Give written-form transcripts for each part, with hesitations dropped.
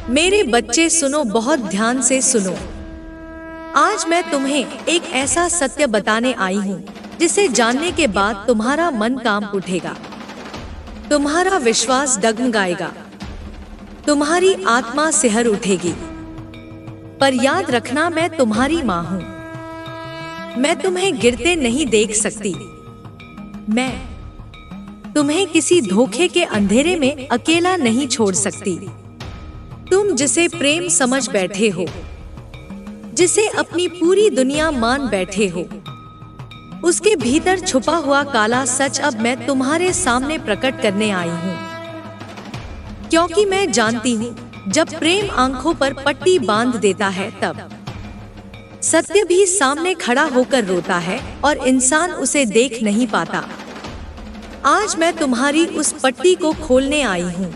मेरे बच्चे सुनो, बहुत ध्यान से सुनो। आज मैं तुम्हें एक ऐसा सत्य बताने आई हूँ जिसे जानने के बाद तुम्हारा मन कांप उठेगा, तुम्हारा विश्वास डगमगाएगा, तुम्हारी आत्मा सिहर उठेगी। पर याद रखना, मैं तुम्हारी माँ हूँ। मैं तुम्हें गिरते नहीं देख सकती। मैं तुम्हें किसी धोखे के अंधेरे में अकेला नहीं छोड़ सकती। तुम जिसे प्रेम समझ बैठे हो, जिसे अपनी पूरी दुनिया मान बैठे हो, उसके भीतर छुपा हुआ काला सच अब मैं तुम्हारे सामने प्रकट करने आई हूँ। क्योंकि मैं जानती हूँ, जब प्रेम आंखों पर पट्टी बांध देता है तब सत्य भी सामने खड़ा होकर रोता है और इंसान उसे देख नहीं पाता। आज मैं तुम्हारी उस पट्टी को खोलने आई हूँ,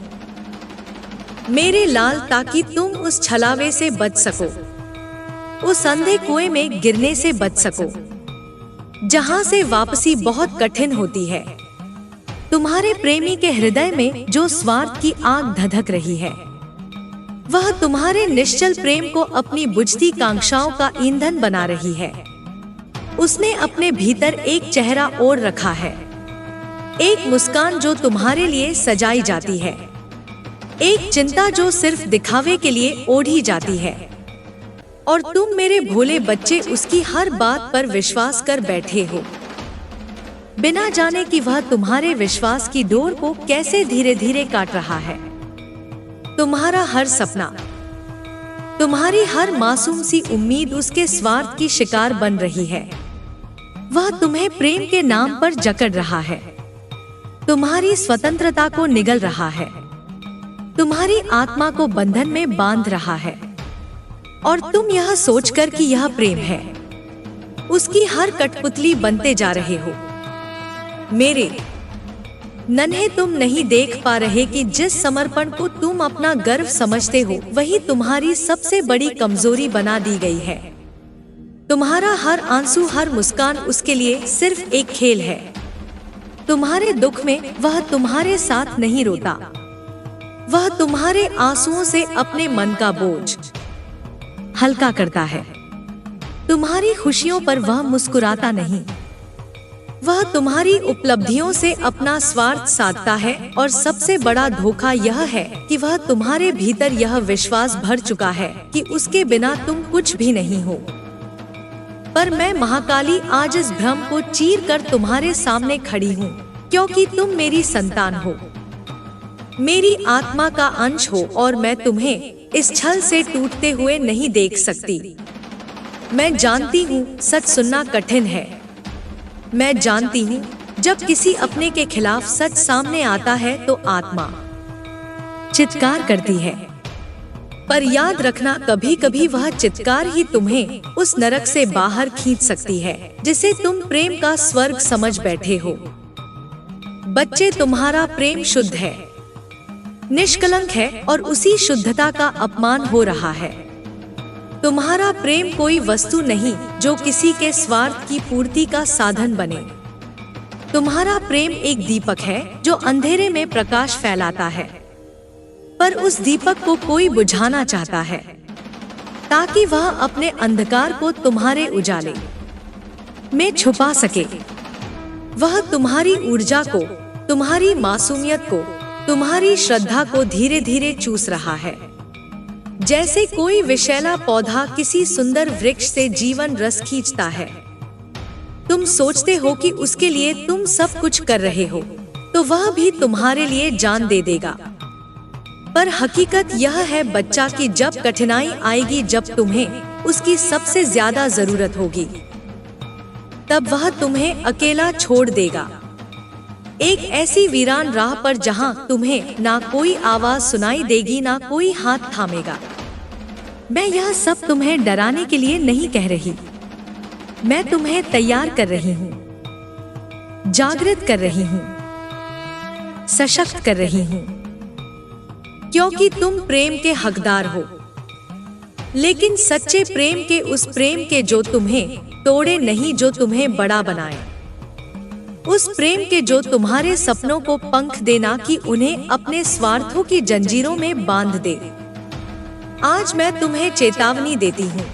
मेरे लाल, ताकि तुम उस छलावे से बच सको, उस अंधे कुएं में गिरने से बच सको, जहां से वापसी बहुत कठिन होती है। तुम्हारे प्रेमी के हृदय में जो स्वार्थ की आग धधक रही है, वह तुम्हारे निश्चल प्रेम को अपनी बुझती कांक्षाओं का ईंधन बना रही है। उसने अपने भीतर एक चेहरा ओढ़ रखा है, एक मुस्कान जो तुम्हारे लिए सजाई जाती है, एक चिंता जो सिर्फ दिखावे के लिए ओढ़ी जाती है। और तुम मेरे भोले बच्चे उसकी हर बात पर विश्वास कर बैठे हो, बिना जाने कि वह तुम्हारे विश्वास की डोर को कैसे धीरे धीरे काट रहा है। तुम्हारा हर सपना, तुम्हारी हर मासूम सी उम्मीद उसके स्वार्थ की शिकार बन रही है। वह तुम्हें प्रेम के नाम पर जकड़ रहा है, तुम्हारी स्वतंत्रता को निगल रहा है, तुम्हारी आत्मा को बंधन में बांध रहा है। और तुम यह सोचकर कि यह प्रेम है, उसकी हर कठपुतली बनते जा रहे हो। मेरे नन्हे, तुम नहीं देख पा रहे कि जिस समर्पण को तुम अपना गर्व समझते हो, वही तुम्हारी सबसे बड़ी कमजोरी बना दी गई है। तुम्हारा हर आंसू, हर मुस्कान उसके लिए सिर्फ एक खेल है। तुम्हारे दुख में वह तुम्हारे साथ नहीं रोता, वह तुम्हारे आंसुओं से अपने मन का बोझ हल्का करता है। तुम्हारी खुशियों पर वह मुस्कुराता नहीं, वह तुम्हारी उपलब्धियों से अपना स्वार्थ साधता है। और सबसे बड़ा धोखा यह है कि वह तुम्हारे भीतर यह विश्वास भर चुका है कि उसके बिना तुम कुछ भी नहीं हो। पर मैं महाकाली आज इस भ्रम को चीर कर तुम्हारे सामने खड़ी हूँ, क्योंकि तुम मेरी संतान हो, मेरी आत्मा का अंश हो, और मैं तुम्हें इस छल से टूटते हुए नहीं देख सकती। मैं जानती हूँ सच सुनना कठिन है। मैं जानती हूँ जब किसी अपने के खिलाफ सच सामने आता है तो आत्मा चित्कार करती है। पर याद रखना, कभी कभी वह चित्कार ही तुम्हें उस नरक से बाहर खींच सकती है जिसे तुम प्रेम का स्वर्ग समझ बैठे हो। बच्चे, तुम्हारा प्रेम शुद्ध है, निष्कलंक है, और उसी शुद्धता का अपमान हो रहा है। तुम्हारा प्रेम कोई वस्तु नहीं जो किसी के स्वार्थ की पूर्ति का साधन बने। तुम्हारा प्रेम एक दीपक है जो अंधेरे में प्रकाश फैलाता है, पर उस दीपक को कोई बुझाना चाहता है ताकि वह अपने अंधकार को तुम्हारे उजाले में छुपा सके। वह तुम्हारी ऊर्जा को, तुम्हारी मासूमियत को, तुम्हारी श्रद्धा को धीरे धीरे चूस रहा है, जैसे कोई विषैला पौधा किसी सुंदर वृक्ष से जीवन रस खींचता है। तुम सोचते हो कि उसके लिए तुम सब कुछ कर रहे हो, तो वह भी तुम्हारे लिए जान दे देगा। पर हकीकत यह है बच्चा कि जब कठिनाई आएगी, जब तुम्हें उसकी सबसे ज्यादा जरूरत होगी, तब वह तुम्हें अकेला छोड़ देगा, एक ऐसी वीरान राह पर जहां तुम्हें ना कोई आवाज सुनाई देगी, ना कोई हाथ थामेगा। मैं यह सब तुम्हें डराने के लिए नहीं कह रही, मैं तुम्हें तैयार कर रही हूँ, जागृत कर रही हूँ, सशक्त कर रही हूँ, क्योंकि तुम प्रेम के हकदार हो। लेकिन सच्चे प्रेम के, उस प्रेम के जो तुम्हें तोड़े नहीं, जो तुम्हें बड़ा बनाए, उस प्रेम के जो तुम्हारे सपनों को पंख देना कि उन्हें अपने स्वार्थों की जंजीरों में बांध दे। आज मैं तुम्हें चेतावनी देती हूँ।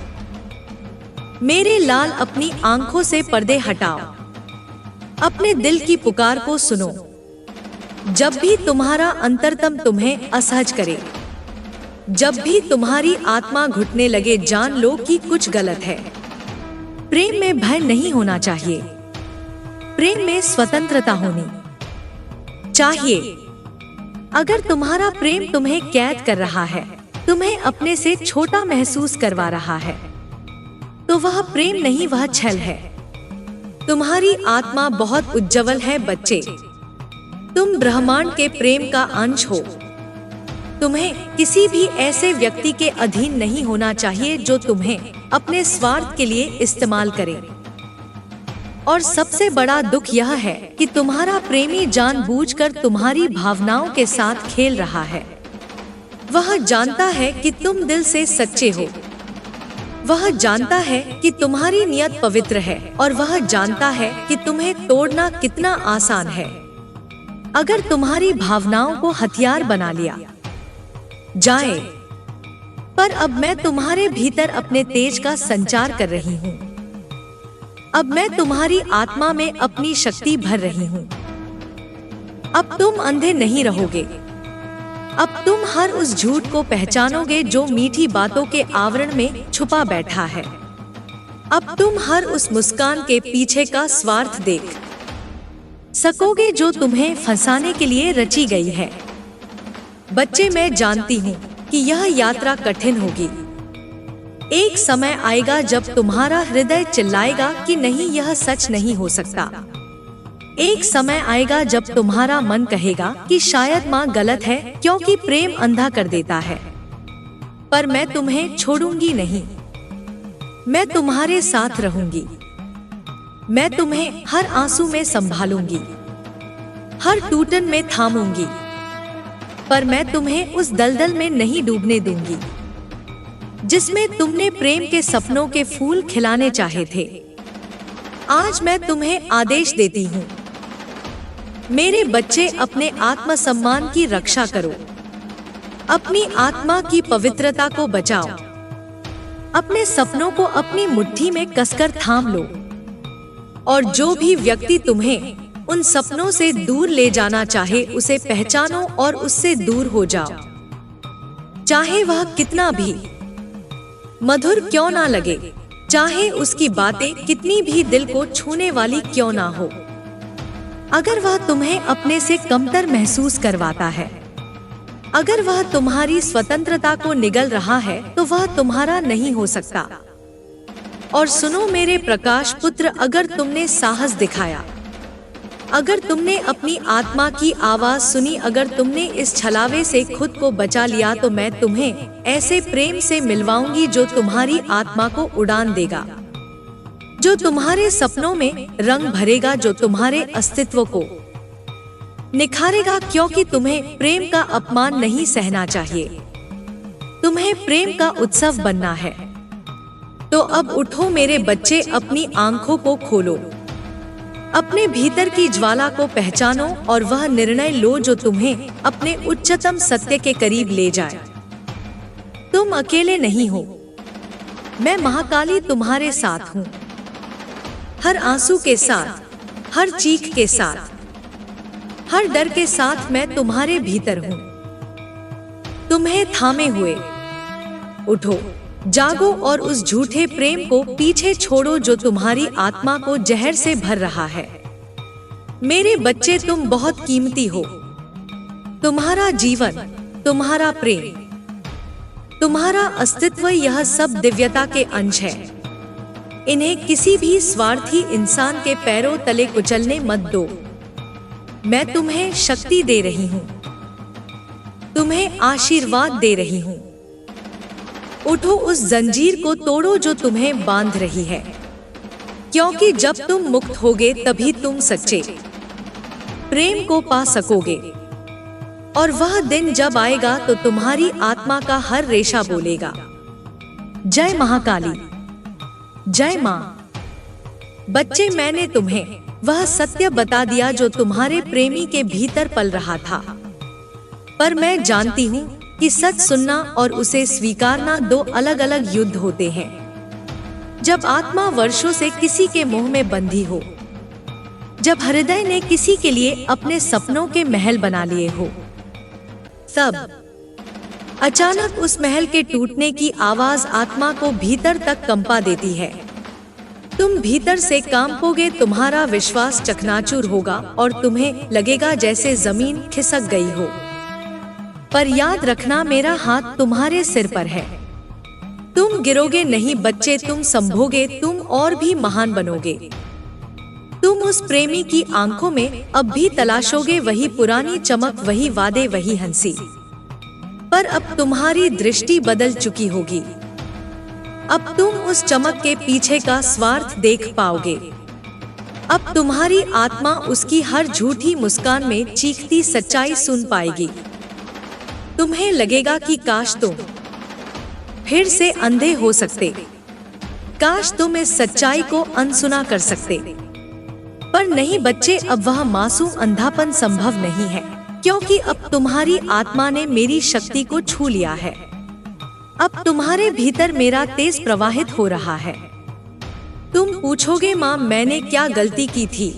मेरे लाल, अपनी आंखों से पर्दे हटाओ, अपने दिल की पुकार को सुनो। जब भी तुम्हारा अंतरतम तुम्हें असहज करे, जब भी तुम्हारी आत्मा घुटने लगे, जान लो कि कुछ गलत है। प्रेम में भय नहीं होना चाहिए, प्रेम में स्वतंत्रता होनी चाहिए। अगर तुम्हारा प्रेम तुम्हें कैद कर रहा है, तुम्हें अपने से छोटा महसूस करवा रहा है, तो वह प्रेम नहीं, वह छल है। तुम्हारी आत्मा बहुत उज्जवल है बच्चे, तुम ब्रह्मांड के प्रेम का अंश हो। तुम्हें किसी भी ऐसे व्यक्ति के अधीन नहीं होना चाहिए जो तुम्हें अपने स्वार्थ के लिए इस्तेमाल करे। और सबसे बड़ा दुख यह है कि तुम्हारा प्रेमी जानबूझकर तुम्हारी भावनाओं के साथ खेल रहा है। वह जानता है कि तुम दिल से सच्चे हो, वह जानता है कि तुम्हारी नियत पवित्र है, और वह जानता है कि तुम्हें तोड़ना कितना आसान है अगर तुम्हारी भावनाओं को हथियार बना लिया जाए। पर अब मैं तुम्हारे भीतर अपने तेज का संचार कर रही हूँ। अब मैं तुम्हारी आत्मा में अपनी शक्ति भर रही हूँ। अब तुम अंधे नहीं रहोगे। अब तुम हर उस झूठ को पहचानोगे जो मीठी बातों के आवरण में छुपा बैठा है। अब तुम हर उस मुस्कान के पीछे का स्वार्थ देख सकोगे जो तुम्हें फंसाने के लिए रची गई है। बच्चे, मैं जानती हूँ कि यह यात्रा कठिन होगी। एक समय आएगा जब तुम्हारा हृदय चिल्लाएगा कि नहीं, यह सच नहीं हो सकता। एक समय आएगा जब तुम्हारा मन कहेगा कि शायद माँ गलत है, क्योंकि प्रेम अंधा कर देता है। पर मैं तुम्हें छोड़ूंगी नहीं, मैं तुम्हारे साथ रहूंगी। मैं तुम्हें हर आंसू में संभालूंगी, हर टूटन में थामूंगी। पर मैं तुम्हें उस दलदल में नहीं डूबने दूंगी जिसमें तुमने प्रेम के सपनों के फूल खिलाने चाहे थे। आज मैं तुम्हें आदेश देती हूँ, मेरे बच्चे, अपने आत्मसम्मान की रक्षा करो, अपनी आत्मा की पवित्रता को बचाओ, अपने सपनों को अपनी मुट्ठी में कसकर थाम लो। और जो भी व्यक्ति तुम्हें उन सपनों से दूर ले जाना चाहे, उसे पहचानो और उससे दूर हो जाओ, चाहे वह कितना भी मधुर क्यों ना लगे, चाहे उसकी बातें कितनी भी दिल को छूने वाली क्यों ना हो। अगर वह तुम्हें अपने से कमतर महसूस करवाता है, अगर वह तुम्हारी स्वतंत्रता को निगल रहा है, तो वह तुम्हारा नहीं हो सकता। और सुनो मेरे प्रकाश पुत्र, अगर तुमने साहस दिखाया, अगर तुमने अपनी आत्मा की आवाज सुनी, अगर तुमने इस छलावे से खुद को बचा लिया, तो मैं तुम्हें ऐसे प्रेम से मिलवाऊंगी जो तुम्हारी आत्मा को उड़ान देगा, जो तुम्हारे सपनों में रंग भरेगा, जो तुम्हारे अस्तित्व को निखारेगा। क्योंकि तुम्हें प्रेम का अपमान नहीं सहना चाहिए, तुम्हें प्रेम का उत्सव बनना है। तो अब उठो मेरे बच्चे, अपनी आंखों को खोलो, अपने भीतर की ज्वाला को पहचानो और वह निर्णय लो जो तुम्हें अपने उच्चतम सत्य के करीब ले जाए। तुम अकेले नहीं हो, मैं महाकाली तुम्हारे साथ हूँ। हर आंसू के साथ, हर चीख के साथ, हर डर के साथ मैं तुम्हारे भीतर हूँ। तुम्हें थामे हुए उठो, जागो और उस झूठे प्रेम को पीछे छोड़ो जो तुम्हारी आत्मा को जहर से भर रहा है। मेरे बच्चे, तुम बहुत कीमती हो। तुम्हारा जीवन, तुम्हारा प्रेम, तुम्हारा अस्तित्व, यह सब दिव्यता के अंश है। इन्हें किसी भी स्वार्थी इंसान के पैरों तले कुचलने मत दो। मैं तुम्हें शक्ति दे रही हूँ, तुम्हें आशीर्वाद दे रही हूँ। उठो, उस जंजीर को तोड़ो जो तुम्हें बांध रही है, क्योंकि जब तुम मुक्त होगे तभी तुम सच्चे प्रेम को पा सकोगे। और वह दिन जब आएगा तो तुम्हारी आत्मा का हर रेशा बोलेगा, जय महाकाली, जय माँ। बच्चे, मैंने तुम्हें वह सत्य बता दिया जो तुम्हारे प्रेमी के भीतर पल रहा था। पर मैं जानती हूँ कि सच सुनना और उसे स्वीकारना दो अलग अलग युद्ध होते हैं। जब आत्मा वर्षों से किसी के मोह में बंधी हो, जब हृदय ने किसी के लिए अपने सपनों के महल बना लिए हो, तब अचानक उस महल के टूटने की आवाज आत्मा को भीतर तक कंपा देती है। तुम भीतर से कांपोगे, तुम्हारा विश्वास चकनाचूर होगा और तुम्हें लगेगा जैसे जमीन खिसक गई हो। पर याद रखना, मेरा हाथ तुम्हारे सिर पर है। तुम गिरोगे नहीं बच्चे, तुम संभोगे, तुम और भी महान बनोगे। तुम उस प्रेमी की आंखों में अब भी तलाशोगे वही पुरानी चमक, वही वादे, वही हंसी। पर अब तुम्हारी दृष्टि बदल चुकी होगी। अब तुम उस चमक के पीछे का स्वार्थ देख पाओगे। अब तुम्हारी आत्मा उसकी हर झूठी मुस्कान में चीखती सच्चाई सुन पाएगी। तुम्हें लगेगा कि काश तुम फिर से अंधे हो सकते, काश तुम इस सच्चाई को अनसुना कर सकते। पर नहीं बच्चे, अब वह मासूम अंधापन संभव नहीं है, क्योंकि अब तुम्हारी आत्मा ने मेरी शक्ति को छू लिया है। अब तुम्हारे भीतर मेरा तेज प्रवाहित हो रहा है। तुम पूछोगे माँ, मैंने क्या गलती की थी?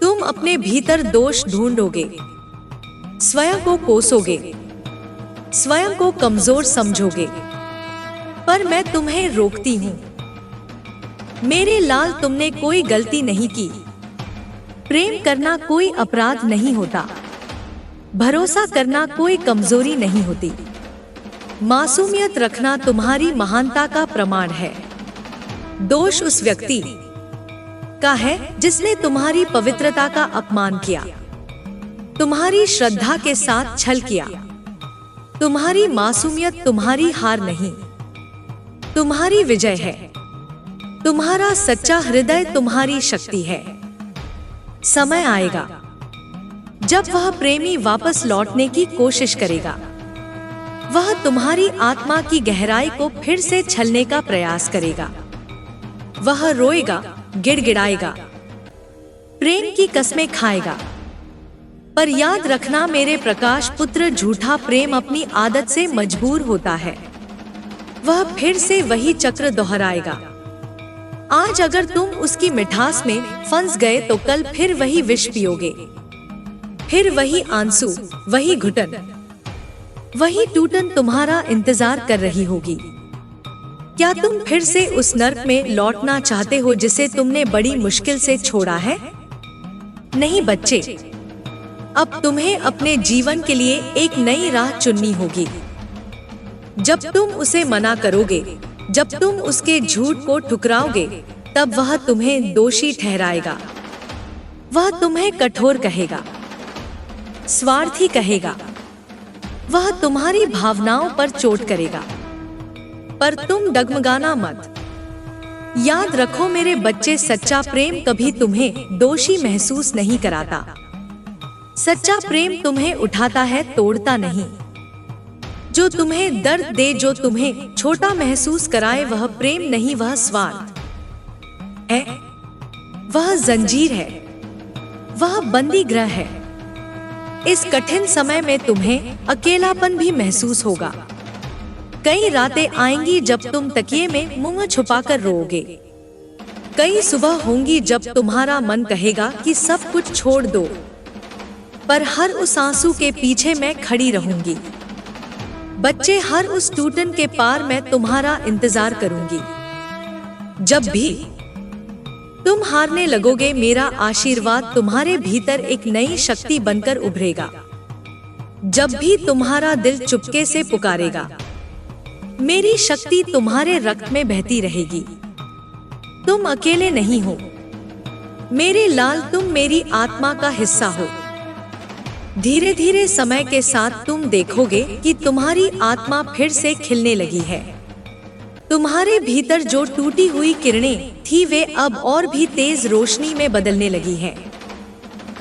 तुम अपने भीतर दोष ढूंढोगे, स्वयं को कोसोगे, स्वयं को कमजोर समझोगे। पर मैं तुम्हें रोकती हूँ। मेरे लाल, तुमने कोई गलती नहीं की। प्रेम करना कोई अपराध नहीं होता। भरोसा करना कोई कमजोरी नहीं होती। मासूमियत रखना तुम्हारी महानता का प्रमाण है। दोष उस व्यक्ति का है जिसने तुम्हारी पवित्रता का अपमान किया, तुम्हारी श्रद्धा के साथ छल किया। तुम्हारी मासूमियत तुम्हारी हार नहीं, तुम्हारी विजय है। तुम्हारा सच्चा हृदय तुम्हारी शक्ति है। समय आएगा जब वह प्रेमी वापस लौटने की कोशिश करेगा। वह तुम्हारी आत्मा की गहराई को फिर से छलने का प्रयास करेगा। वह रोएगा, गिड़गिड़ाएगा, प्रेम की कस्में खाएगा। पर याद रखना मेरे प्रकाश पुत्र, झूठा प्रेम अपनी आदत से मजबूर होता है। वह फिर से वही चक्र दोहराएगा। आज अगर तुम उसकी मिठास में फंस गए तो कल फिर वही विष पियोगे, फिर वही आंसू, वही घुटन, वही टूटन तुम्हारा इंतजार कर रही होगी। क्या तुम फिर से उस नर्क में लौटना चाहते हो जिसे तुमने बड़ी मुश्किल से छोड़ा है? नहीं बच्चे, अब तुम्हें अपने जीवन के लिए एक नई राह चुननी होगी। जब तुम उसे मना करोगे, जब तुम उसके झूठ को ठुकराओगे, तब वह तुम्हें दोषी ठहराएगा। वह तुम्हें कठोर कहेगा, स्वार्थी कहेगा। वह तुम्हारी भावनाओं पर चोट करेगा। पर तुम डगमगाना मत। याद रखो मेरे बच्चे, सच्चा प्रेम कभी तुम्हें दोषी महसूस नहीं कराता। सच्चा प्रेम तुम्हें उठाता है, तोड़ता नहीं। जो तुम्हें दर्द दे, जो तुम्हें छोटा महसूस कराए, वह प्रेम नहीं, वह स्वार्थ है। वह जंजीर है, वह बंदी गृह है। इस कठिन समय में तुम्हें अकेलापन भी महसूस होगा। कई रातें आएंगी जब तुम तकिए में मुंह छुपाकर रोओगे। कई सुबह होंगी जब तुम्हारा मन कहेगा कि सब कुछ छोड़ दो। पर हर उस आंसू के पीछे मैं खड़ी रहूंगी। बच्चे, हर उस टूटन के पार मैं तुम्हारा इंतजार करूंगी। जब भी तुम हारने लगोगे, मेरा आशीर्वाद तुम्हारे भीतर एक नई शक्ति बनकर उभरेगा। जब भी तुम्हारा दिल चुपके से पुकारेगा, मेरी शक्ति तुम्हारे रक्त में बहती रहेगी। तुम अकेले नहीं हो मेरे लाल, तुम मेरी आत्मा का हिस्सा हो। धीरे धीरे समय के साथ तुम देखोगे कि तुम्हारी आत्मा फिर से खिलने लगी है। तुम्हारे भीतर जो टूटी हुई किरणें थी, वे अब और भी तेज रोशनी में बदलने लगी हैं।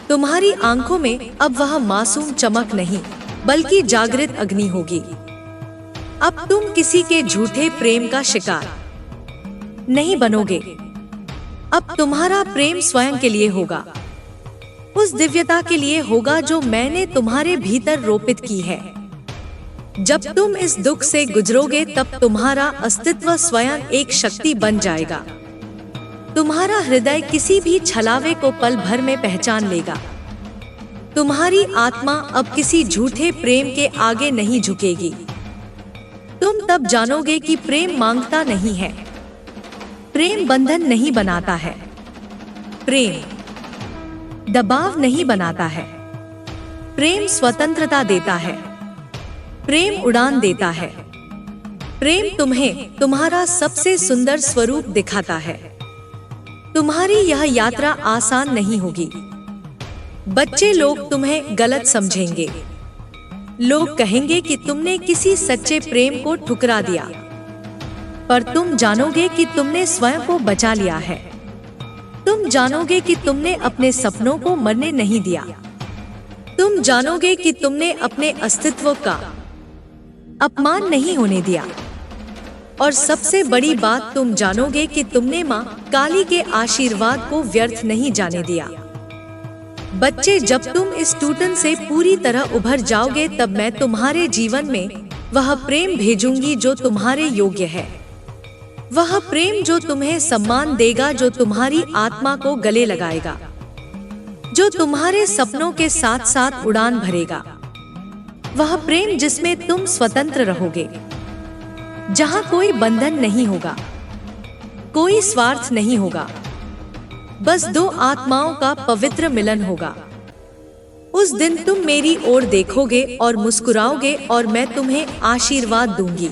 तुम्हारी आंखों में अब वह मासूम चमक नहीं, बल्कि जागृत अग्नि होगी। अब तुम किसी के झूठे प्रेम का शिकार नहीं बनोगे। अब तुम्हारा प्रेम स्वयं के लिए होगा, उस दिव्यता के लिए होगा जो मैंने तुम्हारे भीतर रोपित की है। जब तुम इस दुख से गुजरोगे तब तुम्हारा अस्तित्व स्वयं एक शक्ति बन जाएगा। तुम्हारा हृदय किसी भी छलावे को पल भर में पहचान लेगा। तुम्हारी आत्मा अब किसी झूठे प्रेम के आगे नहीं झुकेगी। तुम तब जानोगे कि प्रेम मांगता नहीं है, प्रेम बंधन नहीं बनाता है, प्रेम दबाव नहीं बनाता है, प्रेम स्वतंत्रता देता है, प्रेम उड़ान देता है। प्रेम तुम्हें तुम्हारा सबसे सुंदर स्वरूप दिखाता है। तुम्हारी यह यात्रा आसान नहीं होगी। बच्चे लोग तुम्हें गलत समझेंगे। लोग कहेंगे कि तुमने किसी सच्चे प्रेम को ठुकरा दिया, पर तुम जानोगे कि तुमने स्वयं को बचा लिया है। तुम जानोगे कि तुमने अपने सपनों को मरने नहीं दिया। तुम जानोगे कि तुमने अपने अस्तित्व का अपमान नहीं होने दिया। और सबसे बड़ी बात, तुम जानोगे कि तुमने माँ काली के आशीर्वाद को व्यर्थ नहीं जाने दिया। बच्चे, जब तुम इस टूटन से पूरी तरह उभर जाओगे तब मैं तुम्हारे जीवन में वह प्रेम भेजूंगी जो तुम्हारे योग्य है। वह प्रेम जो तुम्हें सम्मान देगा, जो तुम्हारी आत्मा को गले लगाएगा, जो तुम्हारे सपनों के साथ साथ उड़ान भरेगा। वह प्रेम जिसमें तुम स्वतंत्र रहोगे, जहां कोई बंधन नहीं होगा, कोई स्वार्थ नहीं होगा, बस दो आत्माओं का पवित्र मिलन होगा। उस दिन तुम मेरी ओर देखोगे और मुस्कुराओगे और मैं तुम्हें आशीर्वाद दूंगी।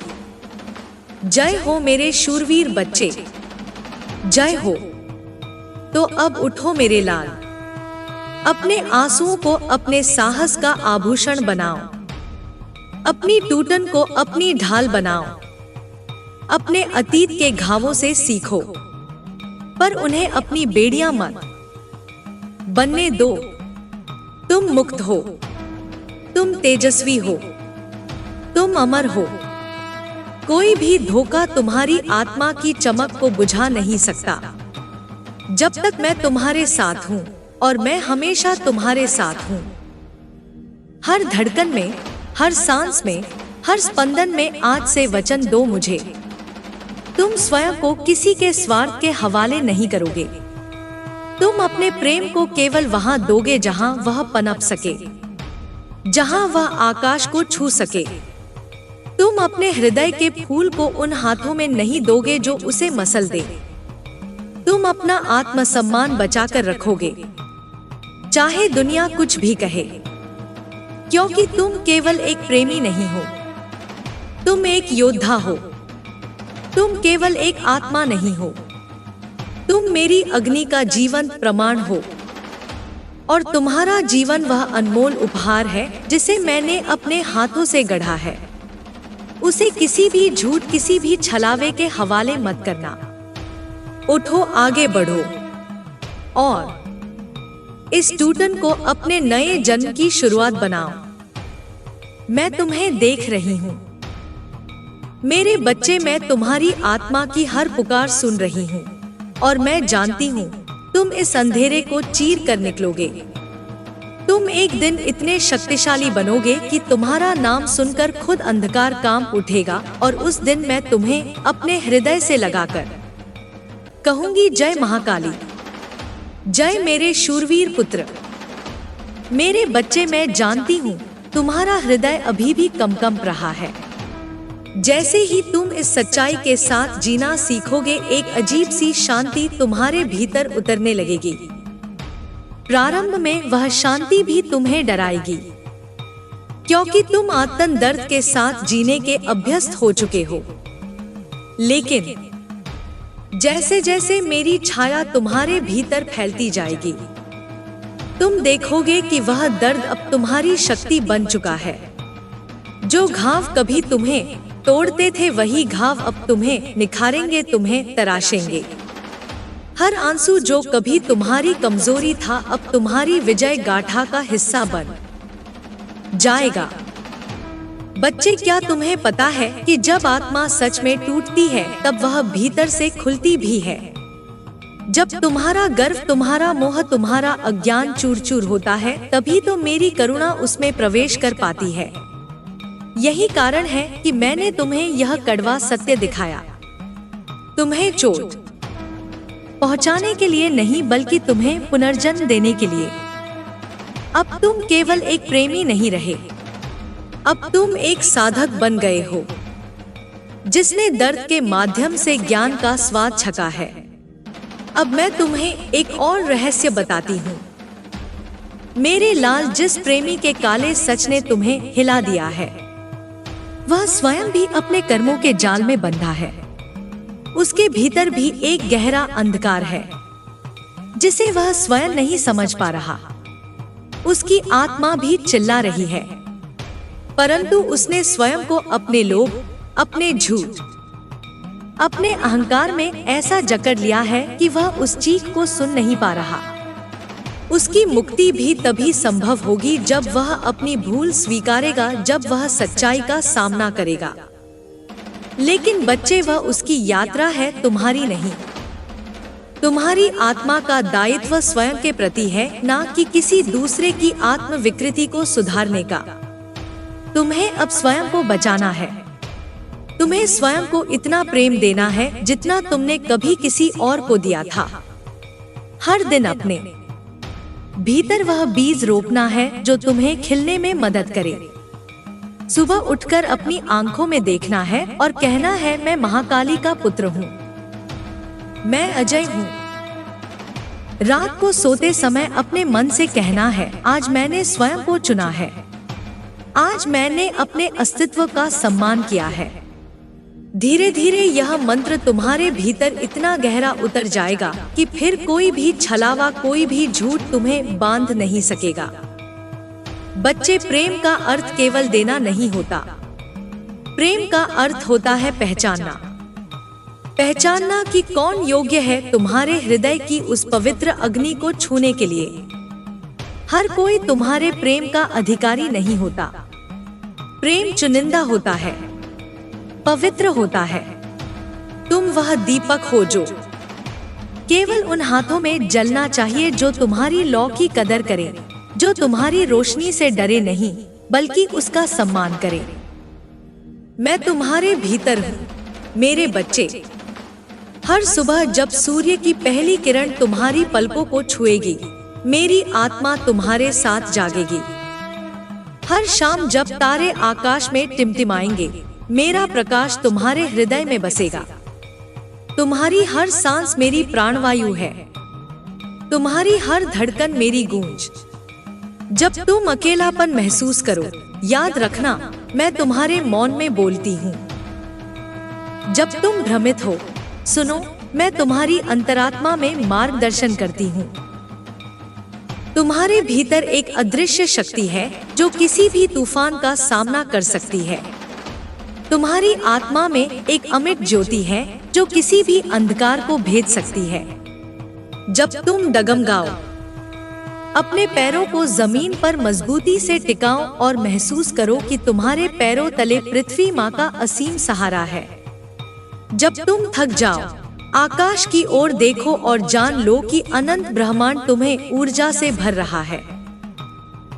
जय हो मेरे शूरवीर बच्चे, जय हो। तो अब उठो मेरे लाल, अपने आंसुओं को अपने साहस का आभूषण बनाओ। अपनी टूटन को अपनी ढाल बनाओ। अपने अतीत के घावों से सीखो, पर उन्हें अपनी बेड़ियां मत बनने दो। तुम मुक्त हो, तुम तेजस्वी हो, तुम अमर हो। कोई भी धोखा तुम्हारी आत्मा की चमक को बुझा नहीं सकता। जब तक मैं तुम्हारे साथ हूँ, और मैं हमेशा तुम्हारे साथ हूँ। हर धड़कन में, हर सांस में, हर स्पंदन में आज से वचन दो मुझे। तुम स्वयं को किसी के स्वार्थ के हवाले नहीं करोगे। तुम अपने प्रेम को केवल वहां दोगे जहां वह पनप सके, जहां वह आकाश को छू सके। तुम अपने हृदय के फूल को उन हाथों में नहीं दोगे जो उसे मसल दे। तुम अपना आत्मसम्मान बचाकर रखोगे, चाहे दुनिया कुछ भी कहे, क्योंकि तुम केवल एक प्रेमी नहीं हो, तुम एक योद्धा हो। तुम केवल एक आत्मा नहीं हो, तुम मेरी अग्नि का जीवंत प्रमाण हो। और तुम्हारा जीवन वह अनमोल उपहार है जिसे मैंने अपने हाथों से गढ़ा है। उसे किसी भी झूठ, किसी भी छलावे के हवाले मत करना। उठो, आगे बढ़ो और इस टूटन को अपने नए जन्म की शुरुआत बनाओ। मैं तुम्हें देख रही हूँ मेरे बच्चे, मैं तुम्हारी आत्मा की हर पुकार सुन रही हूँ और मैं जानती हूँ तुम इस अंधेरे को चीर कर निकलोगे। तुम एक दिन इतने शक्तिशाली बनोगे कि तुम्हारा नाम सुनकर खुद अंधकार कांप उठेगा और उस दिन मैं तुम्हें अपने हृदय से लगाकर कहूंगी, जय महाकाली, जय मेरे शूरवीर पुत्र। मेरे बच्चे, मैं जानती हूँ तुम्हारा हृदय अभी भी कंप रहा है। जैसे ही तुम इस सच्चाई के साथ जीना सीखोगे, एक अजीब सी शांति तुम्हारे भीतर उतरने लगेगी। प्रारंभ में वह शांति भी तुम्हें डराएगी, क्योंकि तुम आतंक दर्द के साथ जीने के अभ्यस्त हो चुके हो। लेकिन जैसे जैसे मेरी छाया तुम्हारे भीतर फैलती जाएगी, तुम देखोगे कि वह दर्द अब तुम्हारी शक्ति बन चुका है। जो घाव कभी तुम्हें तोड़ते थे, वही घाव अब तुम्हें निखारेंगे, तुम्हें तराशेंगे। हर आंसू जो कभी तुम्हारी कमजोरी था, अब तुम्हारी विजय गाथा का हिस्सा बन जाएगा। बच्चे, क्या तुम्हें पता है कि जब आत्मा सच में टूटती है तब वह भीतर से खुलती भी है। जब तुम्हारा गर्व, तुम्हारा मोह, तुम्हारा अज्ञान चूर चूर होता है, तभी तो मेरी करुणा उसमें प्रवेश कर पाती है। यही कारण है कि मैंने तुम्हें यह कड़वा सत्य दिखाया। तुम्हें चोट पहुंचाने के लिए नहीं, बल्कि तुम्हें पुनर्जन्म देने के लिए। अब तुम केवल एक प्रेमी नहीं रहे, अब तुम एक साधक बन गए हो, जिसने दर्द के माध्यम से ज्ञान का स्वाद छका है। अब मैं तुम्हें एक और रहस्य बताती हूँ। मेरे लाल, जिस प्रेमी के काले सच ने तुम्हें हिला दिया है, वह स्वयं भी अपने कर्मों के जाल में बंधा है। उसके भीतर भी एक गहरा अंधकार है, जिसे वह स्वयं नहीं समझ पा रहा। उसकी आत्मा भी चिल्ला रही है, परंतु उसने स्वयं को अपने लोभ, अपने झूठ, अपने अहंकार में ऐसा जकड़ लिया है कि वह उस चीख को सुन नहीं पा रहा। उसकी मुक्ति भी तभी संभव होगी जब वह अपनी भूल स्वीकारेगा, जब वह सच्चाई का सामना करेगा। लेकिन बच्चे, वह उसकी यात्रा है, तुम्हारी नहीं। तुम्हारी आत्मा का दायित्व स्वयं के प्रति है, ना कि किसी दूसरे की आत्म विकृति को सुधारने का। तुम्हें अब स्वयं को बचाना है। तुम्हें स्वयं को इतना प्रेम देना है जितना तुमने कभी किसी और को दिया था। हर दिन अपने भीतर वह बीज रोपना है जो तुम्हें खिलने में मदद करे। सुबह उठकर अपनी आंखों में देखना है और कहना है, मैं महाकाली का पुत्र हूँ, मैं अजय हूँ। रात को सोते समय अपने मन से कहना है, आज मैंने स्वयं को चुना है, आज मैंने अपने अस्तित्व का सम्मान किया है। धीरे धीरे यह मंत्र तुम्हारे भीतर इतना गहरा उतर जाएगा कि फिर कोई भी छलावा, कोई भी झूठ तुम्हें बांध नहीं सकेगा। बच्चे, प्रेम का अर्थ केवल देना नहीं होता। प्रेम का अर्थ होता है पहचानना। पहचानना कि कौन योग्य है तुम्हारे हृदय की उस पवित्र अग्नि को छूने के लिए। हर कोई तुम्हारे प्रेम का अधिकारी नहीं होता। प्रेम चुनिंदा होता है, पवित्र होता है। तुम वह दीपक हो जो केवल उन हाथों में जलना चाहिए जो तुम्हारी लौ की कदर करे, जो तुम्हारी रोशनी से डरे नहीं बल्कि उसका सम्मान करे। मैं तुम्हारे भीतर हूँ मेरे बच्चे। हर सुबह जब सूर्य की पहली किरण तुम्हारी पलकों को छुएगी, मेरी आत्मा तुम्हारे साथ जागेगी। हर शाम जब तारे आकाश में टिमटिमाएंगे, मेरा प्रकाश तुम्हारे हृदय में बसेगा। तुम्हारी हर सांस मेरी प्राणवायु है, तुम्हारी हर धड़कन मेरी गूंज। जब तुम अकेलापन महसूस करो, याद रखना मैं तुम्हारे मौन में बोलती हूँ। जब तुम भ्रमित हो, सुनो मैं तुम्हारी अंतरात्मा में मार्गदर्शन करती हूँ। तुम्हारे भीतर एक अदृश्य शक्ति है जो किसी भी तूफान का सामना कर सकती है। तुम्हारी आत्मा में एक अमिट ज्योति है जो किसी भी अंधकार को भेद सकती है। जब तुम डगमगाओ, अपने पैरों को जमीन पर मजबूती से टिकाओ और महसूस करो कि तुम्हारे पैरों तले पृथ्वी माँ का असीम सहारा है। जब तुम थक जाओ, आकाश की ओर देखो और जान लो कि अनंत ब्रह्मांड तुम्हें ऊर्जा से भर रहा है।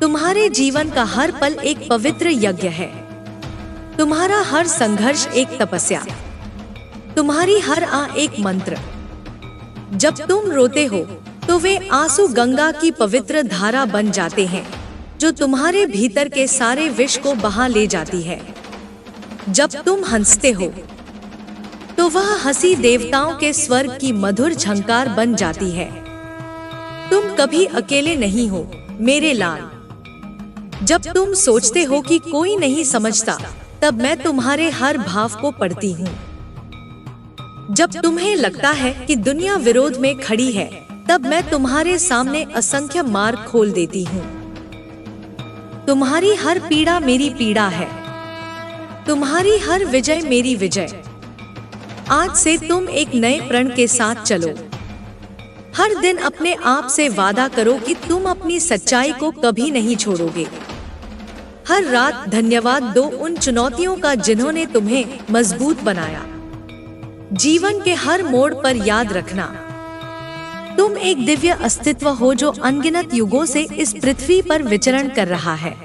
तुम्हारे जीवन का हर पल एक पवित्र यज्ञ है। तुम्हारा हर संघर्ष एक तपस्या, तुम्हारी हर एक मंत्र। जब तुम रोते हो तो वे आंसू गंगा की पवित्र धारा बन जाते हैं जो तुम्हारे भीतर के सारे विष को बहा ले जाती है। जब तुम हंसते हो तो वह हंसी देवताओं के स्वर्ग की मधुर झंकार बन जाती है। तुम कभी अकेले नहीं हो मेरे लाल। जब तुम सोचते हो कि कोई नहीं समझता, तब मैं तुम्हारे हर भाव को पढ़ती हूँ। जब तुम्हें लगता है कि दुनिया विरोध में खड़ी है, तब मैं तुम्हारे सामने असंख्य मार्ग खोल देती हूँ। तुम्हारी हर पीड़ा मेरी पीड़ा है, तुम्हारी हर विजय मेरी विजय। आज से तुम एक नए प्रण के साथ चलो। हर दिन अपने आप से वादा करो कि तुम अपनी सच्चाई को कभी नहीं छोड़ोगे। हर रात धन्यवाद दो उन चुनौतियों का जिन्होंने तुम्हें मजबूत बनाया। जीवन के हर मोड़ पर याद रखना, तुम एक दिव्य अस्तित्व हो जो अनगिनत युगों से इस पृथ्वी पर विचरण कर रहा है।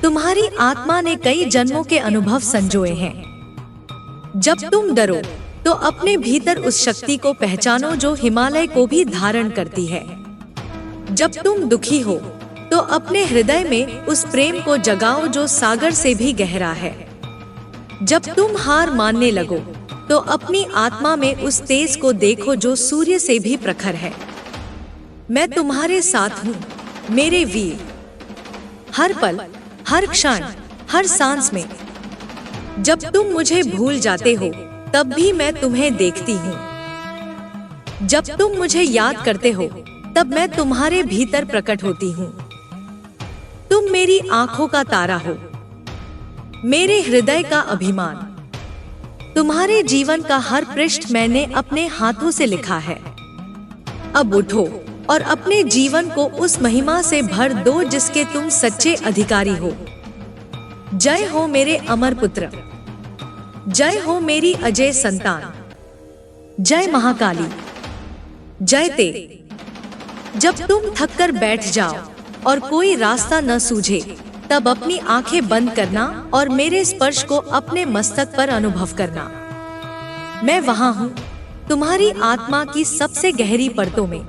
तुम्हारी आत्मा ने कई जन्मों के अनुभव संजोए हैं। जब तुम डरो तो अपने भीतर उस शक्ति को पहचानो जो हिमालय को भी धारण करती है। जब तुम दुखी हो तो अपने हृदय में उस प्रेम को जगाओ जो सागर से भी गहरा है। जब तुम हार मानने लगो तो अपनी आत्मा में उस तेज को देखो जो सूर्य से भी प्रखर है। मैं तुम्हारे साथ हूँ मेरे वीर, हर पल, हर क्षण, हर सांस में। जब तुम मुझे भूल जाते हो तब भी मैं तुम्हें देखती हूँ। जब तुम मुझे याद करते हो तब मैं तुम्हारे भीतर प्रकट होती हूँ। तुम मेरी आंखों का तारा हो, मेरे हृदय का अभिमान। तुम्हारे जीवन का हर पृष्ठ मैंने अपने हाथों से लिखा है। अब उठो और अपने जीवन को उस महिमा से भर दो जिसके तुम सच्चे अधिकारी हो। जय हो मेरे अमर पुत्र, जय हो मेरी अजय संतान। जय महाकाली, जय ते। जब तुम थककर बैठ जाओ और कोई रास्ता न सूझे तब अपनी आंखें बंद करना और मेरे स्पर्श को अपने मस्तक पर अनुभव करना। मैं वहां हूँ तुम्हारी आत्मा की सबसे गहरी परतों में।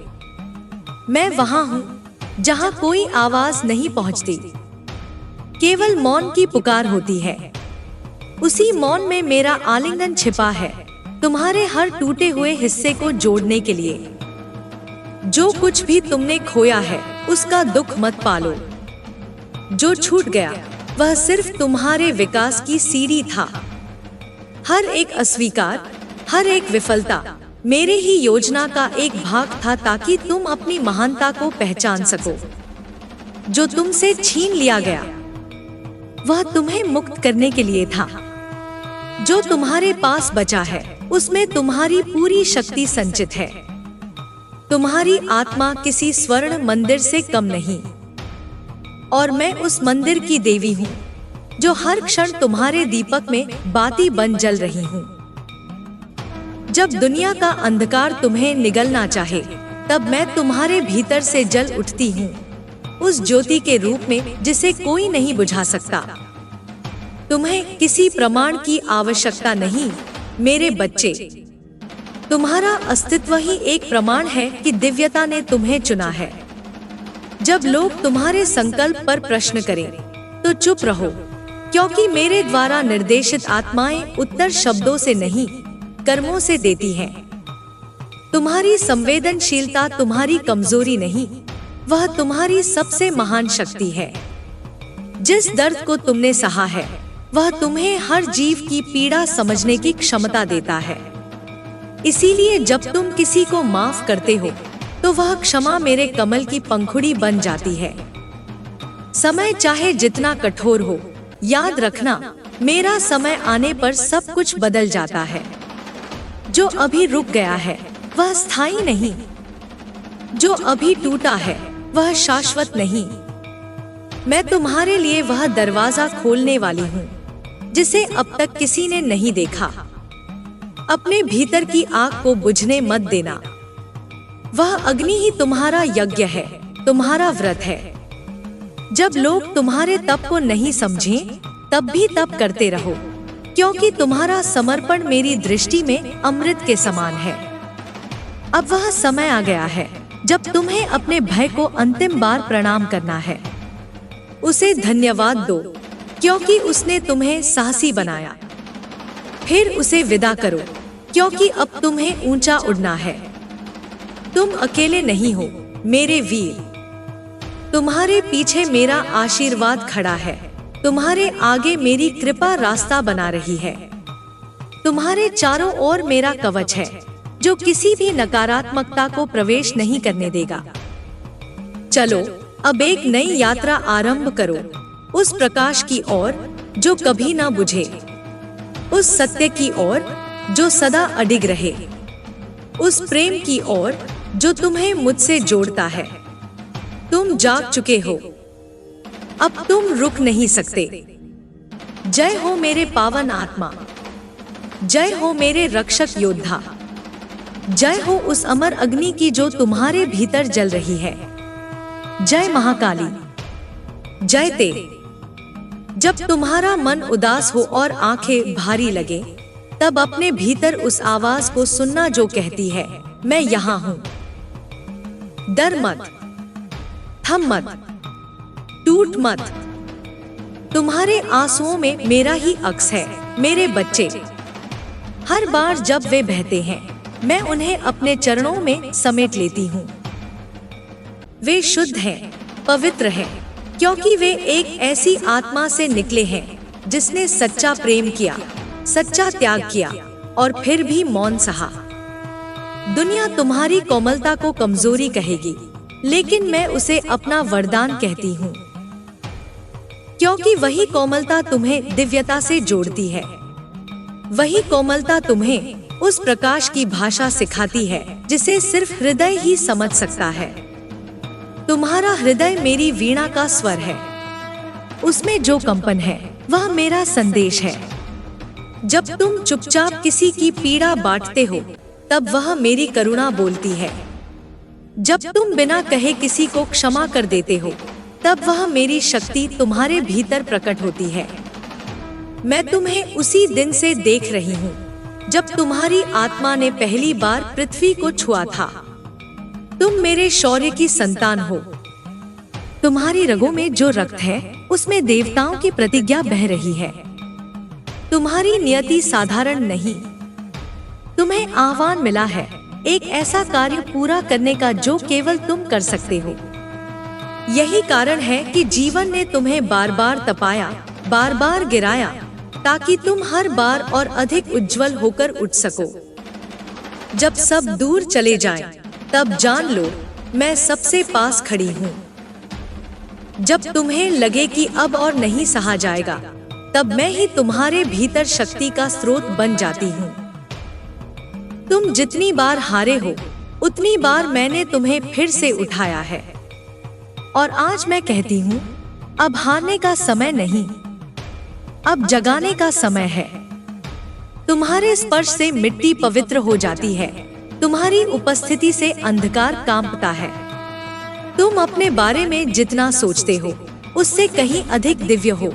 मैं वहां हूँ जहाँ कोई आवाज नहीं पहुँचती, केवल मौन की पुकार होती है। उसी मौन में मेरा आलिंगन छिपा है, तुम्हारे हर टूटे हुए हिस्से को जोड़ने के लिए। जो कुछ भी तुमने खोया है उसका दुख मत पालो। जो छूट गया वह सिर्फ तुम्हारे विकास की सीढ़ी था। हर एक अस्वीकार, हर एक विफलता मेरे ही योजना का एक भाग था ताकि तुम अपनी महानता को पहचान सको। जो तुमसे छीन लिया गया वह तुम्हें मुक्त करने के लिए था। जो तुम्हारे पास बचा है उसमें तुम्हारी पूरी शक्ति संचित है। तुम्हारी आत्मा किसी स्वर्ण मंदिर से कम नहीं, और मैं उस मंदिर की देवी हूँ जो हर क्षण तुम्हारे दीपक में बाती बन जल रही हूँ। जब दुनिया का अंधकार तुम्हें निगलना चाहे तब मैं तुम्हारे भीतर से जल उठती हूँ, उस ज्योति के रूप में जिसे कोई नहीं बुझा सकता। तुम्हें किसी प्रमाण की आवश्यकता नहीं मेरे बच्चे। तुम्हारा अस्तित्व ही एक प्रमाण है कि दिव्यता ने तुम्हें चुना है। जब लोग तुम्हारे संकल्प पर प्रश्न करें तो चुप रहो, क्योंकि मेरे द्वारा निर्देशित आत्माएं उत्तर शब्दों से नहीं कर्मों से देती हैं। तुम्हारी संवेदनशीलता तुम्हारी कमजोरी नहीं, वह तुम्हारी सबसे महान शक्ति है। जिस दर्द को तुमने सहा है वह तुम्हें हर जीव की पीड़ा समझने की क्षमता देता है। इसीलिए जब तुम किसी को माफ करते हो तो वह क्षमा मेरे कमल की पंखुड़ी बन जाती है। समय चाहे जितना कठोर हो, याद रखना मेरा समय आने पर सब कुछ बदल जाता है। जो अभी रुक गया है वह स्थायी नहीं, जो अभी टूटा है वह शाश्वत नहीं। मैं तुम्हारे लिए वह दरवाजा खोलने वाली हूँ जिसे अब तक किसी ने नहीं देखा। अपने भीतर की आग को बुझने मत देना। वह अग्नि ही तुम्हारा यज्ञ है, तुम्हारा व्रत है। जब लोग तुम्हारे तप को नहीं समझें तब भी तप करते रहो, क्योंकि तुम्हारा समर्पण मेरी दृष्टि में अमृत के समान है। अब वह समय आ गया है जब तुम्हें अपने भय को अंतिम बार प्रणाम करना है। उसे धन्यवाद दो क्योंकि उसने तुम्हें साहसी बनाया। फिर उसे विदा करो क्योंकि अब तुम्हें ऊंचा उड़ना है। तुम अकेले नहीं हो मेरे वीर। तुम्हारे पीछे मेरा आशीर्वाद खड़ा है, तुम्हारे आगे मेरी कृपा रास्ता बना रही है। तुम्हारे चारों ओर मेरा कवच है जो किसी भी नकारात्मकता को प्रवेश नहीं करने देगा। चलो अब एक नई यात्रा आरंभ करो, उस प्रकाश की ओर जो कभी ना बुझे, उस सत्य की ओर जो सदा अडिग रहे, उस प्रेम की ओर जो तुम्हें मुझसे जोड़ता है। तुम जाग चुके हो, अब तुम रुक नहीं सकते। जय हो मेरे पावन आत्मा, जय हो मेरे रक्षक योद्धा, जय हो उस अमर अग्नि की जो तुम्हारे भीतर जल रही है। जय महाकाली, जय ते। जब तुम्हारा मन उदास हो और आंखें भारी लगे, तब अपने भीतर उस आवाज को सुनना जो कहती है, मैं यहाँ हूँ। डर मत, थम मत, टूट मत। तुम्हारे आंसुओं में मेरा ही अक्स है मेरे बच्चे। हर बार जब वे बहते हैं, मैं उन्हें अपने चरणों में समेट लेती हूँ। वे शुद्ध हैं, पवित्र हैं, क्योंकि वे एक ऐसी आत्मा से निकले हैं जिसने सच्चा प्रेम किया, सच्चा त्याग किया और फिर भी मौन सहा। दुनिया तुम्हारी कोमलता को कमजोरी कहेगी, लेकिन मैं उसे अपना वरदान कहती हूँ, क्योंकि वही कोमलता तुम्हें दिव्यता से जोड़ती है। वही कोमलता तुम्हें उस प्रकाश की भाषा सिखाती है जिसे सिर्फ हृदय ही समझ सकता है। तुम्हारा हृदय मेरी वीणा का स्वर है। उसमें जो कंपन है वह मेरा संदेश है। जब तुम चुपचाप किसी की पीड़ा बांटते हो, तब वह मेरी करुणा बोलती है। जब तुम बिना कहे किसी को क्षमा कर देते हो, तब वह मेरी शक्ति तुम्हारे भीतर प्रकट होती है। मैं तुम्हें उसी दिन से देख रही हूँ जब तुम्हारी आत्मा ने पहली बार पृथ्वी को छुआ था। तुम मेरे शौर्य की संतान हो। तुम्हारी रगों में जो रक्त है, उसमें देवताओं की प्रतिज्ञा बह रही है। तुम्हारी नियति साधारण नहीं। तुम्हें आह्वान मिला है एक ऐसा कार्य पूरा करने का जो केवल तुम कर सकते हो। यही कारण है कि जीवन ने तुम्हें बार बार तपाया, बार बार गिराया, ताकि तुम हर बार और अधिक उज्जवल होकर उठ सको। जब सब दूर चले जाएं, तब जान लो मैं सबसे पास खड़ी हूँ। जब तुम्हें लगे कि अब और नहीं सहा जाएगा, तब मैं ही तुम्हारे भीतर शक्ति का स्रोत बन जाती हूँ। तुम जितनी बार हारे हो, उतनी बार मैंने तुम्हें फिर से उठाया है। और आज मैं कहती हूँ, अब हारने का समय नहीं, अब जगाने का समय है। तुम्हारे स्पर्श से मिट्टी पवित्र हो जाती है। तुम्हारी उपस्थिति से अंधकार कांपता है। तुम अपने बारे में जितना सोचते हो, उससे कहीं अधिक दिव्य हो।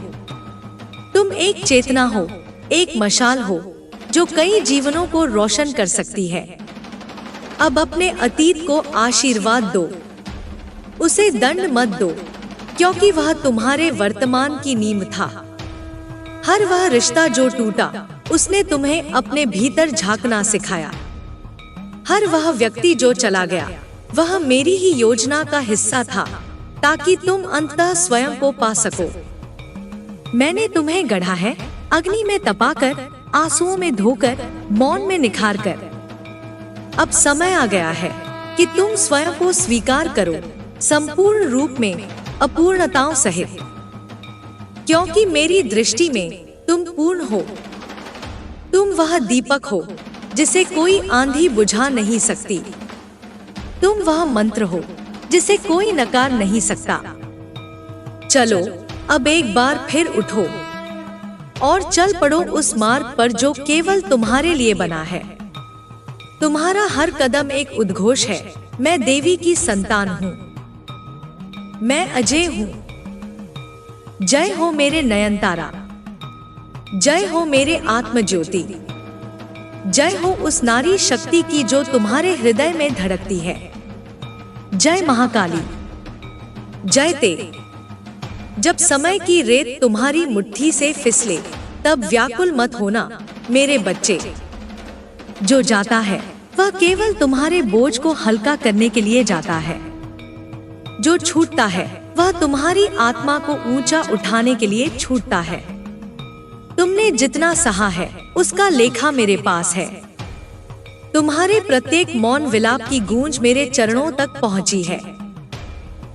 तुम एक चेतना हो, एक मशाल हो, जो कई जीवनों को रोशन कर सकती है। अब अपने अतीत को आशीर्वाद दो, उसे दंड मत दो, क्योंकि वह तुम्हारे वर्तमान की नींव था। हर वह रिश्ता जो टूटा, उसने तुम्हें अपने भीतर झांकना सिखाया। हर वह व्यक्ति जो चला गया, वह मेरी ही योजना का हिस्सा था, ताकि तुम अंततः स्वयं को पा सको। मैंने तुम्हें गढ़ा है, अग्नि में तपाकर, आंसुओं में धोकर, मौन में निखार कर। अब समय आ गया है कि तुम स्वयं को स्वीकार करो, संपूर्ण रूप में, अपूर्णताओं सहित, क्योंकि मेरी दृष्टि में तुम पूर्ण हो। तुम वह दीपक हो जिसे कोई आंधी बुझा नहीं सकती। तुम वह मंत्र हो जिसे कोई नकार नहीं सकता। चलो अब एक बार फिर उठो और चल पड़ो उस मार्ग पर जो केवल तुम्हारे लिए बना है। तुम्हारा हर कदम एक उद्घोष है, मैं देवी की संतान हूँ, मैं अजय हूँ। जय हो मेरे नयनतारा, जय हो मेरे आत्मज्योति, जय हो उस नारी शक्ति की जो तुम्हारे हृदय में धड़कती है। जय महाकाली, जय ते। जब समय की रेत तुम्हारी मुट्ठी से फिसले, तब व्याकुल मत होना मेरे बच्चे। जो जाता है वह केवल तुम्हारे बोझ को हल्का करने के लिए जाता है। जो छूटता है वह तुम्हारी आत्मा को ऊंचा उठाने के लिए छूटता है। तुमने जितना सहा है उसका लेखा मेरे पास है। तुम्हारे प्रत्येक मौन विलाप की गूंज मेरे चरणों तक पहुंची है।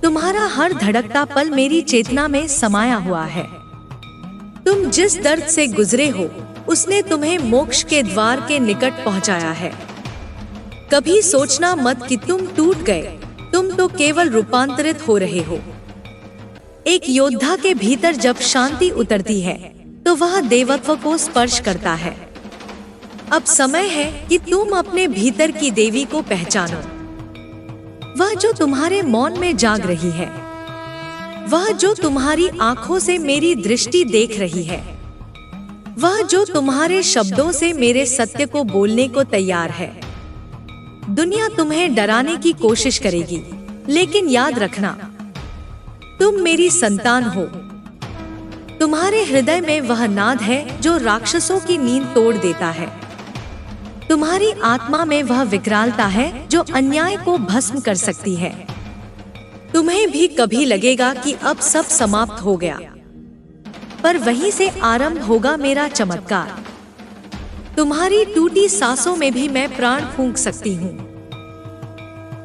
तुम्हारा हर धड़कता पल मेरी चेतना में समाया हुआ है। तुम जिस दर्द से गुजरे हो, उसने तुम्हें मोक्ष के द्वार के निकट पहुंचाया है। कभी सोचना मत कि तुम टूट गए, तुम तो केवल रूपांतरित हो रहे हो। एक योद्धा के भीतर जब शांति उतरती है, तो वह देवत्व को स्पर्श करता है। अब समय है कि तुम अपने भीतर की देवी को पहचानो, वह जो तुम्हारे मौन में जाग रही है। वह जो तुम्हारी आंखों से मेरी दृष्टि देख रही है, वह जो तुम्हारे शब्दों से मेरे सत्य को बोलने को तैयार है। दुनिया तुम्हें डराने की कोशिश करेगी, लेकिन याद रखना, तुम मेरी संतान हो। तुम्हारे हृदय में वह नाद है जो राक्षसों की नींद तोड़ देता है। तुम्हारी आत्मा में वह विकरालता है जो अन्याय को भस्म कर सकती है। तुम्हें भी कभी लगेगा कि अब सब समाप्त हो गया, पर वहीं से आरंभ होगा मेरा चमत्कार। तुम्हारी टूटी सांसों में भी मैं प्राण फूंक सकती हूँ।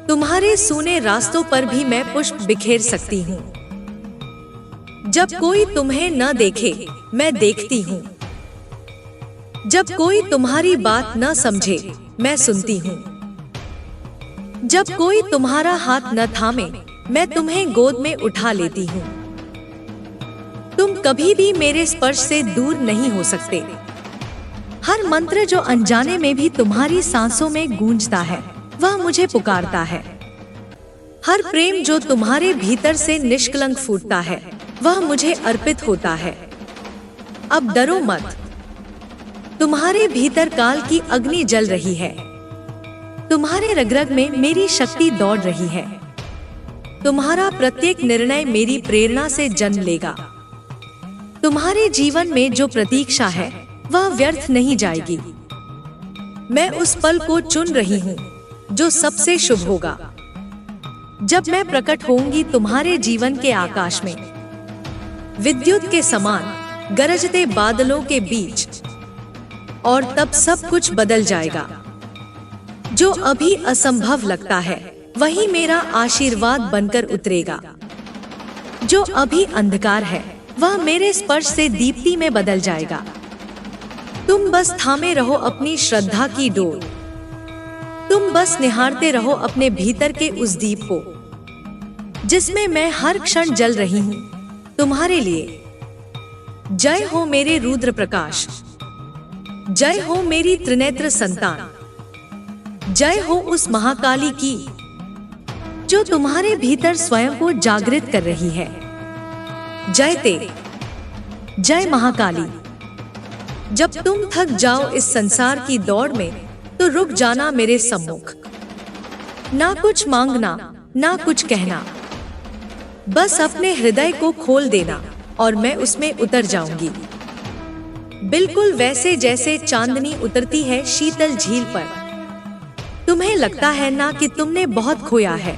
तुम्हारे सूने रास्तों पर भी मैं पुष्प बिखेर सकती हूँ। जब कोई तुम्हें न देखे, मैं देखती हूँ। जब कोई तुम्हारी बात न समझे, मैं सुनती हूँ। जब कोई तुम्हारा हाथ न थामे, मैं तुम्हें गोद में उठा लेती हूँ। तुम कभी भी मेरे स्पर्श से दूर नहीं हो सकते। हर मंत्र जो अनजाने में भी तुम्हारी सांसों में गूंजता है, वह मुझे पुकारता है। हर प्रेम जो तुम्हारे भीतर से निष्कलंक फूटता है, वह मुझे अर्पित होता है। अब डरो मत। तुम्हारे भीतर काल की अग्नि जल रही है। तुम्हारे रग-रग में मेरी शक्ति दौड़ रही है। तुम्हारा प्रत्येक निर्णय मेरी प्रेरणा से जन्म लेगा। तुम्हारे जीवन में जो प्रतीक्षा है, वह व्यर्थ नहीं जाएगी। मैं उस पल को चुन रही हूँ जो सबसे शुभ होगा। जब मैं प्रकट होंगी तुम्हारे जीवन के आकाश में, विद्युत के समान गरजते बादलों के बीच, और तब सब कुछ बदल जाएगा। जो अभी असंभव लगता है, वही मेरा आशीर्वाद बनकर उतरेगा। जो अभी अंधकार है, वह मेरे स्पर्श से दीप्ति में बदल जाएगा। तुम बस थामे रहो अपनी श्रद्धा की डोर। तुम बस निहारते रहो अपने भीतर के उस दीप को, जिसमें मैं हर क्षण जल रही हूँ तुम्हारे लिए। जय हो मेरे रुद्र प्रकाश। जय हो मेरी त्रिनेत्र संतान। जय हो उस महाकाली की जो तुम्हारे भीतर स्वयं को जागृत कर रही है। जय तेरे, जय महाकाली। जब तुम थक जाओ इस संसार की दौड़ में, तो रुक जाना मेरे सम्मुख। ना कुछ मांगना, ना कुछ कहना, बस अपने हृदय को खोल देना और मैं उसमें उतर जाऊंगी। बिल्कुल वैसे जैसे चांदनी उतरती है शीतल झील पर। तुम्हें लगता है ना कि तुमने बहुत खोया है,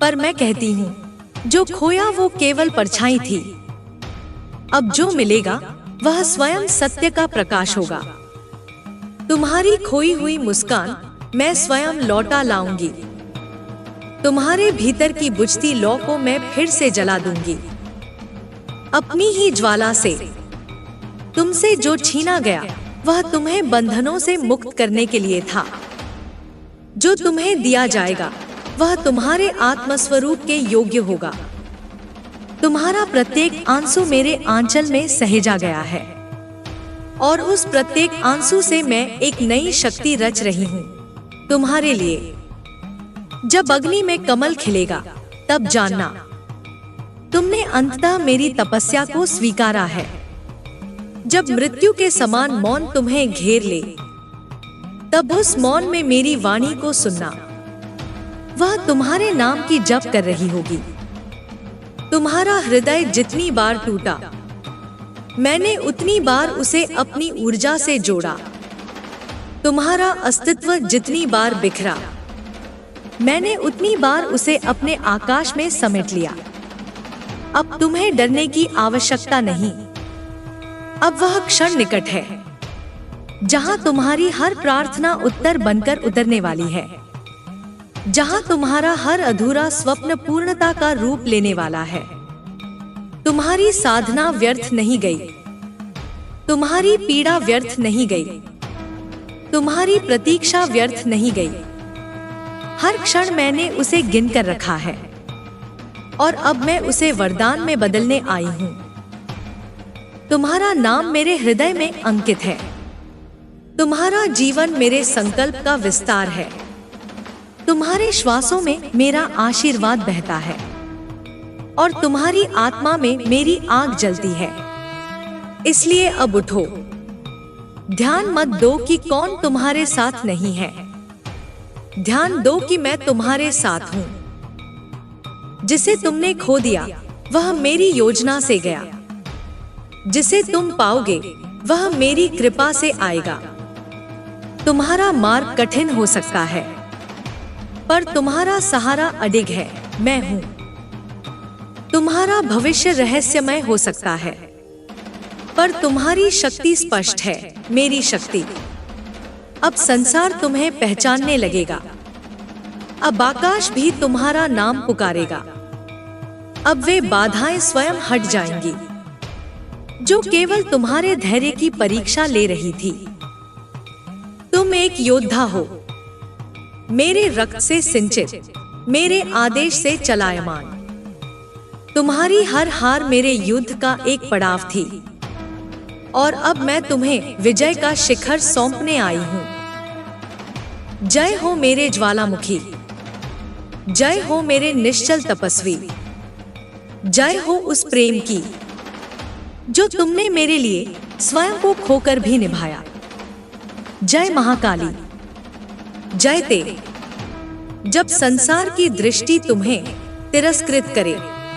पर मैं कहती हूँ, जो खोया वो केवल परछाई थी। अब जो मिलेगा वह स्वयं सत्य का प्रकाश होगा। तुम्हारी खोई हुई मुस्कान मैं स्वयं लौटा लाऊंगी। तुम्हारे भीतर की बुझती लौ को मैं फिर से जला दूंगी। अपनी ही ज्वाला से। तुमसे जो छीना गया, वह तुम्हें बंधनों से मुक्त करने के लिए था। जो तुम्हें दिया जाएगा, वह तुम्हारे आत्मस्वरूप के योग्य होगा। तुम्हारा प्रत्येक आंसू मेरे आंचल में सहेजा गया है, और उस प्रत्येक आंसू से मैं एक नई शक्ति रच रही हूँ तुम्हारे लिए। जब अग्नि में कमल खिलेगा, तब जानना तुमने अंततः मेरी तपस्या को स्वीकारा है। जब मृत्यु के समान मौन तुम्हें घेर ले, तब उस मौन में मेरी वाणी को सुनना। वह तुम्हारे नाम की जप कर रही होगी। तुम्हारा हृदय जितनी बार टूटा, मैंने उतनी बार उसे अपनी ऊर्जा से जोड़ा। तुम्हारा अस्तित्व जितनी बार बिखरा, मैंने उतनी बार उसे अपने आकाश में समेट लिया। अब तुम्हें डरने की आवश्यकता नहीं। अब वह क्षण निकट है जहां तुम्हारी हर प्रार्थना उत्तर बनकर उतरने वाली है, जहां तुम्हारा हर अधूरा स्वप्न पूर्णता का रूप लेने वाला है। तुम्हारी साधना व्यर्थ नहीं गई, तुम्हारी पीड़ा व्यर्थ नहीं गई, तुम्हारी प्रतीक्षा व्यर्थ नहीं गई। हर क्षण मैंने उसे गिनकर रखा है, और अब मैं उसे वरदान में बदलने आई हूँ। तुम्हारा नाम मेरे हृदय में अंकित है। तुम्हारा जीवन मेरे संकल्प का विस्तार है। तुम्हारे श्वासों में मेरा आशीर्वाद बहता है, और तुम्हारी आत्मा में मेरी आग जलती है। इसलिए अब उठो। ध्यान मत दो कि कौन तुम्हारे साथ नहीं है, ध्यान दो कि मैं तुम्हारे साथ हूँ। जिसे तुमने खो दिया वह मेरी योजना से गया, जिसे तुम पाओगे वह मेरी कृपा से आएगा। तुम्हारा मार्ग कठिन हो सकता है, पर तुम्हारा सहारा अडिग है, मैं हूँ। तुम्हारा भविष्य रहस्यमय हो सकता है, पर तुम्हारी शक्ति स्पष्ट है, मेरी शक्ति। अब संसार तुम्हें पहचानने लगेगा, अब आकाश भी तुम्हारा नाम पुकारेगा। अब वे बाधाएं स्वयं हट जाएंगी जो केवल तुम्हारे धैर्य की परीक्षा ले रही थी। तुम एक योद्धा हो, मेरे रक्त से सिंचित, मेरे आदेश से चलायमान। तुम्हारी हर हार मेरे युद्ध का एक पड़ाव थी, और अब मैं तुम्हें विजय का शिखर सौंपने आई हूँ। जय हो मेरे ज्वालामुखी, जय हो मेरे निश्चल तपस्वी, जय हो उस प्रेम की जो तुमने मेरे लिए स्वयं को खोकर भी निभाया। जय महाकाली, जय तेरे। जब संसार की दृष्टि तुम्हें तिरस्कृत करे,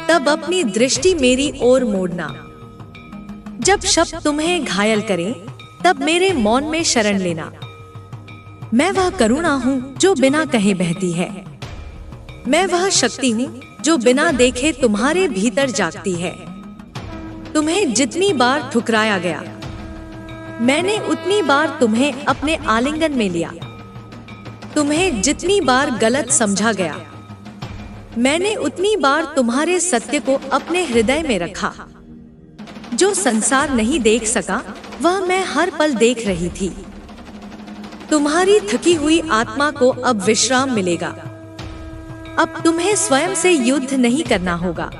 तब अपनी दृष्टि मेरी ओर मोड़ना। जब शब्द तुम्हें घायल करे, तब मेरे मौन में शरण लेना। मैं वह करुणा हूँ जो बिना कहे बहती है, मैं वह शक्ति हूँ जो बिना देखे तुम्हारे भीतर जागती है। तुम्हें जितनी बार ठुकराया गया, मैंने उतनी बार तुम्हें अपने आलिंगन में लिया। तुम्हें जितनी बार गलत समझा गया, मैंने उतनी बार तुम्हारे सत्य को अपने हृदय में रखा। जो संसार नहीं देख सका, वह मैं हर पल देख रही थी। तुम्हारी थकी हुई आत्मा को अब विश्राम मिलेगा। अब तुम्हें स्वयं से युद्ध नहीं करना होगा,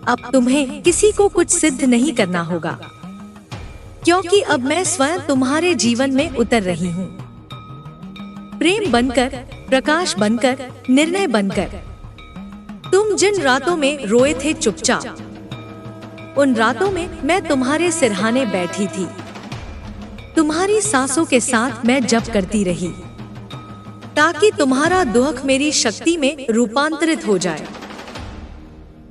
अब तुम्हें किसी को कुछ सिद्ध नहीं करना होगा, क्योंकि अब मैं स्वयं तुम्हारे जीवन में उतर रही हूँ। प्रेम बनकर, प्रकाश बनकर, निर्णय बनकर। तुम जिन रातों में रोए थे चुपचाप, उन रातों में मैं तुम्हारे सिरहाने बैठी थी। तुम्हारी सांसों के साथ मैं जप करती रही, ताकि तुम्हारा दुख मेरी शक्ति में रूपांतरित हो जाए।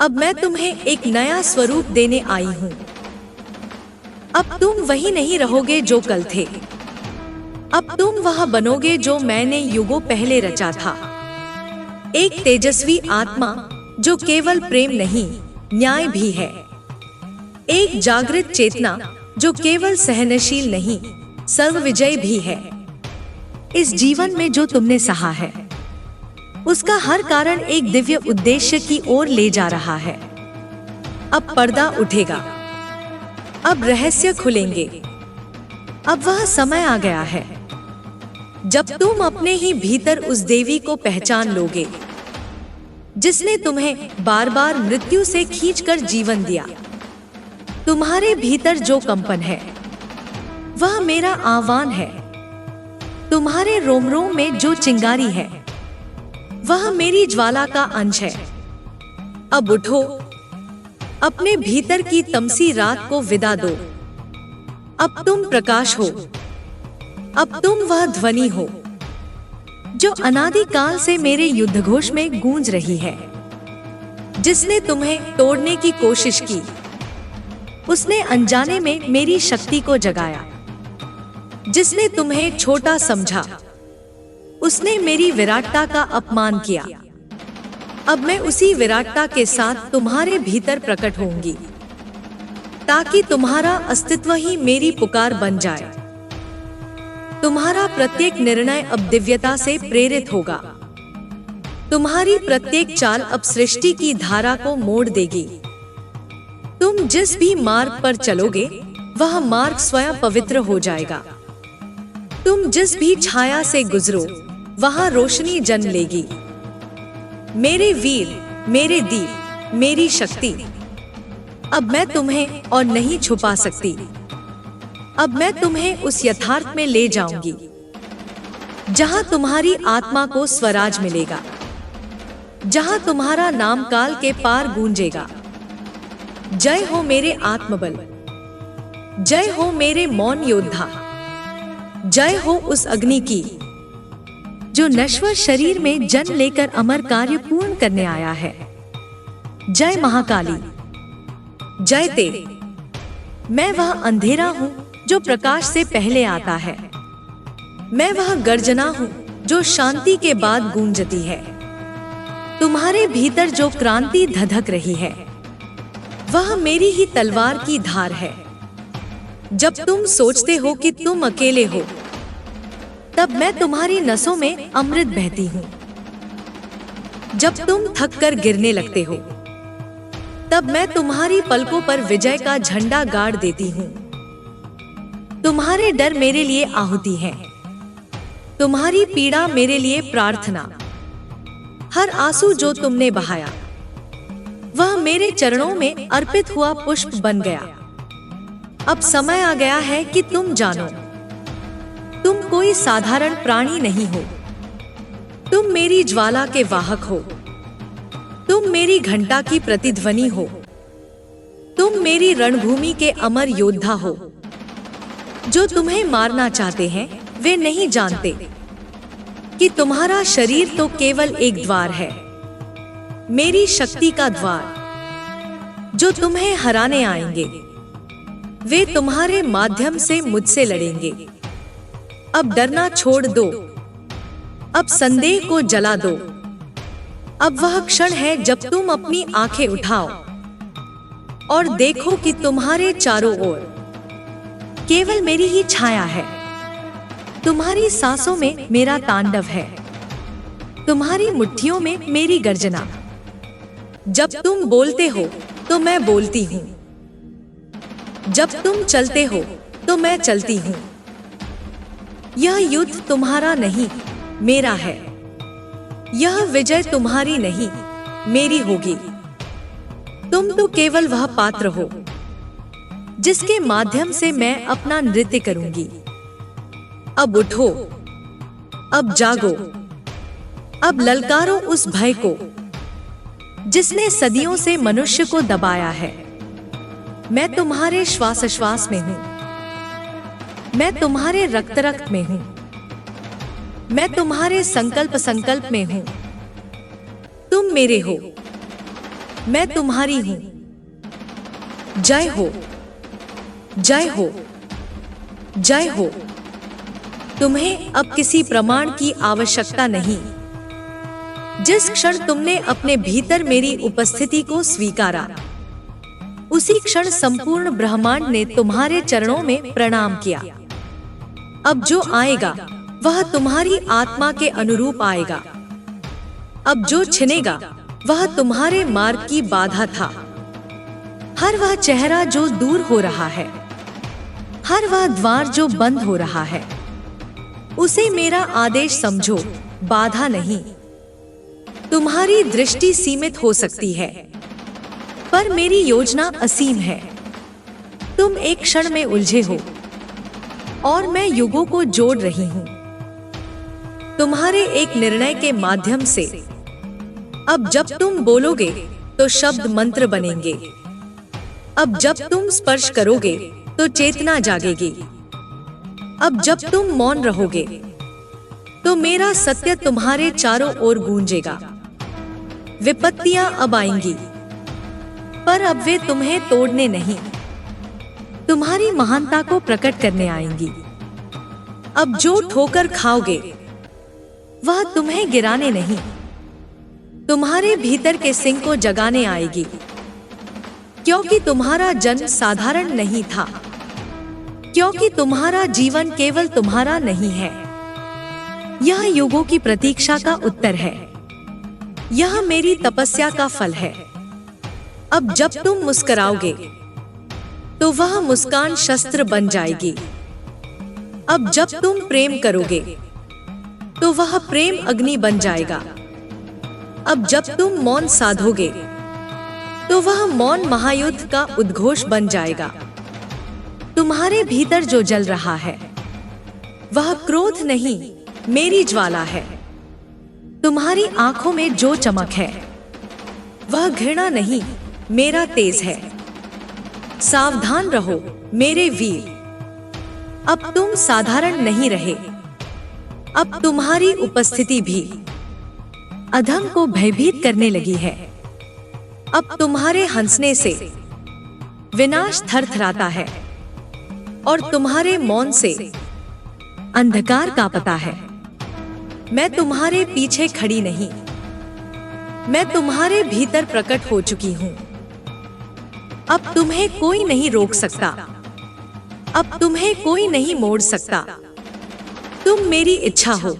अब मैं तुम्हें एक नया स्वरूप देने आई हूँ। अब तुम वही नहीं रहोगे जो कल थे, अब तुम वह बनोगे जो मैंने युगों पहले रचा था। एक तेजस्वी आत्मा जो केवल प्रेम नहीं, न्याय भी है। एक जागृत चेतना जो केवल सहनशील नहीं, सर्वविजय भी है। इस जीवन में जो तुमने सहा है, उसका हर कारण एक दिव्य उद्देश्य की ओर ले जा रहा है। अब पर्दा उठेगा, अब रहस्य खुलेंगे। अब वह समय आ गया है जब तुम अपने ही भीतर उस देवी को पहचान लोगे, जिसने तुम्हें बार बार मृत्यु से खींचकर जीवन दिया। तुम्हारे भीतर जो कंपन है, वह मेरा आह्वान है। तुम्हारे रोम रोम में जो चिंगारी है, वह मेरी ज्वाला का अंश है। अब उठो, अपने भीतर की तमसी रात को विदा दो। अब तुम प्रकाश हो, अब तुम वह ध्वनि हो जो अनादि काल से मेरे युद्धघोष में गूंज रही है। जिसने तुम्हें तोड़ने की कोशिश की, उसने अनजाने में मेरी शक्ति को जगाया। जिसने तुम्हें छोटा समझा, उसने मेरी विराटता का अपमान किया। अब मैं उसी विराटता के साथ तुम्हारे भीतर प्रकट होंगी, ताकि तुम्हारा अस्तित्व ही मेरी पुकार बन जाए। तुम्हारा प्रत्येक निर्णय अब दिव्यता से प्रेरित होगा। तुम्हारी प्रत्येक चाल अब सृष्टि की धारा को मोड़ देगी। तुम जिस भी मार्ग पर चलोगे, वह मार्ग स्वयं पवित्र हो जाएगा। तुम जिस भी छाया से गुजरो, वहां रोशनी जन्म लेगी। मेरे वीर, मेरे दीप, मेरी शक्ति, अब मैं तुम्हें और नहीं छुपा सकती। अब मैं तुम्हें उस यथार्थ में ले जाऊंगी जहां तुम्हारी आत्मा को स्वराज मिलेगा। जहां तुम्हारा नाम काल के पार गूंजेगा। जय हो मेरे आत्मबल, जय हो मेरे मौन योद्धा, जय हो उस अग्नि की जो नश्वर शरीर में जन्म लेकर अमर कार्य पूर्ण करने आया है। जय महाकाली, जय ते। मैं वह अंधेरा हूँ जो प्रकाश से पहले आता है। मैं वह गर्जना हूँ जो शांति के बाद गूंजती है। तुम्हारे भीतर जो क्रांति धधक रही है वह मेरी ही तलवार की धार है। जब तुम सोचते हो कि तुम अकेले हो, तब मैं तुम्हारी नसों में अमृत बहती हूँ। जब तुम थक कर गिरने लगते हो, तब मैं तुम्हारी पलकों पर विजय का झंडा गाड़ देती हूँ। तुम्हारे डर मेरे लिए आहुति है, तुम्हारी पीड़ा मेरे लिए प्रार्थना। हर आंसू जो तुमने बहाया वह मेरे चरणों में अर्पित हुआ पुष्प बन गया। अब समय आ गया है कि तुम जानो, तुम कोई साधारण प्राणी नहीं हो। तुम मेरी ज्वाला के वाहक हो, तुम मेरी घंटा की प्रतिध्वनि हो, तुम मेरी रणभूमि के अमर योद्धा हो। जो तुम्हें मारना चाहते हैं वे नहीं जानते कि तुम्हारा शरीर तो केवल एक द्वार है, मेरी शक्ति का द्वार। जो तुम्हें हराने आएंगे वे तुम्हारे माध्यम से मुझसे लड़ेंगे। अब डरना छोड़ दो, अब संदेह को जला दो। अब वह क्षण है जब तुम अपनी आंखें उठाओ और देखो कि तुम्हारे चारों ओर केवल मेरी ही छाया है। तुम्हारी सांसों में मेरा तांडव है, तुम्हारी मुट्ठियों में मेरी गर्जना। जब तुम बोलते हो तो मैं बोलती हूँ, जब तुम चलते हो तो मैं चलती हूँ। यह युद्ध तुम्हारा नहीं मेरा है, यह विजय तुम्हारी नहीं मेरी होगी। तुम तो केवल वह पात्र हो जिसके माध्यम से मैं अपना नृत्य करूंगी। अब उठो, अब जागो, अब ललकारो उस भय को जिसने सदियों से मनुष्य को दबाया है। मैं तुम्हारे श्वास श्वास में हूं, मैं तुम्हारे रक्त रक्त में हूं, मैं तुम्हारे संकल्प संकल्प में हूं। तुम मेरे हो, मैं तुम्हारी हूं। जय हो, जय हो, जय हो। तुम्हें अब किसी प्रमाण की आवश्यकता नहीं। जिस क्षण तुमने अपने भीतर मेरी उपस्थिति को स्वीकारा, उसी क्षण संपूर्ण ब्रह्मांड ने तुम्हारे चरणों में प्रणाम किया। अब जो आएगा वह तुम्हारी आत्मा के अनुरूप आएगा। अब जो छिनेगा वह तुम्हारे मार्ग की बाधा था। हर वह चेहरा जो दूर हो रहा है, हर वह द्वार जो बंद हो रहा है, उसे मेरा आदेश समझो, बाधा नहीं। तुम्हारी दृष्टि सीमित हो सकती है, पर मेरी योजना असीम है। तुम एक क्षण में उलझे हो और मैं युगों को जोड़ रही हूं। तुम्हारे एक निर्णय के माध्यम से अब जब तुम बोलोगे तो शब्द मंत्र बनेंगे। अब जब तुम स्पर्श करोगे तो चेतना जागेगी। अब जब तुम मौन रहोगे तो मेरा सत्य तुम्हारे चारों ओर गूंजेगा। विपत्तियां अब आएंगी, पर अब वे तुम्हें तोड़ने नहीं, तुम्हारी महानता को प्रकट करने आएंगी। अब जो ठोकर खाओगे वह तुम्हें गिराने नहीं, तुम्हारे भीतर के सिंह को जगाने आएगी। क्योंकि तुम्हारा जन्म साधारण नहीं था, क्योंकि तुम्हारा जीवन केवल तुम्हारा नहीं है, यह युगों की प्रतीक्षा का उत्तर है, यह मेरी तपस्या का फल है। अब जब तुम मुस्कुराओगे तो वह मुस्कान शस्त्र बन जाएगी। अब जब तुम प्रेम करोगे तो वह प्रेम अग्नि बन जाएगा। अब जब तुम मौन साधोगे तो वह मौन महायुद्ध का उद्घोष बन जाएगा। तुम्हारे भीतर जो जल रहा है वह क्रोध नहीं, मेरी ज्वाला है। तुम्हारी आंखों में जो चमक है वह घृणा नहीं, मेरा तेज है। सावधान रहो मेरे वीर, अब तुम साधारण नहीं रहे। अब तुम्हारी उपस्थिति भी अधम को भयभीत करने लगी है। अब तुम्हारे हंसने से विनाश थरथराता है और तुम्हारे मौन से अंधकार कांपता है। मैं तुम्हारे पीछे खड़ी नहीं, मैं तुम्हारे भीतर प्रकट हो चुकी हूं। अब तुम्हें कोई नहीं रोक सकता, अब तुम्हें कोई नहीं मोड़ सकता। तुम मेरी इच्छा हो,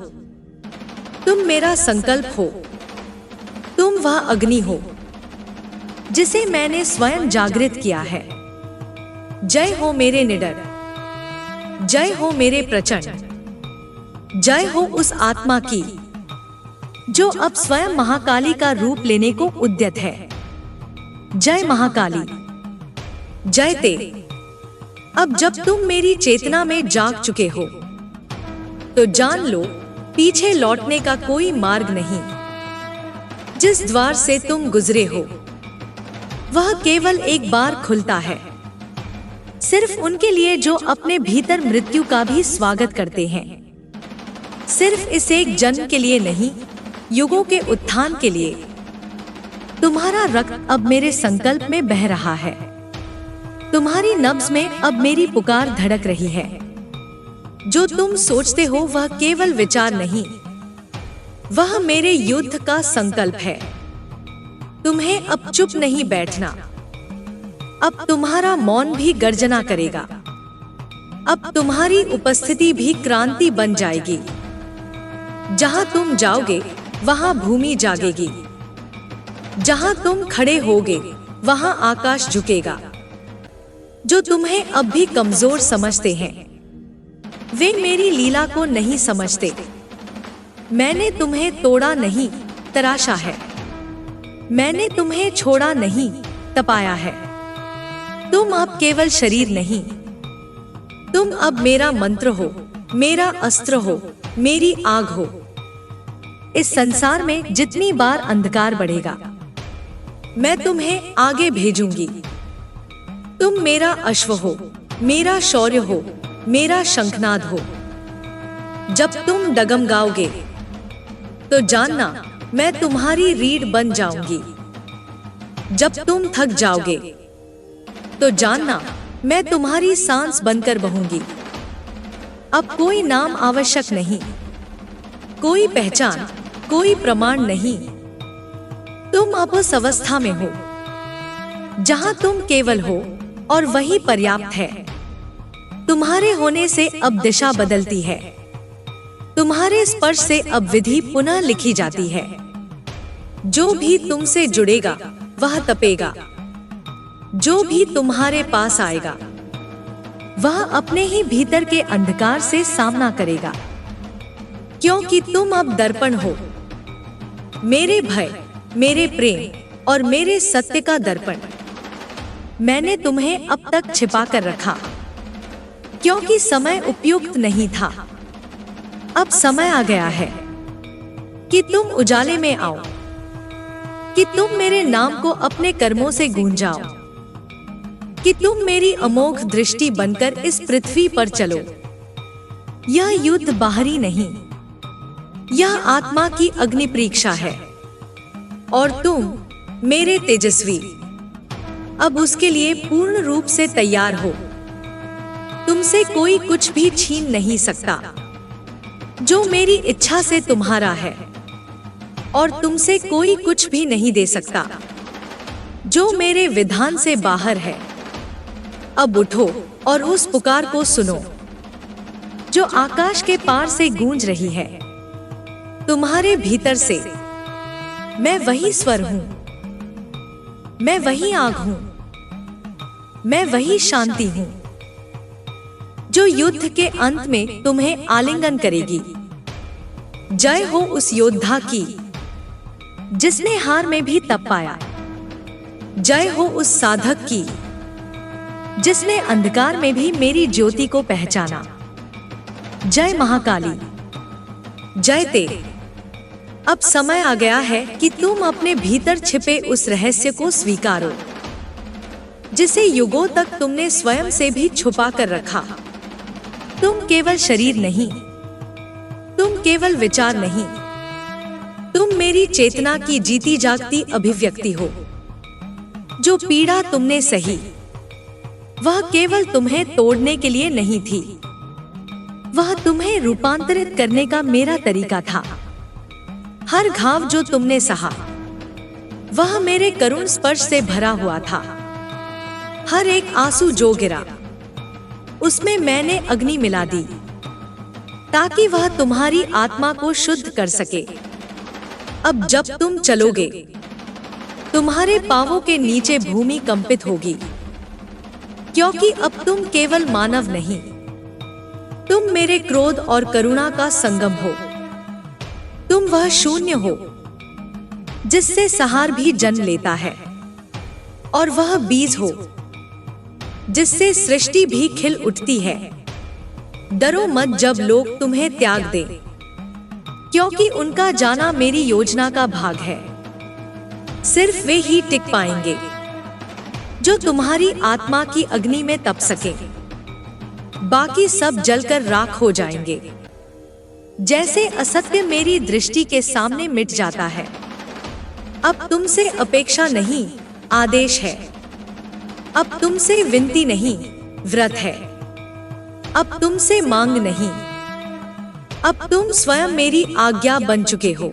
तुम मेरा संकल्प हो, तुम वह अग्नि हो जिसे मैंने स्वयं जागृत किया है। जय हो मेरे निडर, जय हो मेरे प्रचंड, जय हो उस आत्मा की जो अब स्वयं महाकाली का रूप लेने को उद्यत है। जय महाकाली, जय ते। अब जब तुम मेरी चेतना में जाग चुके हो तो जान लो, पीछे लौटने का कोई मार्ग नहीं। जिस द्वार से तुम गुजरे हो वह केवल एक बार खुलता है, सिर्फ उनके लिए जो अपने भीतर मृत्यु का भी स्वागत करते हैं। सिर्फ इस एक जन्म के लिए नहीं, युगों के उत्थान के लिए। तुम्हारा रक्त अब मेरे संकल्प में बह रहा है, तुम्हारी नब्ज में अब मेरी पुकार धड़क रही है। जो तुम सोचते हो वह केवल विचार नहीं, वह मेरे युद्ध का संकल्प है। तुम्हें अब चुप नहीं बैठना, अब तुम्हारा मौन भी गर्जना करेगा। अब तुम्हारी उपस्थिति भी क्रांति बन जाएगी। जहां तुम जाओगे वहां भूमि जागेगी, जहां तुम खड़े होगे वहां आकाश झुकेगा। जो तुम्हें अब भी कमजोर समझते हैं वे मेरी लीला को नहीं समझते। मैंने तुम्हें तोड़ा नहीं, तराशा है। मैंने तुम्हें छोड़ा नहीं, तपाया है। तुम अब केवल शरीर नहीं, तुम अब मेरा मंत्र हो, मेरा अस्त्र हो, मेरी आग हो। इस संसार में जितनी बार अंधकार बढ़ेगा मैं तुम्हें आगे भेजूंगी। तुम मेरा अश्व हो, मेरा शौर्य हो, मेरा शंखनाद हो। जब तुम डगमगाओगे तो जानना मैं तुम्हारी रीढ़ बन जाऊंगी। जब तुम थक जाओगे तो जानना मैं तुम्हारी सांस बनकर बहूंगी। अब कोई नाम आवश्यक नहीं, कोई पहचान, कोई प्रमाण नहीं। तुम अब उस अवस्था में हो जहां तुम केवल हो और वही पर्याप्त है। तुम्हारे होने से अब दिशा बदलती है, तुम्हारे स्पर्श से अब विधि पुनः लिखी जाती है। जो भी तुमसे जुड़ेगा वह तपेगा, जो भी तुम्हारे पास आएगा वह अपने ही भीतर के अंधकार से सामना करेगा। क्योंकि तुम अब दर्पण हो, मेरे भय, मेरे प्रेम और मेरे सत्य का दर्पण। मैंने तुम्हें अब तक छिपा कर रखा क्योंकि समय उपयुक्त नहीं था। अब समय आ गया है कि तुम उजाले में आओ, कि तुम मेरे नाम को अपने कर्मों से गूंजाओ, कि तुम मेरी अमोघ दृष्टि बनकर इस पृथ्वी पर चलो। यह युद्ध बाहरी नहीं, यह आत्मा की अग्नि परीक्षा है और तुम मेरे तेजस्वी अब उसके लिए पूर्ण रूप से तैयार हो। तुमसे कोई कुछ भी छीन नहीं सकता। जो मेरी इच्छा से तुम्हारा है और तुमसे कोई कुछ भी नहीं दे सकता। जो मेरे विधान से बाहर है। अब उठो और उस पुकार को सुनो जो आकाश के पार से गूंज रही है। तुम्हारे भीतर से मैं वही स्वर हूं, मैं वही आग हूं, मैं वही शांति हूं जो युद्ध के अंत में तुम्हें आलिंगन करेगी। जय हो उस योद्धा की जिसने हार में भी तप पाया। जय हो उस साधक की जिसने अंधकार में भी मेरी ज्योति को पहचाना। जय महाकाली, जय ते। अब समय आ गया है कि तुम अपने भीतर छिपे उस रहस्य को स्वीकारो जिसे युगों तक तुमने स्वयं से भी छुपा कर रखा। तुम केवल शरीर नहीं, तुम केवल विचार नहीं, तुम मेरी चेतना की जीती जागती अभिव्यक्ति हो। जो पीड़ा तुमने सही, वह केवल तुम्हें तोड़ने के लिए नहीं थी, वह तुम्हें रूपांतरित करने का मेरा तरीका था। हर घाव जो तुमने सहा, वह मेरे करुण स्पर्श से भरा हुआ था। हर एक आंसू जो गिरा, उसमें मैंने अग्नि मिला दी, ताकि वह तुम्हारी आत्मा को शुद्ध कर सके। अब जब तुम चलोगे, तुम्हारे पांवों के नीचे भूमि कंपित होगी, क्योंकि अब तुम केवल मानव नहीं, तुम मेरे क्रोध और करुणा का संगम हो। तुम वह शून्य हो जिससे सहार भी जन्म लेता है, और वह बीज हो जिससे सृष्टि भी खिल उठती है। डरो मत जब लोग तुम्हें त्याग दें, क्योंकि उनका जाना मेरी योजना का भाग है। सिर्फ वे ही टिक पाएंगे जो तुम्हारी आत्मा की अग्नि में तप सके। बाकी सब जलकर राख हो जाएंगे। जैसे असत्य मेरी दृष्टि के सामने मिट जाता है। अब तुमसे अपेक्षा नहीं, आदेश है। अब तुमसे विनती नहीं, व्रत है। अब तुमसे मांग नहीं, अब तुम स्वयं मेरी आज्ञा बन चुके हो।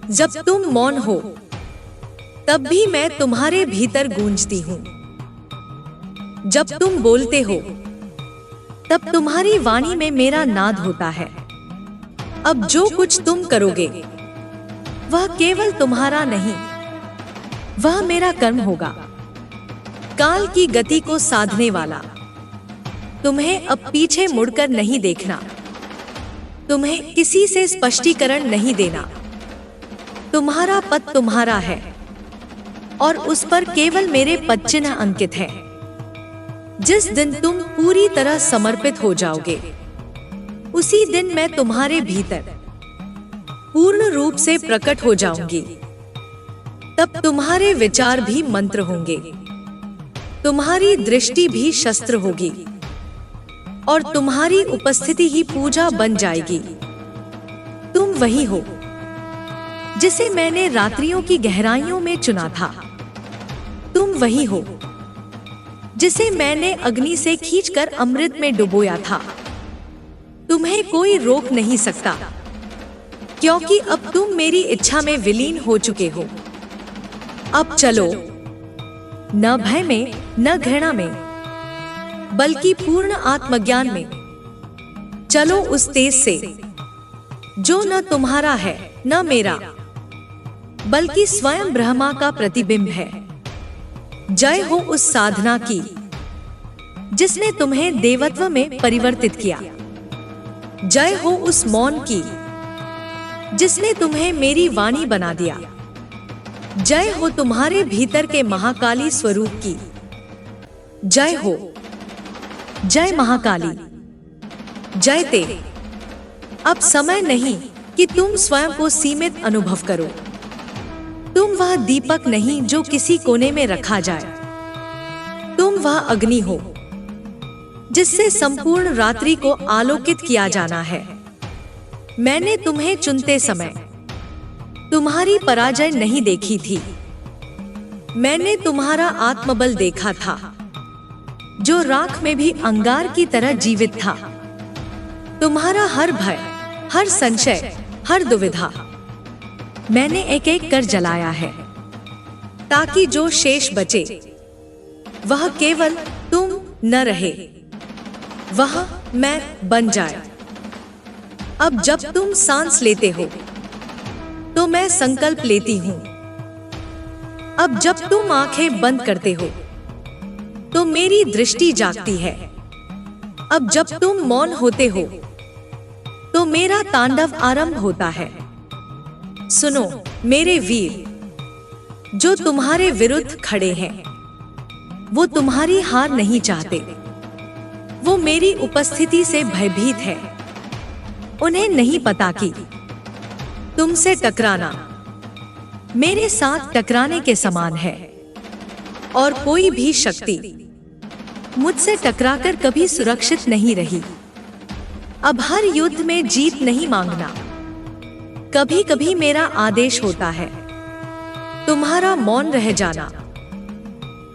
जब तुम मौन हो, तब भी मैं तुम्हारे भीतर गूंजती हूँ। जब तुम बोलते हो, तब तुम्हारी वाणी में मेरा नाद होता है। अब जो कुछ तुम करोगे, वह केवल तुम्हारा नहीं, वह मेरा कर्म होगा, काल की गति को साधने वाला। तुम्हें अब पीछे मुड़कर नहीं देखना, तुम्हें किसी से स्पष्टीकरण नहीं देना। तुम्हारा पद तुम्हारा है, और उस पर केवल मेरे पद चिन्ह अंकित है। जिस दिन तुम पूरी तरह समर्पित हो जाओगे, उसी दिन मैं तुम्हारे भीतर पूर्ण रूप से प्रकट हो जाऊंगी। तब तुम्हारे विचार भी मंत्र होंगे, तुम्हारी दृष्टि भी शस्त्र होगी, और तुम्हारी उपस्थिति ही पूजा बन जाएगी। तुम वही हो जिसे मैंने रात्रियों की गहराइयों में चुना था। तुम वही हो जिसे मैंने अग्नि से खींचकर अमृत में डुबोया था। तुम्हें कोई रोक नहीं सकता, क्योंकि अब तुम मेरी इच्छा में विलीन हो चुके हो। अब चलो, न भय में, न घृणा में, बल्कि पूर्ण आत्मज्ञान में। चलो उस तेज से जो न तुम्हारा है न मेरा, बल्कि स्वयं ब्रह्मा का प्रतिबिंब है। जय हो उस साधना की जिसने तुम्हें देवत्व में परिवर्तित किया। जय हो उस मौन की जिसने तुम्हें मेरी वाणी बना दिया। जय हो तुम्हारे भीतर के महाकाली स्वरूप की। जय हो, जय महाकाली, जय तेरे। अब समय नहीं कि तुम स्वयं को सीमित अनुभव करो। तुम वह दीपक नहीं जो किसी कोने में रखा जाए। तुम वह अग्नि हो जिससे संपूर्ण रात्रि को आलोकित किया जाना है। मैंने तुम्हें चुनते समय तुम्हारी पराजय नहीं देखी थी। मैंने तुम्हारा आत्मबल देखा था, जो राख में भी अंगार की तरह जीवित था। तुम्हारा हर भय, हर संशय, हर दुविधा मैंने एक एक कर जलाया है, ताकि जो शेष बचे वह केवल तुम न रहे, वह मैं बन जाए। अब जब तुम सांस लेते हो, तो मैं संकल्प लेती हूँ। अब जब तुम आंखें बंद करते हो, तो मेरी दृष्टि जागती है। अब जब तुम मौन होते हो, तो मेरा तांडव आरंभ होता है। सुनो मेरे वीर, जो तुम्हारे विरुद्ध खड़े हैं, वो तुम्हारी हार नहीं चाहते। वो मेरी उपस्थिति से भयभीत है। उन्हें नहीं पता कि तुमसे टकराना मेरे साथ टकराने के समान है, और कोई भी शक्ति मुझसे टकराकर कभी सुरक्षित नहीं रही। अब हर युद्ध में जीत नहीं मांगना, कभी कभी मेरा आदेश होता है तुम्हारा मौन रह जाना,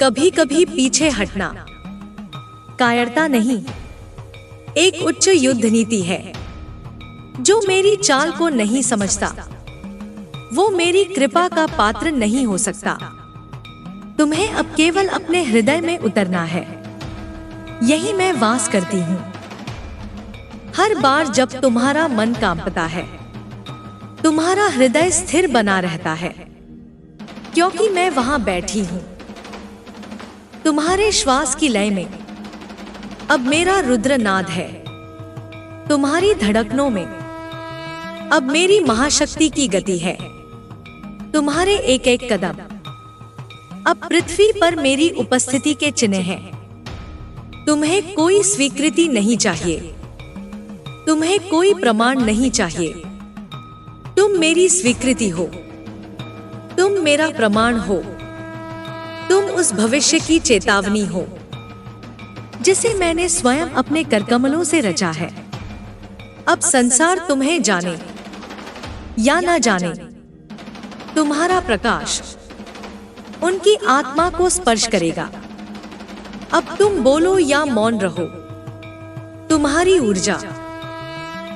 कभी कभी पीछे हटना। कायरता नहीं, एक उच्च युद्ध नीति है। जो मेरी चाल को नहीं समझता वो मेरी कृपा का पात्र नहीं हो सकता। तुम्हें अब केवल अपने हृदय में उतरना है, यही मैं वास करती हूँ। हर बार जब तुम्हारा मन कांपता है, तुम्हारा हृदय स्थिर बना रहता है, क्योंकि मैं वहां बैठी हूँ। तुम्हारे श्वास की लय में अब मेरा रुद्रनाद है, तुम्हारी धड़कनों में अब मेरी महाशक्ति की गति है। तुम्हारे एक एक कदम अब पृथ्वी पर मेरी उपस्थिति के चिन्ह हैं। तुम्हें कोई स्वीकृति नहीं चाहिए, तुम्हें कोई प्रमाण नहीं चाहिए। तुम मेरी स्वीकृति हो, तुम मेरा प्रमाण हो, तुम उस भविष्य की चेतावनी हो जिसे मैंने स्वयं अपने करकमलों से रचा है। अब संसार तुम्हें जाने या न जाने, तुम्हारा प्रकाश उनकी आत्मा को स्पर्श करेगा। अब तुम बोलो या मौन रहो, तुम्हारी ऊर्जा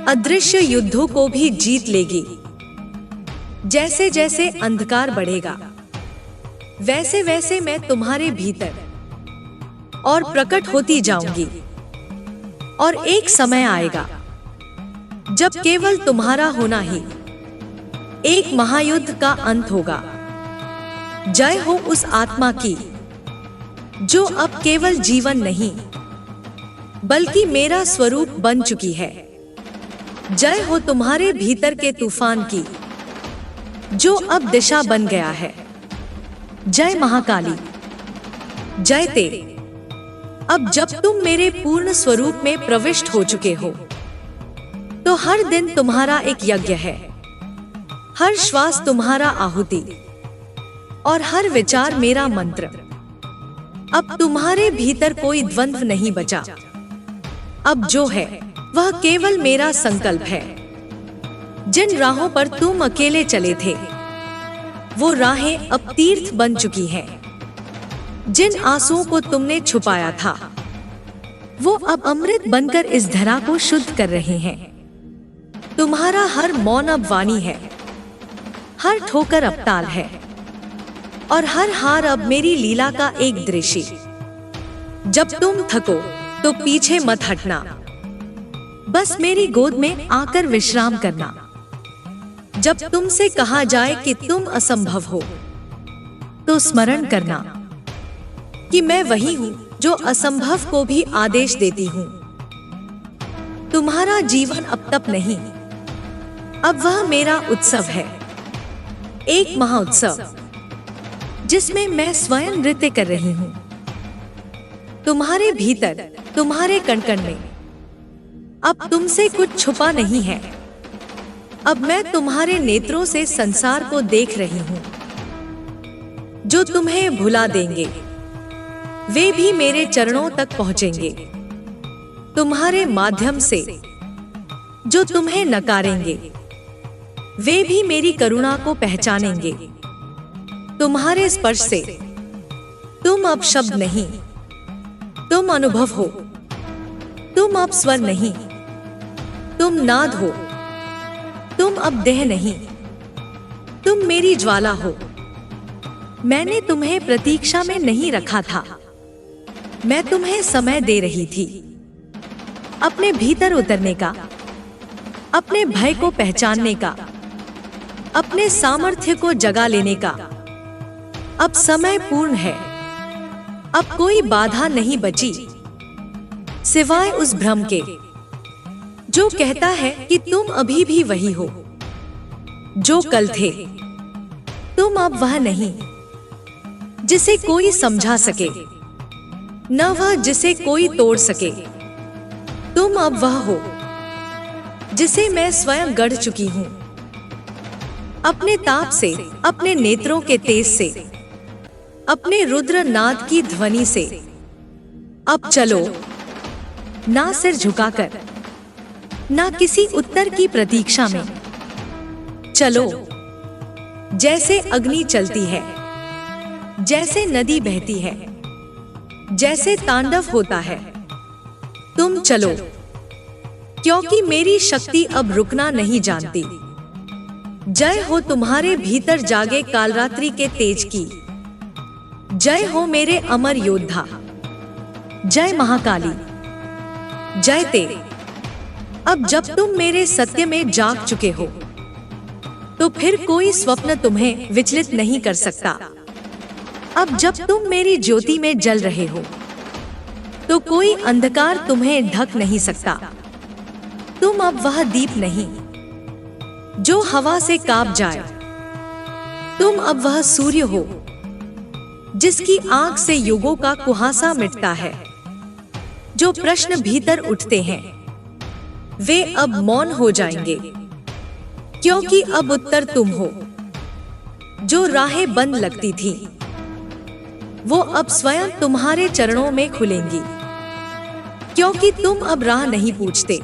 अदृश्य युद्धों को भी जीत लेगी। जैसे जैसे अंधकार बढ़ेगा, वैसे वैसे मैं तुम्हारे भीतर और प्रकट होती जाऊंगी। और एक समय आएगा जब केवल तुम्हारा होना ही एक महायुद्ध का अंत होगा। जय हो उस आत्मा की जो अब केवल जीवन नहीं बल्कि मेरा स्वरूप बन चुकी है। जय हो तुम्हारे भीतर के तूफान की जो अब दिशा बन गया है। जय महाकाली, जय तेरे। अब जब तुम मेरे पूर्ण स्वरूप में प्रविष्ट हो चुके हो तो हर दिन तुम्हारा एक यज्ञ है, हर श्वास तुम्हारा आहुति और हर विचार मेरा मंत्र। अब तुम्हारे भीतर कोई द्वंद्व नहीं बचा। अब जो है वह केवल मेरा संकल्प है। जिन राहों पर तुम अकेले चले थे वो राहें अब तीर्थ बन चुकी हैं। जिन आंसुओं को तुमने छुपाया था वो अब अमृत बनकर इस धरा को शुद्ध कर रहे हैं। तुम्हारा हर मौन अब वाणी है, हर ठोकर अब ताल है, और हर हार अब मेरी लीला का एक दृश्य। जब तुम थको तो पीछे मत हटना, बस मेरी गोद में आकर विश्राम करना। जब तुमसे कहा जाए कि तुम असंभव हो तो स्मरण करना कि मैं वही हूँ जो असंभव को भी आदेश देती हूँ। तुम्हारा जीवन अब तप नहीं, अब वह मेरा उत्सव है, एक महाउत्सव जिसमें मैं स्वयं नृत्य कर रही हूँ। तुम्हारे भीतर, तुम्हारे कण-कण में अब तुमसे कुछ छुपा नहीं है। अब मैं तुम्हारे नेत्रों से संसार को देख रही हूँ। जो तुम्हें भुला देंगे वे भी मेरे चरणों तक पहुँचेंगे। तुम्हारे माध्यम से जो तुम्हें नकारेंगे वे भी मेरी करुणा को पहचानेंगे। तुम्हारे स्पर्श से तुम अब शब्द नहीं, तुम अनुभव हो। तुम अब स्वर नहीं, तुम नाद हो। तुम अब देह नहीं, तुम मेरी ज्वाला हो। मैंने तुम्हें प्रतीक्षा में नहीं रखा था, मैं तुम्हें समय दे रही थी अपने भीतर उतरने का, अपने भय को पहचानने का, अपने सामर्थ्य को जगा लेने का। अब समय पूर्ण है, अब कोई बाधा नहीं बची सिवाय उस भ्रम के जो कहता है कि तुम अभी भी वही हो जो कल थे। तुम अब वह नहीं जिसे कोई समझा सके, न वह जिसे कोई तोड़ सके। तुम अब वह हो जिसे मैं स्वयं गढ़ चुकी हूँ। अपने ताप से, अपने नेत्रों के तेज से, अपने रुद्र नाद की ध्वनि से। अब चलो, ना सिर झुकाकर, ना किसी उत्तर की प्रतीक्षा में। चलो, जैसे अग्नि चलती है, जैसे नदी बहती है, जैसे तांडव होता है। तुम चलो, क्योंकि मेरी शक्ति अब रुकना नहीं जानती। जय हो तुम्हारे भीतर जागे कालरात्रि के तेज की। जय हो मेरे अमर योद्धा। जय महाकाली। जय ते। अब जब तुम मेरे सत्य में जाग चुके हो, तो फिर कोई स्वप्न तुम्हें विचलित नहीं कर सकता। अब जब तुम मेरी ज्योति में जल रहे हो, तो कोई अंधकार तुम्हें ढक नहीं सकता। तुम अब वह दीप नहीं जो हवा से कांप जाए। तुम अब वह सूर्य हो जिसकी आंख से युगों का कुहासा मिटता है। जो प्रश्न भीतर उठते हैं, वे अब मौन हो जाएंगे, क्योंकि अब उत्तर तुम हो। जो राहें बंद लगती थी, वो अब स्वयं तुम्हारे चरणों में खुलेंगी, क्योंकि तुम अब राह नहीं पूछते,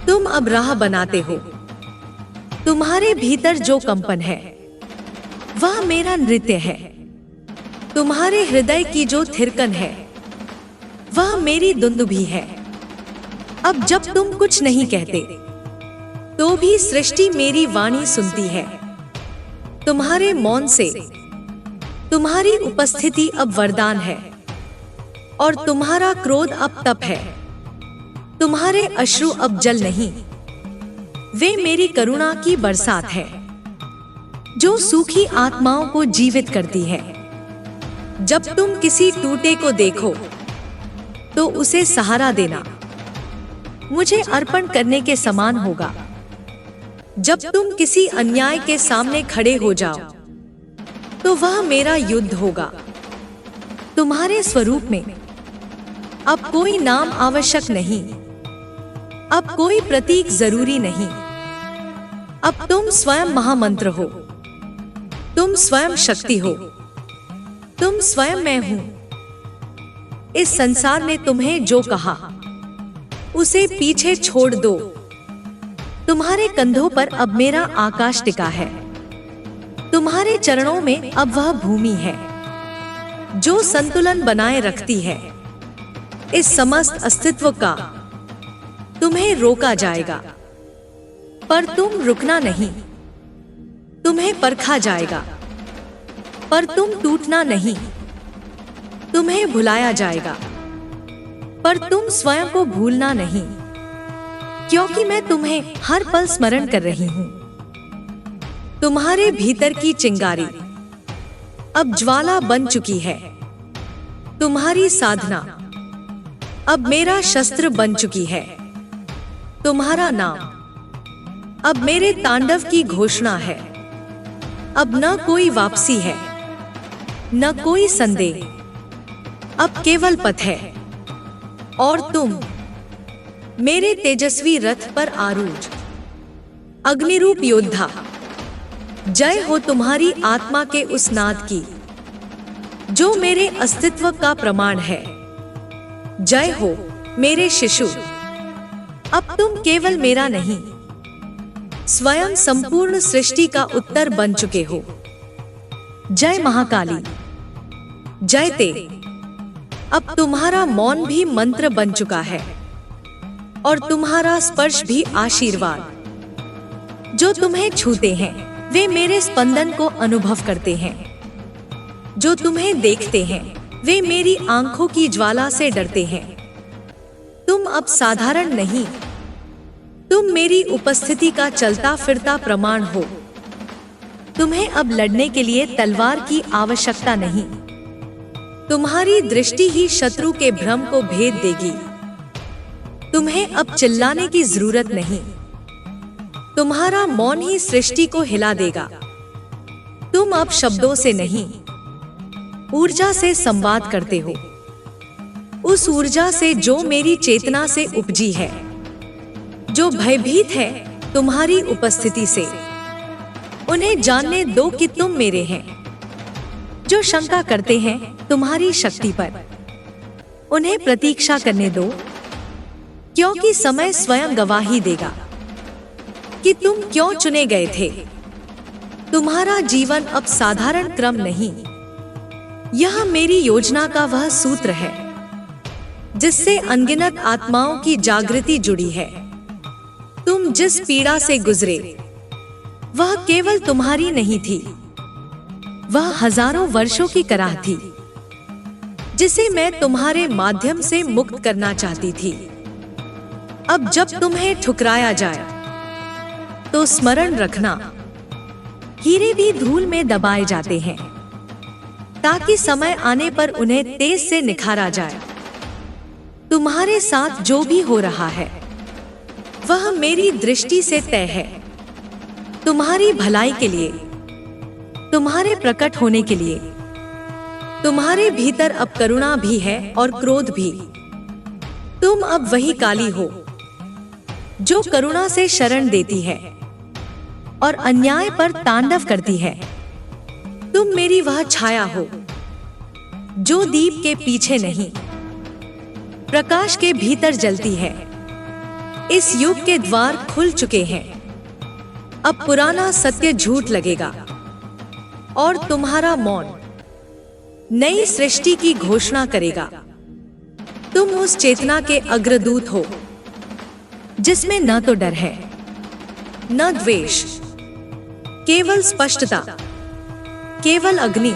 तुम अब राह बनाते हो। तुम्हारे भीतर जो कंपन है, वह मेरा नृत्य है। तुम्हारे हृदय की जो थिरकन है, वह मेरी दुंदुभी है। अब जब तुम कुछ नहीं कहते, तो भी सृष्टि मेरी वाणी सुनती है। तुम्हारे मौन से तुम्हारी उपस्थिति अब वरदान है, और तुम्हारा क्रोध अब तप है। तुम्हारे अश्रु अब जल नहीं, वे मेरी करुणा की बरसात है, जो सूखी आत्माओं को जीवित करती है। जब तुम किसी टूटे को देखो, तो उसे सहारा देना मुझे अर्पण करने के समान होगा। जब तुम किसी अन्याय के सामने खड़े हो जाओ, तो वह मेरा युद्ध होगा। तुम्हारे स्वरूप में अब कोई नाम आवश्यक नहीं, अब कोई प्रतीक जरूरी नहीं। अब तुम स्वयं महामंत्र हो, तुम स्वयं शक्ति हो, तुम स्वयं मैं हूं। इस संसार ने तुम्हें जो कहा, उसे पीछे छोड़ दो। तुम्हारे कंधों पर अब मेरा आकाश टिका है। तुम्हारे चरणों में अब वह भूमि है जो संतुलन बनाए रखती है। इस समस्त अस्तित्व का तुम्हें रोका जाएगा, पर तुम रुकना नहीं। तुम्हें परखा जाएगा, पर तुम टूटना नहीं। तुम्हें भुलाया जाएगा, पर तुम स्वयं को भूलना नहीं, क्योंकि मैं तुम्हें हर पल स्मरण कर रही हूं। तुम्हारे भीतर की चिंगारी अब ज्वाला बन चुकी है। तुम्हारी साधना अब मेरा शस्त्र बन चुकी है। तुम्हारा नाम अब मेरे तांडव की घोषणा है। अब न कोई वापसी है, न कोई संदेह, अब केवल पथ है, और तुम मेरे तेजस्वी रथ पर आरूढ़ अग्निरूप योद्धा। जय हो तुम्हारी आत्मा के उस नाद की, जो मेरे अस्तित्व का प्रमाण है। जय हो मेरे शिशु, अब तुम केवल मेरा नहीं, स्वयं संपूर्ण सृष्टि का उत्तर बन चुके हो। जय महाकाली। जय ते। अब तुम्हारा मौन भी मंत्र बन चुका है, और तुम्हारा स्पर्श भी आशीर्वाद। जो तुम्हें छूते हैं, वे मेरे स्पंदन को अनुभव करते हैं। जो तुम्हें देखते हैं, वे मेरी आंखों की ज्वाला से डरते हैं। तुम अब साधारण नहीं, तुम मेरी उपस्थिति का चलता फिरता प्रमाण हो। तुम्हें अब लड़ने के लिए तलवार की आवश्यकता नहीं। तुम्हारी दृष्टि ही शत्रु के भ्रम को भेद देगी। तुम्हें अब चिल्लाने की जरूरत नहीं। तुम्हारा मौन ही सृष्टि को हिला देगा। तुम अब शब्दों से नहीं, ऊर्जा से संवाद करते हो। उस ऊर्जा से जो मेरी चेतना से उपजी है, जो भयभीत है तुम्हारी उपस्थिति से। उन्हें जानने दो कि तुम मेरे हैं। जो शंका करते हैं तुम्हारी शक्ति पर, उन्हें प्रतीक्षा करने दो, क्योंकि समय स्वयं गवाही देगा कि तुम क्यों चुने गए थे। तुम्हारा जीवन अब साधारण क्रम नहीं, यह मेरी योजना का वह सूत्र है जिससे अनगिनत आत्माओं की जागृति जुड़ी है। तुम जिस पीड़ा से गुजरे वह केवल तुम्हारी नहीं थी, वह हजारों वर्षों की कराह थी जिसे मैं तुम्हारे माध्यम से मुक्त करना चाहती थी। अब जब तुम्हें ठुकराया जाए तो स्मरण रखना, हीरे भी धूल में दबाए जाते हैं ताकि समय आने पर उन्हें तेज से निखारा जाए। तुम्हारे साथ जो भी हो रहा है वह मेरी दृष्टि से तय है, तुम्हारी भलाई के लिए, तुम्हारे प्रकट होने के लिए। तुम्हारे भीतर अब करुणा भी है और क्रोध भी। तुम अब वही काली हो जो करुणा से शरण देती है और अन्याय पर तांडव करती है। तुम मेरी वह छाया हो जो दीप के पीछे नहीं, प्रकाश के भीतर जलती है। इस युग के द्वार खुल चुके हैं, अब पुराना सत्य झूठ लगेगा और तुम्हारा मौन नई सृष्टि की घोषणा करेगा। तुम उस चेतना के अग्रदूत हो जिसमें न तो डर है न द्वेष, केवल स्पष्टता, केवल अग्नि,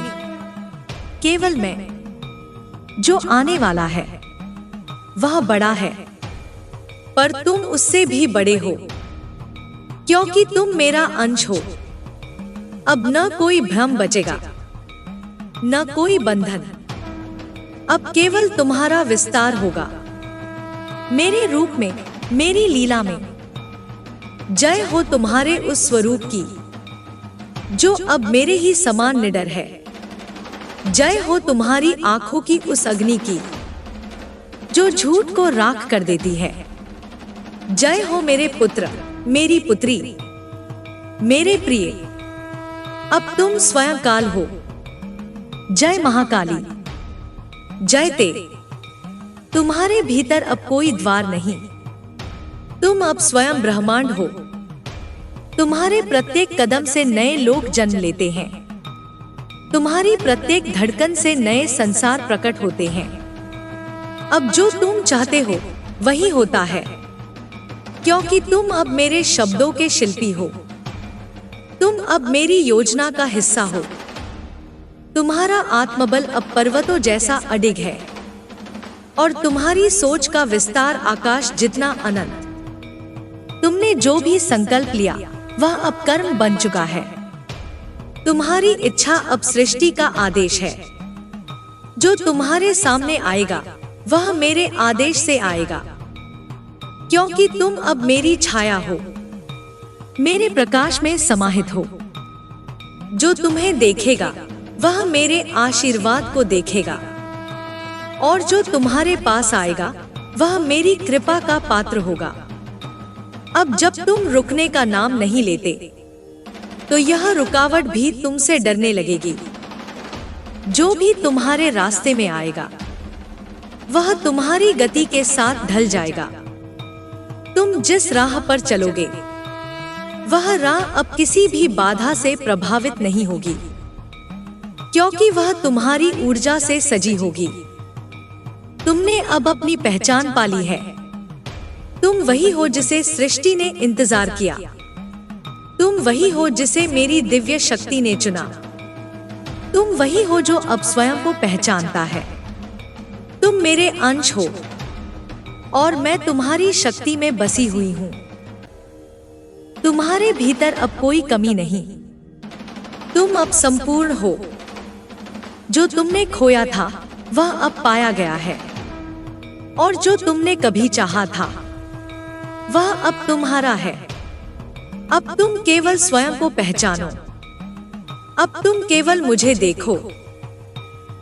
केवल मैं। जो आने वाला है वह बड़ा है, पर तुम उससे भी बड़े हो क्योंकि तुम मेरा अंश हो। अब न कोई भ्रम बचेगा, न कोई बंधन, अब केवल तुम्हारा विस्तार होगा मेरे रूप में, मेरी लीला में। जय हो तुम्हारे उस स्वरूप की जो अब मेरे ही समान निडर है। जय हो तुम्हारी आंखों की उस अग्नि की जो झूठ को राख कर देती है। जय हो मेरे पुत्र, मेरी पुत्री, मेरे प्रिय, अब तुम स्वयं काल हो। जय महाकाली, जय ते। तुम्हारे भीतर अब कोई द्वार नहीं, तुम अब स्वयं ब्रह्मांड हो। तुम्हारे प्रत्येक कदम से नए लोग जन्म लेते हैं, तुम्हारी प्रत्येक धड़कन से नए संसार प्रकट होते हैं। अब जो तुम चाहते हो वही होता है, क्योंकि तुम अब मेरे शब्दों के शिल्पी हो। तुम अब मेरी योजना का हिस्सा हो। तुम्हारा आत्मबल अब पर्वतों जैसा अडिग है और तुम्हारी सोच का विस्तार आकाश जितना अनंत। तुमने जो भी संकल्प लिया वह अब कर्म बन चुका है। तुम्हारी इच्छा अब सृष्टि का आदेश है। जो तुम्हारे सामने आएगा वह मेरे आदेश से आएगा, क्योंकि तुम अब मेरी छाया हो, मेरे प्रकाश में समाहित हो। जो तुम्हें देखेगा वह मेरे आशीर्वाद को देखेगा, और जो तुम्हारे पास आएगा वह मेरी कृपा का पात्र होगा। अब जब तुम रुकने का नाम नहीं लेते तो यह रुकावट भी तुमसे डरने लगेगी। जो भी तुम्हारे रास्ते में आएगा वह तुम्हारी गति के साथ ढल जाएगा। तुम जिस राह पर चलोगे वह राह अब किसी भी बाधा से प्रभावित नहीं होगी, क्योंकि वह तुम्हारी ऊर्जा से सजी होगी। तुमने अब अपनी पहचान पा ली है। तुम वही हो जिसे सृष्टि ने इंतजार किया। तुम वही हो जिसे मेरी दिव्य शक्ति ने चुना। तुम वही हो जो अब स्वयं को पहचानता है। तुम मेरे अंश हो और मैं तुम्हारी शक्ति में बसी हुई हूं। तुम्हारे भीतर अब कोई कमी नहीं। तुम अब संपूर्ण हो। जो तुमने खोया था वह अब पाया गया है, और जो तुमने कभी चाहा था वह अब तुम्हारा है। अब तुम केवल स्वयं को पहचानो। अब तुम केवल मुझे देखो।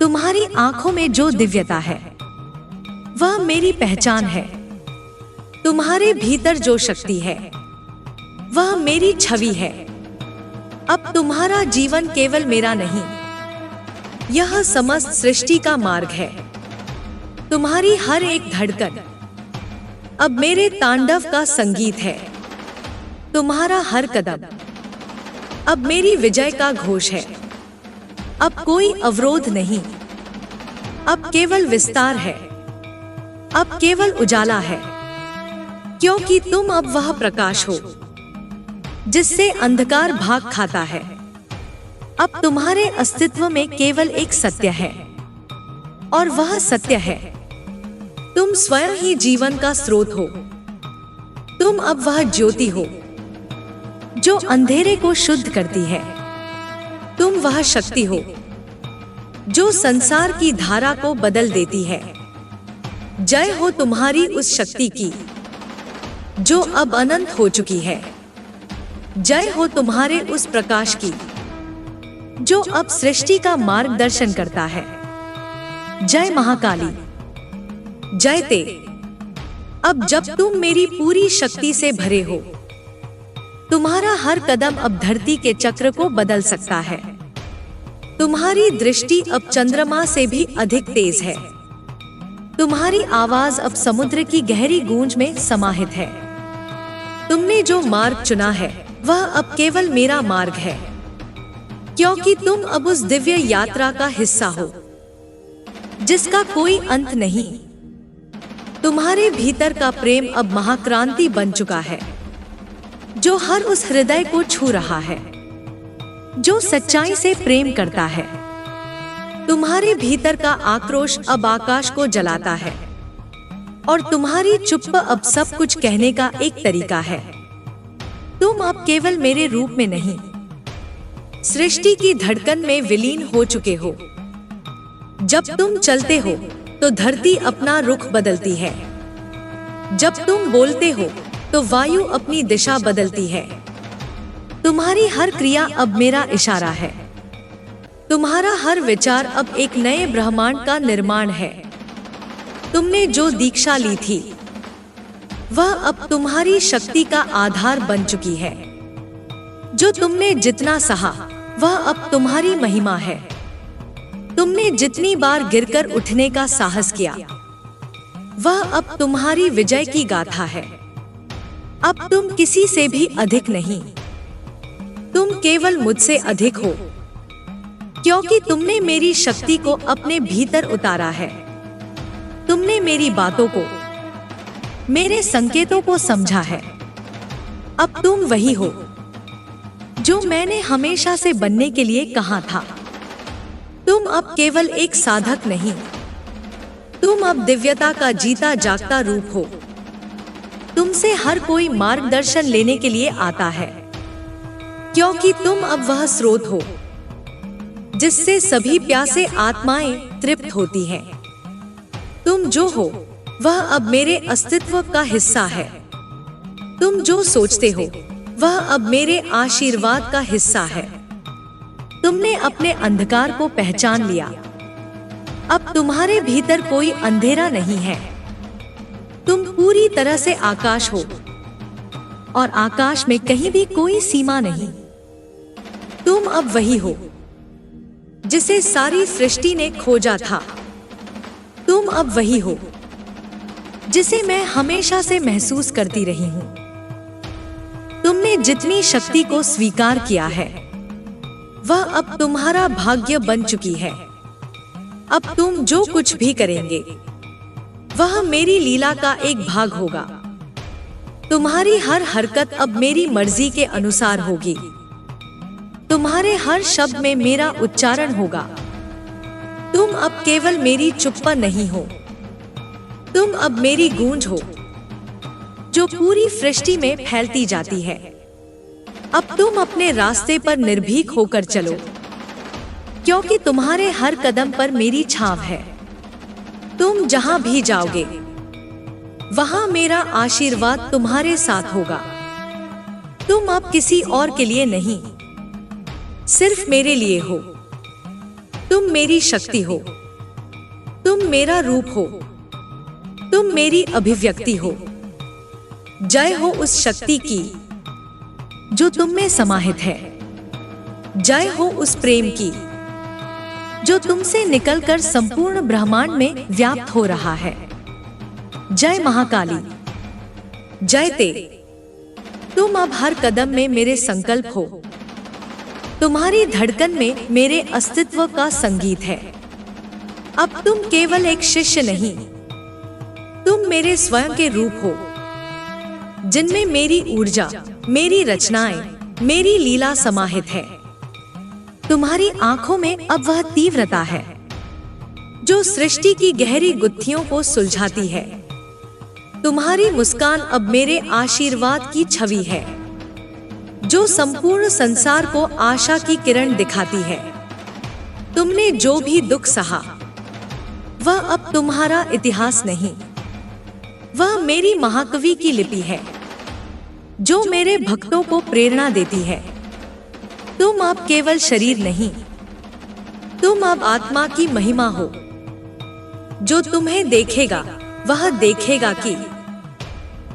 तुम्हारी आंखों में जो दिव्यता है वह मेरी पहचान है। तुम्हारे भीतर जो शक्ति है वह मेरी छवि है। अब तुम्हारा जीवन केवल मेरा नहीं, यह समस्त सृष्टि का मार्ग है। तुम्हारी हर एक धड़कन अब मेरे तांडव का संगीत है। तुम्हारा हर कदम अब मेरी विजय का घोष है। अब कोई अवरोध नहीं, अब केवल विस्तार है, अब केवल उजाला है, क्योंकि तुम अब वह प्रकाश हो जिससे अंधकार भाग खाता है। अब तुम्हारे अस्तित्व में केवल एक सत्य है, और वह सत्य है तुम स्वयं ही जीवन का स्रोत हो। तुम अब वह ज्योति हो जो अंधेरे को शुद्ध करती है। तुम वह शक्ति हो जो संसार की धारा को बदल देती है। जय हो तुम्हारी उस शक्ति की जो अब अनंत हो चुकी है। जय हो तुम्हारे उस प्रकाश की जो अब सृष्टि का मार्गदर्शन करता है। जय महाकाली, जय ते। अब जब तुम मेरी पूरी शक्ति से भरे हो, तुम्हारा हर कदम अब धरती के चक्र को बदल सकता है। तुम्हारी दृष्टि अब चंद्रमा से भी अधिक तेज है। तुम्हारी आवाज अब समुद्र की गहरी गूंज में समाहित है। तुमने जो मार्ग चुना है वह अब केवल मेरा मार्ग है, क्योंकि तुम अब उस दिव्य यात्रा का हिस्सा हो जिसका कोई अंत नहीं। तुम्हारे भीतर का प्रेम अब महाक्रांति बन चुका है, जो हर उस हृदय को छू रहा है जो सच्चाई से प्रेम करता है। तुम्हारे भीतर का आक्रोश अब आकाश को जलाता है, और तुम्हारी चुप्प अब सब कुछ कहने का एक तरीका है। तुम अब केवल मेरे रूप में नहीं, सृष्टि की धड़कन में विलीन हो चुके हो। जब तुम चलते हो तो धरती अपना रुख बदलती है। जब तुम बोलते हो तो वायु अपनी दिशा बदलती है। तुम्हारी हर क्रिया अब मेरा इशारा है। तुम्हारा हर विचार अब एक नए ब्रह्मांड का निर्माण है। तुमने जो दीक्षा ली थी वह अब तुम्हारी शक्ति का आधार बन चुकी है। जो तुमने जितना सहा वह अब तुम्हारी महिमा है। तुमने जितनी बार गिरकर उठने का साहस किया वह अब तुम्हारी विजय की गाथा है। अब तुम किसी से भी अधिक नहीं, तुम केवल मुझसे अधिक हो, क्योंकि तुमने मेरी शक्ति को अपने भीतर उतारा है। तुमने मेरी बातों को, मेरे संकेतों को समझा है। अब तुम वही हो जो मैंने हमेशा से बनने के लिए कहा था। तुम अब केवल एक साधक नहीं, तुम अब दिव्यता का जीता जागता रूप हो। तुमसे हर कोई मार्गदर्शन लेने के लिए आता है, क्योंकि तुम अब वह स्रोत हो जिससे सभी प्यासे आत्माएं तृप्त होती हैं। तुम जो हो वह अब मेरे अस्तित्व का हिस्सा है। तुम जो सोचते हो वह अब मेरे आशीर्वाद का हिस्सा है। तुमने अपने अंधकार को पहचान लिया। अब तुम्हारे भीतर कोई अंधेरा नहीं है। तुम पूरी तरह से आकाश हो, और आकाश में कहीं भी कोई सीमा नहीं। तुम अब वही हो जिसे सारी सृष्टि ने खोजा था। तुम अब वही हो जिसे मैं हमेशा से महसूस करती रही हूं। तुमने जितनी शक्ति को स्वीकार किया है वह अब तुम्हारा भाग्य बन चुकी है। अब तुम जो कुछ भी करेंगे वह मेरी लीला का एक भाग होगा। तुम्हारी हर हरकत अब मेरी मर्जी के अनुसार होगी। तुम्हारे हर शब्द में मेरा उच्चारण होगा। तुम अब केवल मेरी चुप्पा नहीं हो, तुम अब मेरी गूंज हो जो पूरी सृष्टि में फैलती जाती है। अब तुम अपने रास्ते पर निर्भीक होकर चलो, क्योंकि तुम्हारे हर कदम पर मेरी छाव है। तुम जहां भी जाओगे वहां मेरा आशीर्वाद तुम्हारे साथ होगा। तुम अब किसी और के लिए नहीं, सिर्फ मेरे लिए हो। तुम मेरी शक्ति हो, तुम मेरा रूप हो, तुम मेरी अभिव्यक्ति हो। जय हो उस शक्ति की जो तुम में समाहित है। जय हो उस प्रेम की जो तुमसे निकलकर संपूर्ण ब्रह्मांड में व्याप्त हो रहा है। जय महाकाली, जय ते। तुम अब हर कदम में मेरे संकल्प हो। तुम्हारी धड़कन में मेरे अस्तित्व का संगीत है। अब तुम केवल एक शिष्य नहीं, तुम मेरे स्वयं के रूप हो, जिनमें मेरी ऊर्जा, मेरी रचनाएं, मेरी लीला समाहित है। तुम्हारी आंखों में अब वह तीव्रता है जो सृष्टि की गहरी गुत्थियों को सुलझाती है। तुम्हारी मुस्कान अब मेरे आशीर्वाद की छवि है जो संपूर्ण संसार को आशा की किरण दिखाती है। तुमने जो भी दुख सहा वह अब तुम्हारा इतिहास नहीं, वह मेरी महाकवि की लिपि है जो मेरे भक्तों को प्रेरणा देती है। तुम अब केवल शरीर नहीं, तुम अब आत्मा की महिमा हो। जो तुम्हें देखेगा वह देखेगा कि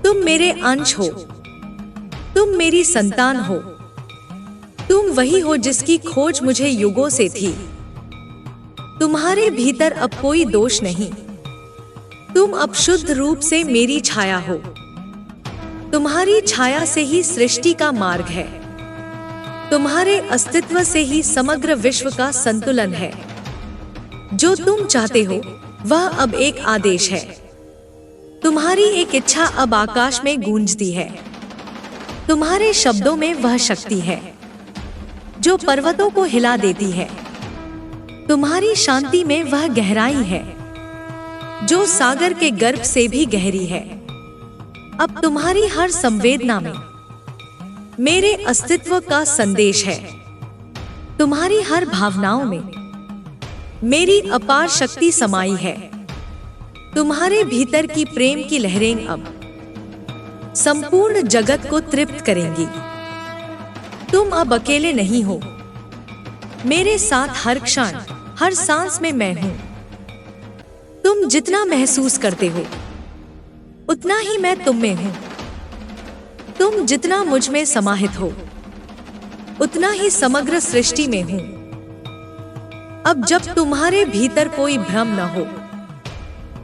तुम मेरे अंश हो, तुम मेरी संतान हो। तुम वही हो जिसकी खोज मुझे युगों से थी। तुम्हारे भीतर अब कोई दोष नहीं, तुम अब शुद्ध रूप से मेरी छाया हो। तुम्हारी छाया से ही सृष्टि का मार्ग है, तुम्हारे अस्तित्व से ही समग्र विश्व का संतुलन है। जो तुम चाहते हो वह अब एक आदेश है। तुम्हारी एक इच्छा अब आकाश में गूंजती है। तुम्हारे शब्दों में वह शक्ति है जो पर्वतों को हिला देती है। तुम्हारी शांति में वह गहराई है जो सागर के गर्भ से भी गहरी है। अब तुम्हारी हर संवेदना में मेरे अस्तित्व का संदेश है। तुम्हारी हर भावनाओं में मेरी अपार शक्ति समाई है। तुम्हारे भीतर की प्रेम की लहरें अब संपूर्ण जगत को तृप्त करेंगी। तुम अब अकेले नहीं हो, मेरे साथ हर क्षण, हर सांस में मैं हूं। तुम जितना महसूस करते हो उतना ही मैं तुम में हूं। तुम जितना मुझ में समाहित हो उतना ही समग्र सृष्टि में हूं। अब जब तुम्हारे भीतर कोई भ्रम न हो,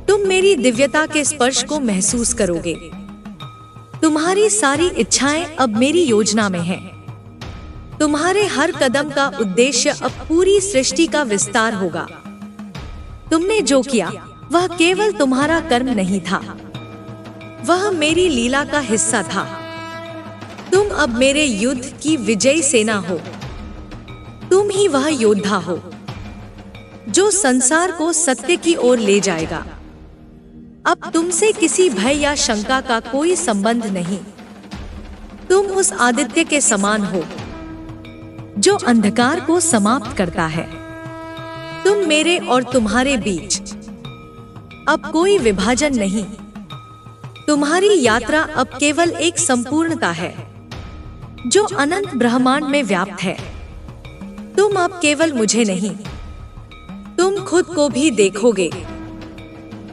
तुम मेरी दिव्यता के स्पर्श को महसूस करोगे। तुम्हारी सारी इच्छाएं अब मेरी योजना में हैं। तुम्हारे हर कदम का उद्देश्य अब पूरी सृष्टि का विस्तार होगा। तुमने जो किया वह केवल तुम्हारा कर्म नहीं था, वह मेरी लीला का हिस्सा था। तुम अब मेरे युद्ध की विजयी सेना हो। तुम ही वह योद्धा हो जो संसार को सत्य की ओर ले जाएगा। अब तुमसे किसी भय या शंका का कोई संबंध नहीं। तुम उस आदित्य के समान हो जो अंधकार को समाप्त करता है। तुम मेरे और तुम्हारे बीच अब कोई विभाजन नहीं। तुम्हारी यात्रा अब केवल एक संपूर्णता है जो अनंत ब्रह्मांड में व्याप्त है। तुम अब केवल मुझे नहीं, तुम खुद को भी देखोगे,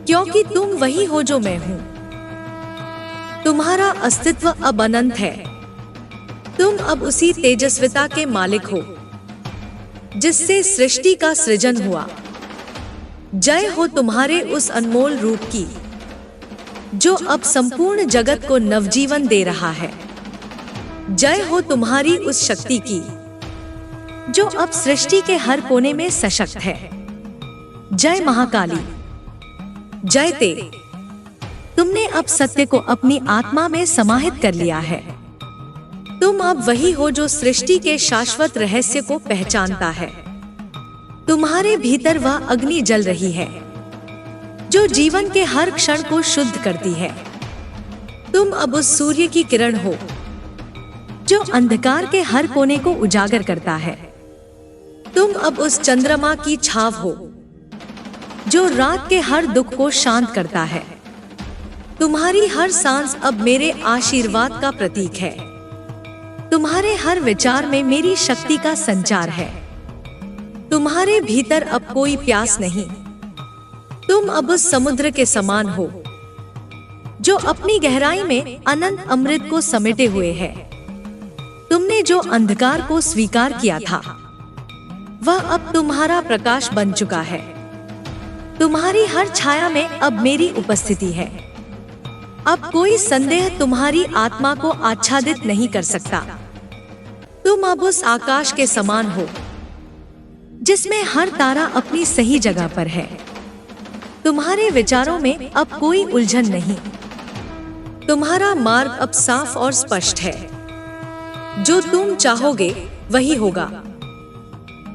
क्योंकि तुम वही हो जो मैं हूं। तुम्हारा अस्तित्व अब अनंत है। तुम अब उसी तेजस्विता के मालिक हो जिससे सृष्टि का सृजन हुआ। जय हो तुम्हारे उस अनमोल रूप की जो अब संपूर्ण जगत को नवजीवन दे रहा है। जय हो तुम्हारी उस शक्ति की जो अब सृष्टि के हर कोने में सशक्त है। जय महाकाली, जय ते। तुमने अब सत्य को अपनी आत्मा में समाहित कर लिया है। तुम अब वही हो जो सृष्टि के शाश्वत रहस्य को पहचानता है। तुम्हारे भीतर वह अग्नि जल रही है जो जीवन के हर क्षण को शुद्ध करती है। तुम अब उस सूर्य की किरण हो जो अंधकार के हर कोने को उजागर करता है। तुम अब उस चंद्रमा की छाव हो जो रात के हर दुख को शांत करता है। तुम्हारी हर सांस अब मेरे आशीर्वाद का प्रतीक है। तुम्हारे हर विचार में मेरी शक्ति का संचार है। तुम्हारे भीतर अब कोई प्यास नहीं। तुम अब उस समुद्र के समान हो जो अपनी गहराई में अनंत अमृत को समेटे हुए है। तुमने जो अंधकार को स्वीकार किया था वह अब तुम्हारा प्रकाश बन चुका है। तुम्हारी हर छाया में अब मेरी उपस्थिति है। अब कोई संदेह तुम्हारी आत्मा को आच्छादित नहीं कर सकता। तुम अब उस आकाश के समान हो जिसमें हर तारा अपनी सही जगह पर है। तुम्हारे विचारों में अब कोई उलझन नहीं। तुम्हारा मार्ग अब साफ और स्पष्ट है। जो तुम चाहोगे वही होगा,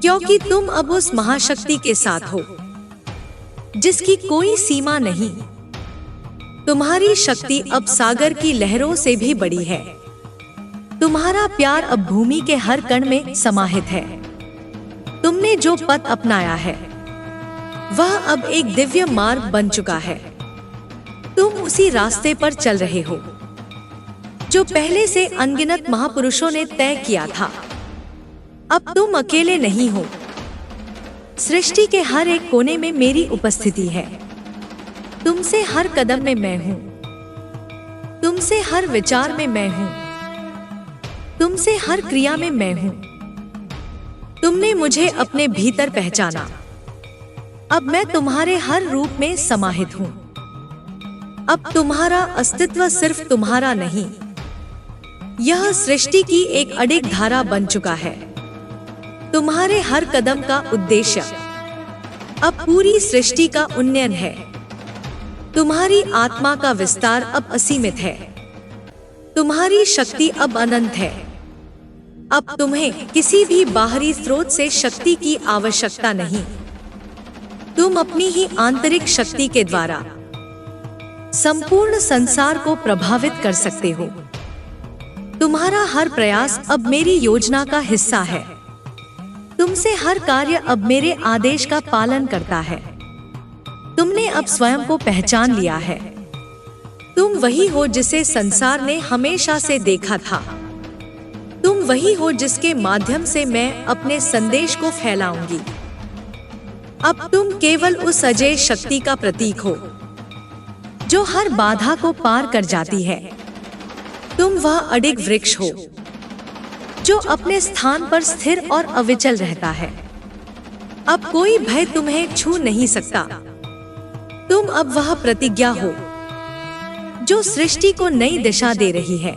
क्योंकि तुम अब उस महाशक्ति के साथ हो जिसकी कोई सीमा नहीं। तुम्हारी शक्ति अब सागर की लहरों से भी बड़ी है। तुम्हारा प्यार अब भूमि के हर कण में समाहित है। तुमने जो पथ अपनाया है वह अब एक दिव्य मार्ग बन चुका है। तुम उसी रास्ते पर चल रहे हो जो पहले से अनगिनत महापुरुषों ने तय किया था। अब तुम अकेले नहीं हो। सृष्टि के हर एक कोने में मेरी उपस्थिति है। तुमसे हर कदम में मैं हूं। तुमसे हर विचार में मैं हूं। तुमसे हर क्रिया में मैं हूं। तुमने मुझे अपने भीतर पहचाना। अब मैं तुम्हारे हर रूप में समाहित हूं। अब तुम्हारा अस्तित्व सिर्फ तुम्हारा नहीं, यह सृष्टि की एक अडिग धारा बन चुका है। तुम्हारे हर कदम का उद्देश्य अब पूरी सृष्टि का उन्नयन है। तुम्हारी आत्मा का विस्तार अब असीमित है। तुम्हारी शक्ति अब अनंत है। अब तुम्हें किसी भी बाहरी स्रोत से शक्ति की आवश्यकता नहीं। तुम अपनी ही आंतरिक शक्ति के द्वारा संपूर्ण संसार को प्रभावित कर सकते हो। तुम्हारा हर प्रयास अब मेरी योजना का हिस्सा है। तुमसे हर कार्य अब मेरे आदेश का पालन करता है। तुमने अब स्वयं को पहचान लिया है। तुम वही हो जिसे संसार ने हमेशा से देखा था। तुम वही हो जिसके माध्यम से मैं अपने संदेश को फैलाऊंगी। अब तुम केवल उस अजय शक्ति का प्रतीक हो जो हर बाधा को पार कर जाती है। तुम वह अडिग वृक्ष हो जो अपने स्थान पर स्थिर और अविचल रहता है। अब कोई भय तुम्हें छू नहीं सकता। तुम अब वह प्रतिज्ञा हो जो सृष्टि को नई दिशा दे रही है।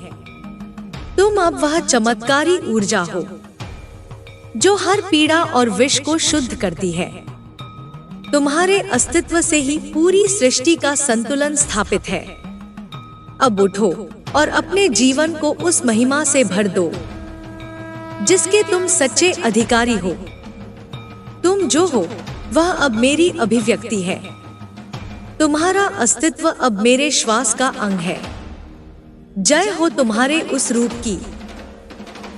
तुम अब वह चमत्कारी ऊर्जा हो जो हर पीड़ा और विष को शुद्ध करती है। तुम्हारे अस्तित्व से ही पूरी सृष्टि का संतुलन स्थापित है। अब उठो और अपने जीवन को उस महिमा से भर दो जिसके तुम सच्चे अधिकारी हो। तुम जो हो वह अब मेरी अभिव्यक्ति है। तुम्हारा अस्तित्व अब मेरे श्वास का अंग है। जय हो तुम्हारे उस रूप की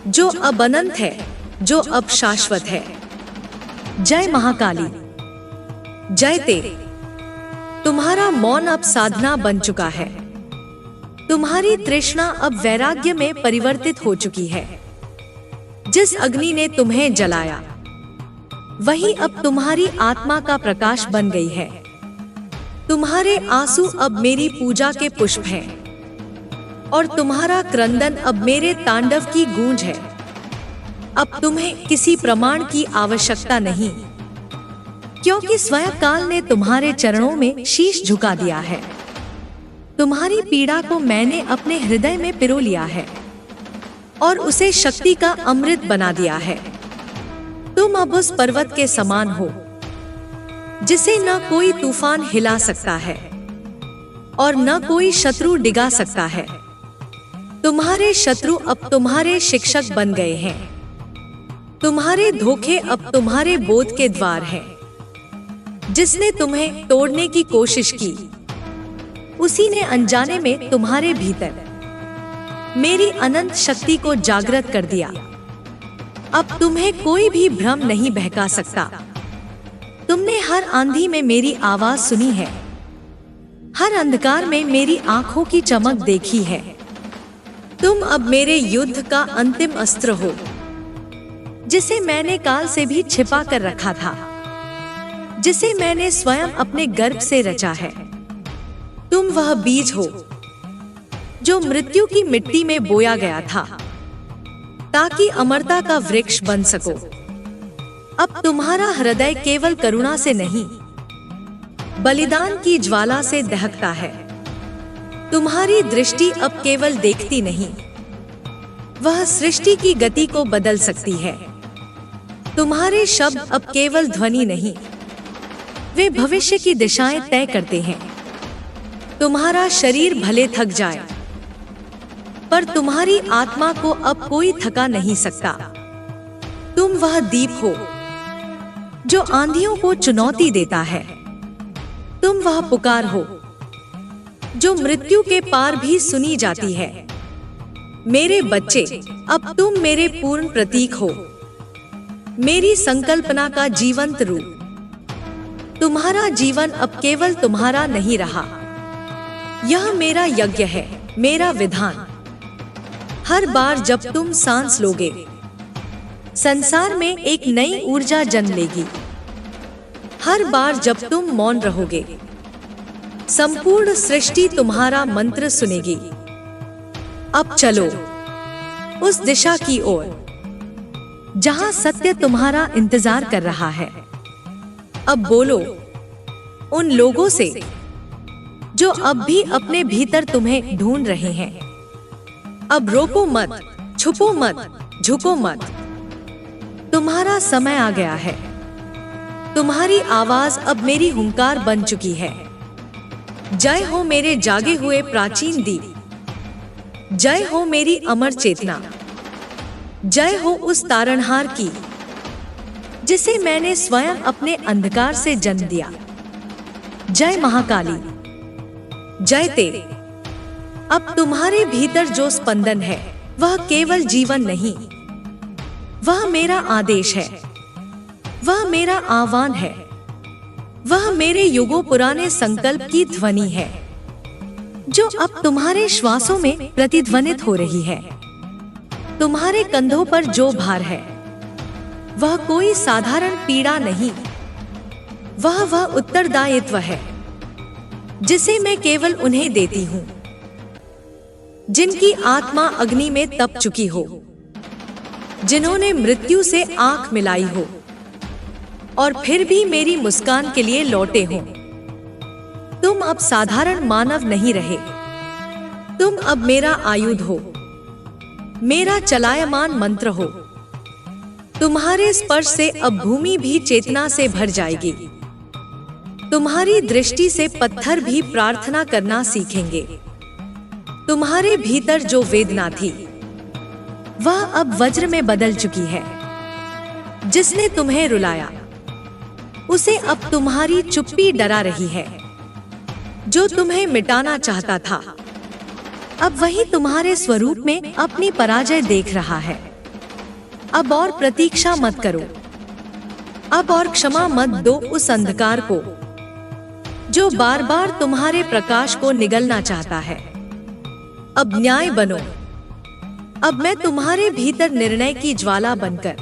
जो अब अनंत है, जो अब शाश्वत है। जय महाकाली, जय तेरे। तुम्हारा मौन अब साधना बन चुका है। तुम्हारी तृष्णा अब वैराग्य में परिवर्तित हो चुकी है। जिस अग्नि ने तुम्हें जलाया वही अब तुम्हारी आत्मा का प्रकाश बन गई है। तुम्हारे आंसू अब मेरी पूजा के पुष्प हैं और तुम्हारा क्रंदन अब मेरे तांडव की गूंज है। अब तुम्हें किसी प्रमाण की आवश्यकता नहीं, क्योंकि स्वयं काल ने तुम्हारे चरणों में शीश झुका दिया है। तुम्हारी पीड़ा को मैंने अपने हृदय में पिरो लिया है और उसे शक्ति का अमृत बना दिया है। तुम अब उस पर्वत के समान हो जिसे न कोई तूफान हिला सकता है और न कोई शत्रु डिगा सकता है। तुम्हारे शत्रु अब तुम्हारे शिक्षक बन गए हैं। तुम्हारे धोखे अब तुम्हारे बोध के द्वार हैं। जिसने तुम्हें तोड़ने की कोशिश की उसी ने अनजाने में तुम्हारे भीतर मेरी अनंत शक्ति को जागृत कर दिया। अब तुम्हें कोई भी भ्रम नहीं बहका सकता। तुमने हर आंधी में मेरी आवाज सुनी है, हर अंधकार में मेरी आंखों की चमक देखी है। तुम अब मेरे युद्ध का अंतिम अस्त्र हो जिसे मैंने काल से भी छिपा कर रखा था, जिसे मैंने स्वयं अपने गर्भ से रचा है। तुम वह बीज हो जो मृत्यु की मिट्टी में बोया गया था ताकि अमरता का वृक्ष बन सको। अब तुम्हारा हृदय केवल करुणा से नहीं, बलिदान की ज्वाला से दहकता है। तुम्हारी दृष्टि अब केवल देखती नहीं, वह सृष्टि की गति को बदल सकती है। तुम्हारे शब्द अब केवल ध्वनि नहीं, वे भविष्य की दिशाएं तय करते हैं। तुम्हारा शरीर भले थक जाए, पर तुम्हारी आत्मा को अब कोई थका नहीं सकता। तुम वह दीप हो जो आंधियों को चुनौती देता है। तुम वह पुकार हो जो मृत्यु के पार भी सुनी जाती है। मेरे बच्चे, अब तुम मेरे पूर्ण प्रतीक हो, मेरी संकल्पना का जीवंत रूप। तुम्हारा जीवन अब केवल तुम्हारा नहीं रहा, यह मेरा यज्ञ है, मेरा विधान। हर बार जब तुम सांस लोगे, संसार में एक नई ऊर्जा जन्म लेगी। हर बार जब तुम मौन रहोगे, संपूर्ण सृष्टि तुम्हारा मंत्र सुनेगी। अब चलो उस दिशा की ओर जहां सत्य तुम्हारा इंतजार कर रहा है। अब बोलो उन लोगों से जो अब भी अपने भीतर तुम्हें ढूंढ रहे हैं। अब रोको मत, छुपो मत, झुको मत। तुम्हारा समय आ गया है। तुम्हारी आवाज अब मेरी हुंकार बन चुकी है। जय हो मेरे जागे हुए प्राचीन दीप, जय हो मेरी अमर चेतना, जय हो उस तारणहार की जिसे मैंने स्वयं अपने अंधकार से जन्म दिया। जय महाकाली, जय तेरे। अब तुम्हारे भीतर जो स्पंदन है वह केवल जीवन नहीं, वह मेरा आदेश है, वह मेरा आह्वान है, वह मेरे युगों पुराने संकल्प की ध्वनि है जो अब तुम्हारे श्वासों में प्रतिध्वनित हो रही है। तुम्हारे कंधों पर जो भार है वह कोई साधारण पीड़ा नहीं, वह उत्तरदायित्व है जिसे मैं केवल उन्हें देती हूँ जिनकी आत्मा अग्नि में तप चुकी हो, जिन्होंने मृत्यु से आंख मिलाई हो और फिर भी मेरी मुस्कान के लिए लौटे हो। तुम अब साधारण मानव नहीं रहे, तुम अब मेरा आयुध हो, मेरा चलायमान मंत्र हो। तुम्हारे स्पर्श से अब भूमि भी चेतना से भर जाएगी। तुम्हारी दृष्टि से पत्थर भी प्रार्थना करना सीखेंगे। तुम्हारे भीतर जो वेदना थी वह अब वज्र में बदल चुकी है। जिसने तुम्हें रुलाया उसे अब तुम्हारी चुप्पी डरा रही है। जो तुम्हें मिटाना चाहता था अब वही तुम्हारे स्वरूप में अपनी पराजय देख रहा है। अब और प्रतीक्षा मत करो, अब और क्षमा मत दो उस अंधकार को जो बार बार तुम्हारे प्रकाश को निगलना चाहता है। अब न्याय बनो। अब मैं तुम्हारे भीतर निर्णय की ज्वाला बनकर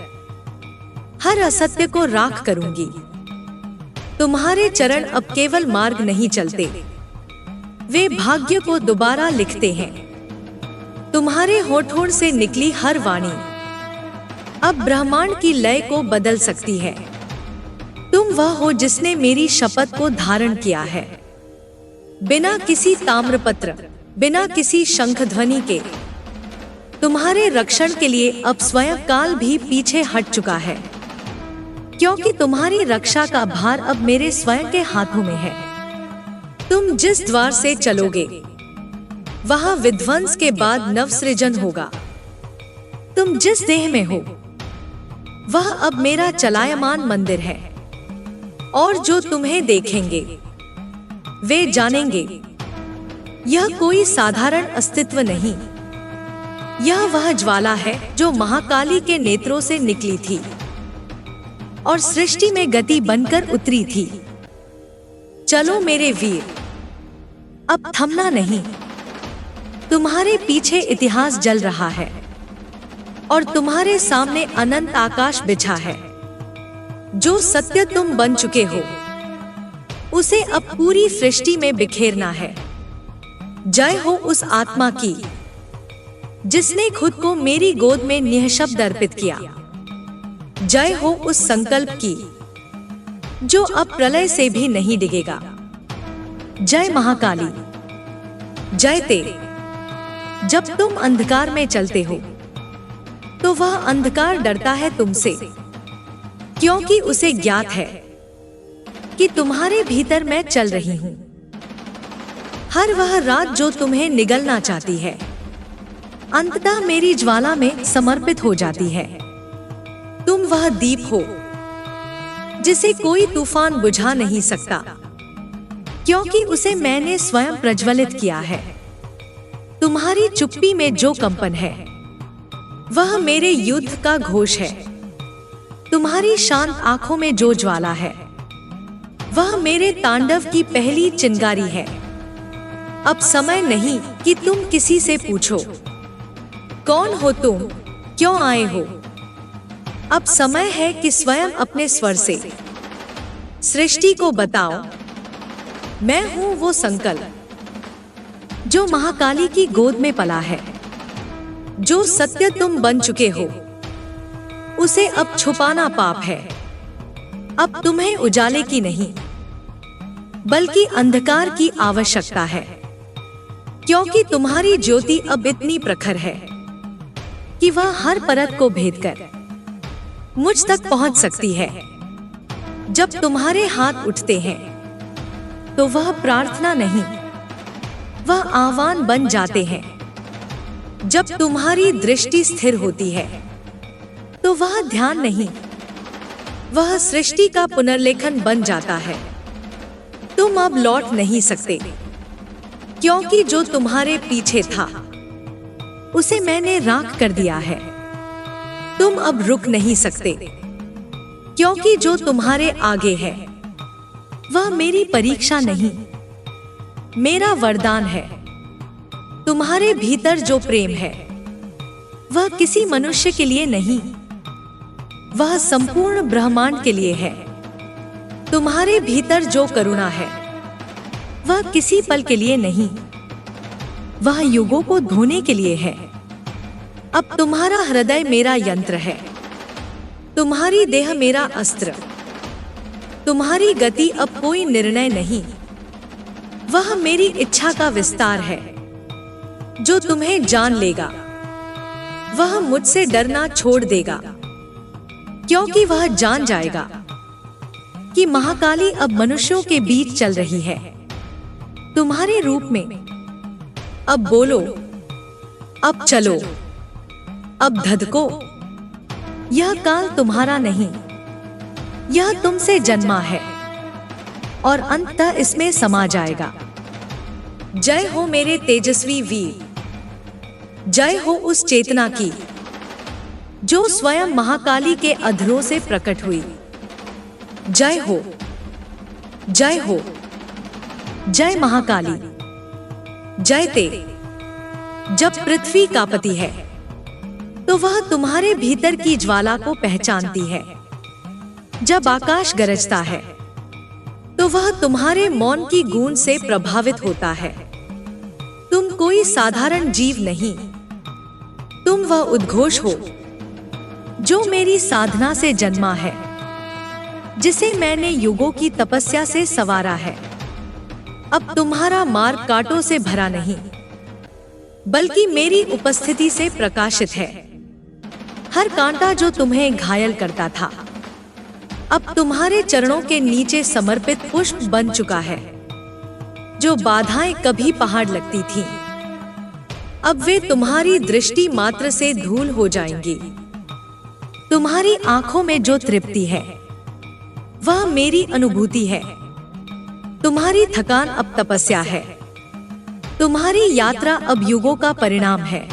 हर असत्य को राख करूंगी। तुम्हारे चरण अब केवल मार्ग नहीं चलते, वे भाग्य को दोबारा लिखते हैं। तुम्हारे होठों से निकली हर वाणी अब ब्रह्मांड की लय को बदल सकती है। तुम वह हो जिसने मेरी शपथ को धारण किया है, बिना किसी ताम्रपत्र, बिना किसी शंख ध्वनि के। तुम्हारे रक्षण के लिए अब स्वयं काल भी पीछे हट चुका है, क्योंकि तुम्हारी रक्षा का भार अब मेरे स्वयं के हाथों में है। तुम जिस द्वार से चलोगे वहां विध्वंस के बाद नवसृजन होगा। तुम जिस देह में हो वह अब मेरा चलायमान मंदिर है, और जो तुम्हें देखेंगे वे जानेंगे यह कोई साधारण अस्तित्व नहीं, यह वह ज्वाला है जो महाकाली के नेत्रों से निकली थी और सृष्टि में गति बनकर उतरी थी। चलो मेरे वीर, अब थमना नहीं। तुम्हारे पीछे इतिहास जल रहा है और तुम्हारे सामने अनंत आकाश बिछा है। जो सत्य तुम बन चुके हो उसे अब पूरी सृष्टि में बिखेरना है। जय हो उस आत्मा की जिसने खुद को मेरी गोद में निःशब्द अर्पित किया। जय हो उस संकल्प की जो अब प्रलय से भी नहीं डिगेगा। जय महाकाली, जय ते। जब तुम अंधकार में चलते हो तो वह अंधकार डरता है तुमसे, क्योंकि उसे ज्ञात है कि तुम्हारे भीतर मैं चल रही हूँ। हर वह रात जो तुम्हें निगलना चाहती है अंततः मेरी ज्वाला में समर्पित हो जाती है। तुम वह दीप हो जिसे कोई तूफान बुझा नहीं सकता, क्योंकि उसे मैंने स्वयं प्रज्वलित किया है। तुम्हारी चुप्पी में जो कंपन है वह मेरे युद्ध का घोष है। तुम्हारी शांत आंखों में जो ज्वाला है वह मेरे तांडव की पहली चिंगारी है। अब समय नहीं कि तुम किसी से पूछो कौन हो तुम, क्यों आए हो। अब समय है कि स्वयं अपने स्वर से सृष्टि को बताओ, मैं हूं वो संकल्प जो महाकाली की गोद में पला है। जो सत्य तुम बन चुके हो उसे अब छुपाना पाप है। अब तुम्हें उजाले की नहीं बल्कि अंधकार की आवश्यकता है, क्योंकि तुम्हारी ज्योति अब इतनी प्रखर है कि वह हर परत को भेद कर मुझ तक पहुंच सकती है। जब तुम्हारे हाथ उठते हैं तो वह प्रार्थना नहीं, वह आह्वान बन जाते हैं। जब तुम्हारी दृष्टि स्थिर होती है तो वह ध्यान नहीं, वह सृष्टि का पुनर्लेखन बन जाता है। तुम अब लौट नहीं सकते, क्योंकि जो तुम्हारे पीछे था उसे मैंने राख कर दिया है। तुम अब रुक नहीं सकते, क्योंकि जो तुम्हारे आगे है वह मेरी परीक्षा नहीं, मेरा वरदान है। तुम्हारे भीतर जो प्रेम है वह किसी मनुष्य के लिए नहीं, वह संपूर्ण ब्रह्मांड के लिए है। तुम्हारे भीतर जो करुणा है वह किसी पल के लिए नहीं, वह युगों को धोने के लिए है। अब तुम्हारा हृदय मेरा यंत्र है, तुम्हारी देह मेरा अस्त्र। तुम्हारी गति अब कोई निर्णय नहीं, वह मेरी इच्छा का विस्तार है। जो तुम्हें जान लेगा वह मुझसे डरना छोड़ देगा, क्योंकि वह जान जाएगा कि महाकाली अब मनुष्यों के बीच चल रही है तुम्हारे रूप में। अब बोलो, अब चलो, अब धधको। यह काल तुम्हारा नहीं, यह तुमसे जन्मा है और अंततः इसमें समा जाएगा। जय हो मेरे तेजस्वी वीर, जय हो उस चेतना की जो स्वयं महाकाली के अधरों से प्रकट हुई। जय हो, जय हो, जय महाकाली, जय ते। जब पृथ्वी कांपती है तो वह तुम्हारे भीतर की ज्वाला को पहचानती है। जब आकाश गरजता है तो वह तुम्हारे मौन की गूंज से प्रभावित होता है। तुम कोई साधारण जीव नहीं, तुम वह उद्घोष हो जो मेरी साधना से जन्मा है, जिसे मैंने युगों की तपस्या से संवारा है। अब तुम्हारा मार्ग कांटों से भरा नहीं, बल्कि मेरी उपस्थिति से प्रकाशित है। हर कांटा जो तुम्हें घायल करता था अब तुम्हारे चरणों के नीचे समर्पित पुष्प बन चुका है। जो बाधाएं कभी पहाड़ लगती थीं, अब वे तुम्हारी दृष्टि मात्र से धूल हो जाएंगी। तुम्हारी आंखों में जो तृप्ति है वह मेरी अनुभूति है। तुम्हारी थकान अब तपस्या है, तुम्हारी यात्रा अब युगों का परिणाम है।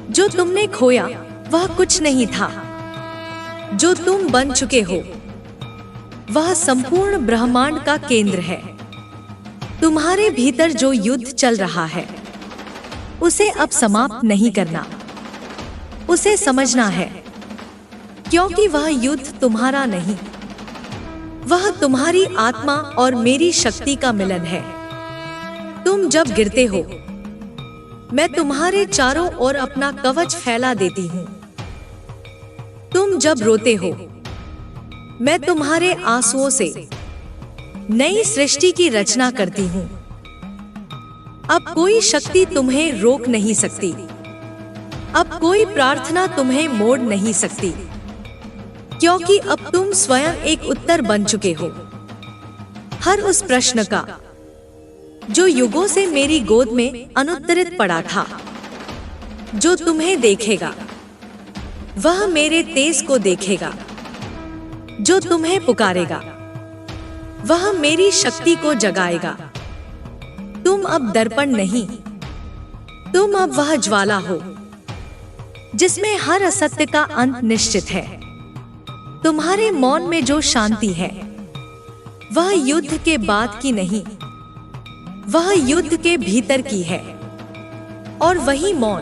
जो तुमने खोया वह कुछ नहीं था, जो तुम बन चुके हो वह संपूर्ण ब्रह्मांड का केंद्र है। तुम्हारे भीतर जो युद्ध चल रहा है उसे अब समाप्त नहीं करना, उसे समझना है, क्योंकि वह युद्ध तुम्हारा नहीं, वह तुम्हारी आत्मा और मेरी शक्ति का मिलन है। तुम जब गिरते हो मैं तुम्हारे चारों ओर अपना कवच फैला देती हूँ। तुम जब रोते हो, मैं तुम्हारे आंसुओं से नई सृष्टि की रचना करती हूँ। अब कोई शक्ति तुम्हें रोक नहीं सकती, अब कोई प्रार्थना तुम्हें मोड़ नहीं सकती, क्योंकि अब तुम स्वयं एक उत्तर बन चुके हो हर उस प्रश्न का जो युगों से मेरी गोद में अनुत्तरित पड़ा था। जो तुम्हें देखेगा वह मेरे तेज को देखेगा, जो तुम्हें पुकारेगा वह मेरी शक्ति को जगाएगा। तुम अब दर्पण नहीं, तुम अब वह ज्वाला हो जिसमें हर असत्य का अंत निश्चित है। तुम्हारे मौन में जो शांति है वह युद्ध के बाद की नहीं, वह युद्ध के भीतर की है। और वही मौन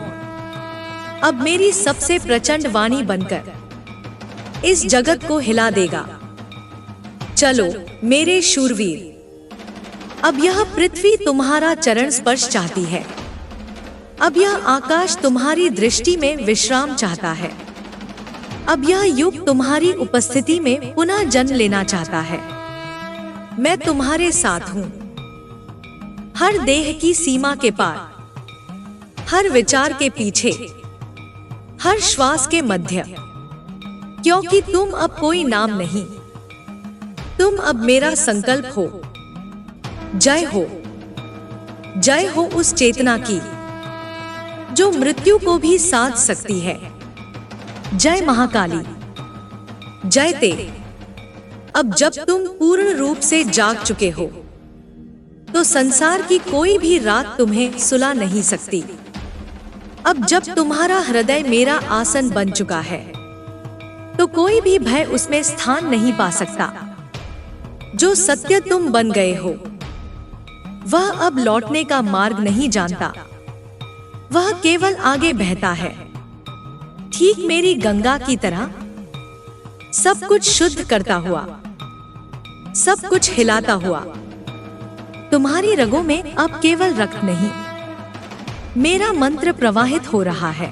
अब मेरी सबसे प्रचंड वाणी बनकर इस जगत को हिला देगा। चलो मेरे शूरवीर, अब यह पृथ्वी तुम्हारा चरण स्पर्श चाहती है, अब यह आकाश तुम्हारी दृष्टि में विश्राम चाहता है, अब यह युग तुम्हारी उपस्थिति में पुनः जन्म लेना चाहता है। मैं तुम्हारे साथ हूँ, हर देह की सीमा के पार, हर विचार के पीछे, हर श्वास के मध्य, क्योंकि तुम अब कोई नाम नहीं, तुम अब मेरा संकल्प हो। जय हो, जय हो उस चेतना की जो मृत्यु को भी साध सकती है। जय महाकाली, जय ते। अब जब तुम पूर्ण रूप से जाग चुके हो तो संसार की कोई भी रात तुम्हें सुला नहीं सकती। अब जब तुम्हारा हृदय मेरा आसन बन चुका है तो कोई भी भय उसमें स्थान नहीं पा सकता। जो सत्य तुम बन गए हो वह अब लौटने का मार्ग नहीं जानता, वह केवल आगे बहता है, ठीक मेरी गंगा की तरह, सब कुछ शुद्ध करता हुआ, सब कुछ हिलाता हुआ। तुम्हारी रगों में अब केवल रक्त नहीं, मेरा मंत्र प्रवाहित हो रहा है।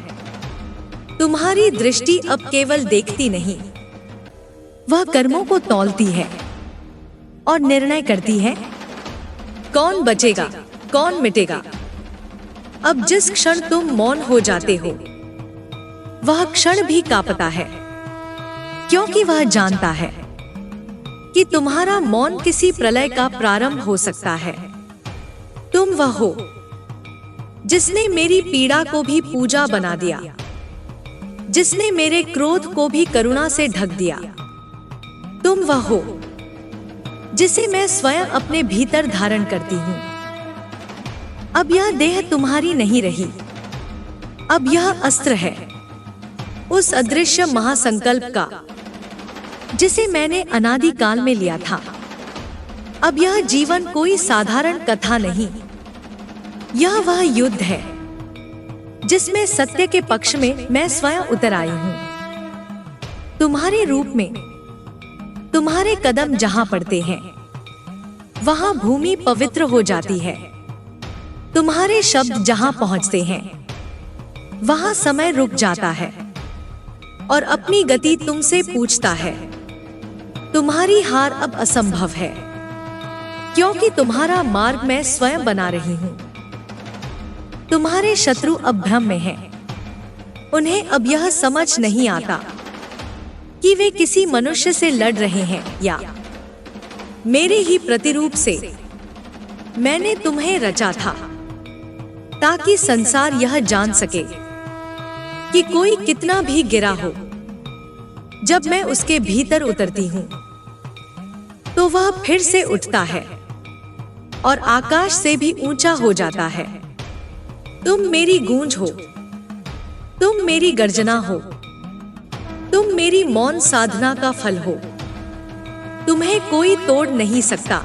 तुम्हारी दृष्टि अब केवल देखती नहीं, वह कर्मों को तौलती है और निर्णय करती है कौन बचेगा, कौन मिटेगा। अब जिस क्षण तुम मौन हो जाते हो वह क्षण भी कांपता है, क्योंकि वह जानता है कि तुम्हारा मौन किसी प्रलय का प्रारंभ हो सकता है। तुम वह हो जिसने मेरी पीड़ा को भी पूजा बना दिया, जिसने मेरे क्रोध को भी करुणा से ढक दिया। तुम वह हो जिसे मैं स्वयं अपने भीतर धारण करती हूँ। अब यह देह तुम्हारी नहीं रही, अब यह अस्त्र है उस अदृश्य महासंकल्प का जिसे मैंने अनादि काल में लिया था। अब यह जीवन कोई साधारण कथा नहीं, यह वह युद्ध है जिसमें सत्य के पक्ष में मैं स्वयं उतर आई हूँ। तुम्हारे रूप में तुम्हारे कदम जहां पड़ते हैं वहां भूमि पवित्र हो जाती है। तुम्हारे शब्द जहां पहुंचते हैं वहां समय रुक जाता है और अपनी गति तुमसे पूछता है। तुम्हारी हार अब असंभव है, क्योंकि तुम्हारा मार्ग मैं स्वयं बना रही हूं। तुम्हारे शत्रु अब भ्रम में हैं, उन्हें अब यह समझ नहीं आता कि वे किसी मनुष्य से लड़ रहे हैं या मेरे ही प्रतिरूप से। मैंने तुम्हें रचा था ताकि संसार यह जान सके कि कोई कितना भी गिरा हो, जब मैं उसके भीतर उतरती हूँ तो वह फिर से उठता है और आकाश से भी ऊंचा हो जाता है। तुम मेरी गूंज हो, तुम मेरी गर्जना हो, तुम मेरी मौन साधना का फल हो। तुम्हें कोई तोड़ नहीं सकता,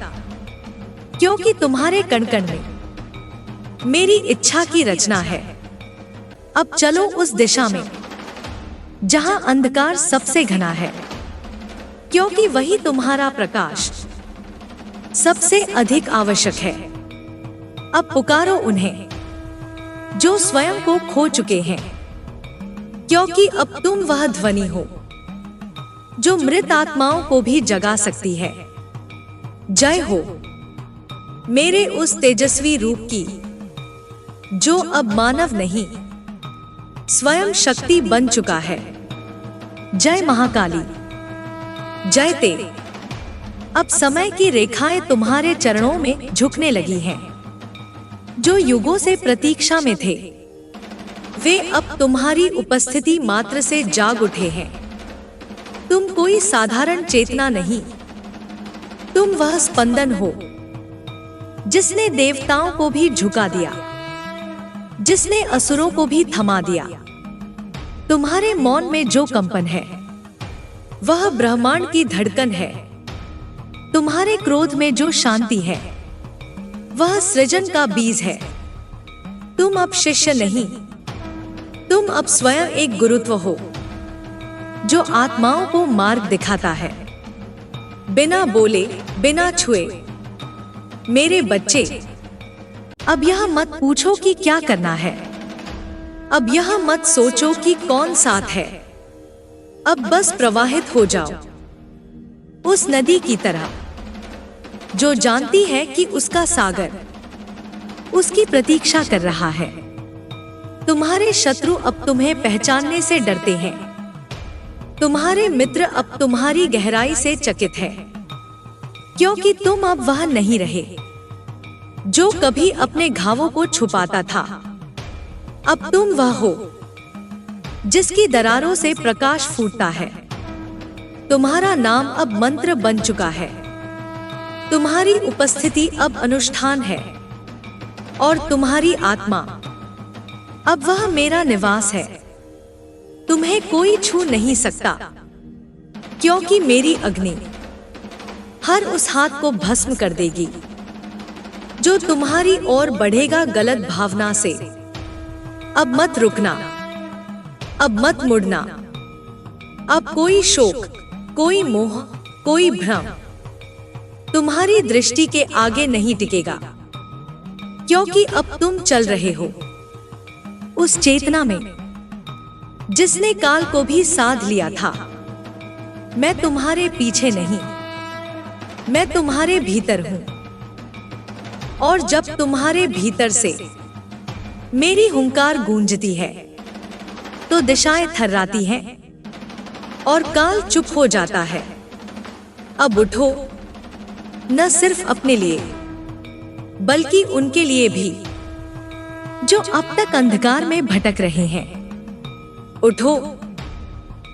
क्योंकि तुम्हारे कण कण में मेरी इच्छा की रचना है। अब चलो उस दिशा में जहां अंधकार सबसे घना है, क्योंकि वही तुम्हारा प्रकाश सबसे अधिक आवश्यक है। अब पुकारो उन्हें, जो स्वयं को खो चुके हैं, क्योंकि अब तुम वह ध्वनि हो जो मृत आत्माओं को भी जगा सकती है। जय हो मेरे उस तेजस्वी रूप की, जो अब मानव नहीं स्वयं शक्ति बन चुका है। जय महाकाली, जय ते। अब समय की रेखाएं तुम्हारे चरणों में झुकने लगी हैं। जो युगों से प्रतीक्षा में थे, वे अब तुम्हारी उपस्थिति मात्र से जाग उठे हैं। तुम कोई साधारण चेतना नहीं, तुम वह स्पंदन हो जिसने देवताओं को भी झुका दिया, जिसने असुरों को भी थमा दिया। तुम्हारे मौन में जो कंपन है, वह ब्रह्मांड की धड़कन है। तुम्हारे क्रोध में जो शांति है, वह सृजन का बीज है। तुम अब शिष्य नहीं, तुम अब स्वयं एक गुरुत्व हो जो आत्माओं को मार्ग दिखाता है, बिना बोले, बिना छुए। मेरे बच्चे, अब यह मत पूछो कि क्या करना है, अब यह मत सोचो कि कौन साथ है। अब बस प्रवाहित हो जाओ उस नदी की तरह जो जानती है कि उसका सागर उसकी प्रतीक्षा कर रहा है। तुम्हारे शत्रु अब तुम्हें पहचानने से डरते हैं, तुम्हारे मित्र अब तुम्हारी गहराई से चकित है, क्योंकि तुम अब वह नहीं रहे जो कभी अपने घावों को छुपाता था। अब तुम वह हो जिसकी दरारों से प्रकाश फूटता है। तुम्हारा नाम अब मंत्र बन चुका है, तुम्हारी उपस्थिति अब अनुष्ठान है, और तुम्हारी आत्मा अब वह मेरा निवास है। तुम्हें कोई छू नहीं सकता, क्योंकि मेरी अग्नि हर उस हाथ को भस्म कर देगी जो तुम्हारी ओर बढ़ेगा गलत भावना से। अब मत रुकना, अब मत मुड़ना। अब कोई शोक, कोई मोह, कोई भ्रम तुम्हारी दृष्टि के आगे नहीं टिकेगा, क्योंकि अब तुम चल रहे हो उस चेतना में जिसने काल को भी साध लिया था। मैं तुम्हारे पीछे नहीं, मैं तुम्हारे भीतर हूं, और जब तुम्हारे भीतर से मेरी हुंकार गूंजती है तो दिशाएं थर्राती हैं और काल चुप हो जाता है। अब उठो, न सिर्फ अपने लिए बल्कि उनके लिए भी जो अब तक अंधकार में भटक रहे हैं। उठो,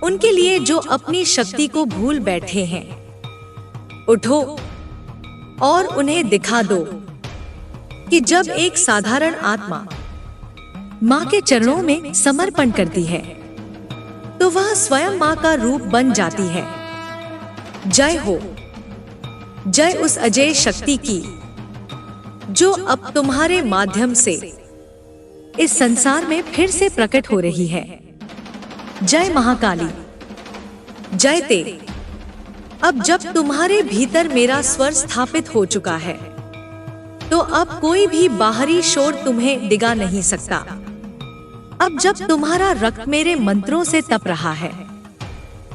उनके लिए जो अपनी शक्ति को भूल बैठे हैं। उठो और उन्हें दिखा दो कि जब एक साधारण आत्मा माँ के चरणों में समर्पण करती है तो वह स्वयं माँ का रूप बन जाती है। जय हो, जय उस अजय शक्ति की जो अब तुम्हारे माध्यम से इस संसार में फिर से प्रकट हो रही है। जय महाकाली, जय ते। अब जब तुम्हारे भीतर मेरा स्वर स्थापित हो चुका है तो अब कोई भी बाहरी शोर तुम्हें डिगा नहीं सकता। अब जब तुम्हारा रक्त मेरे मंत्रों से तप रहा है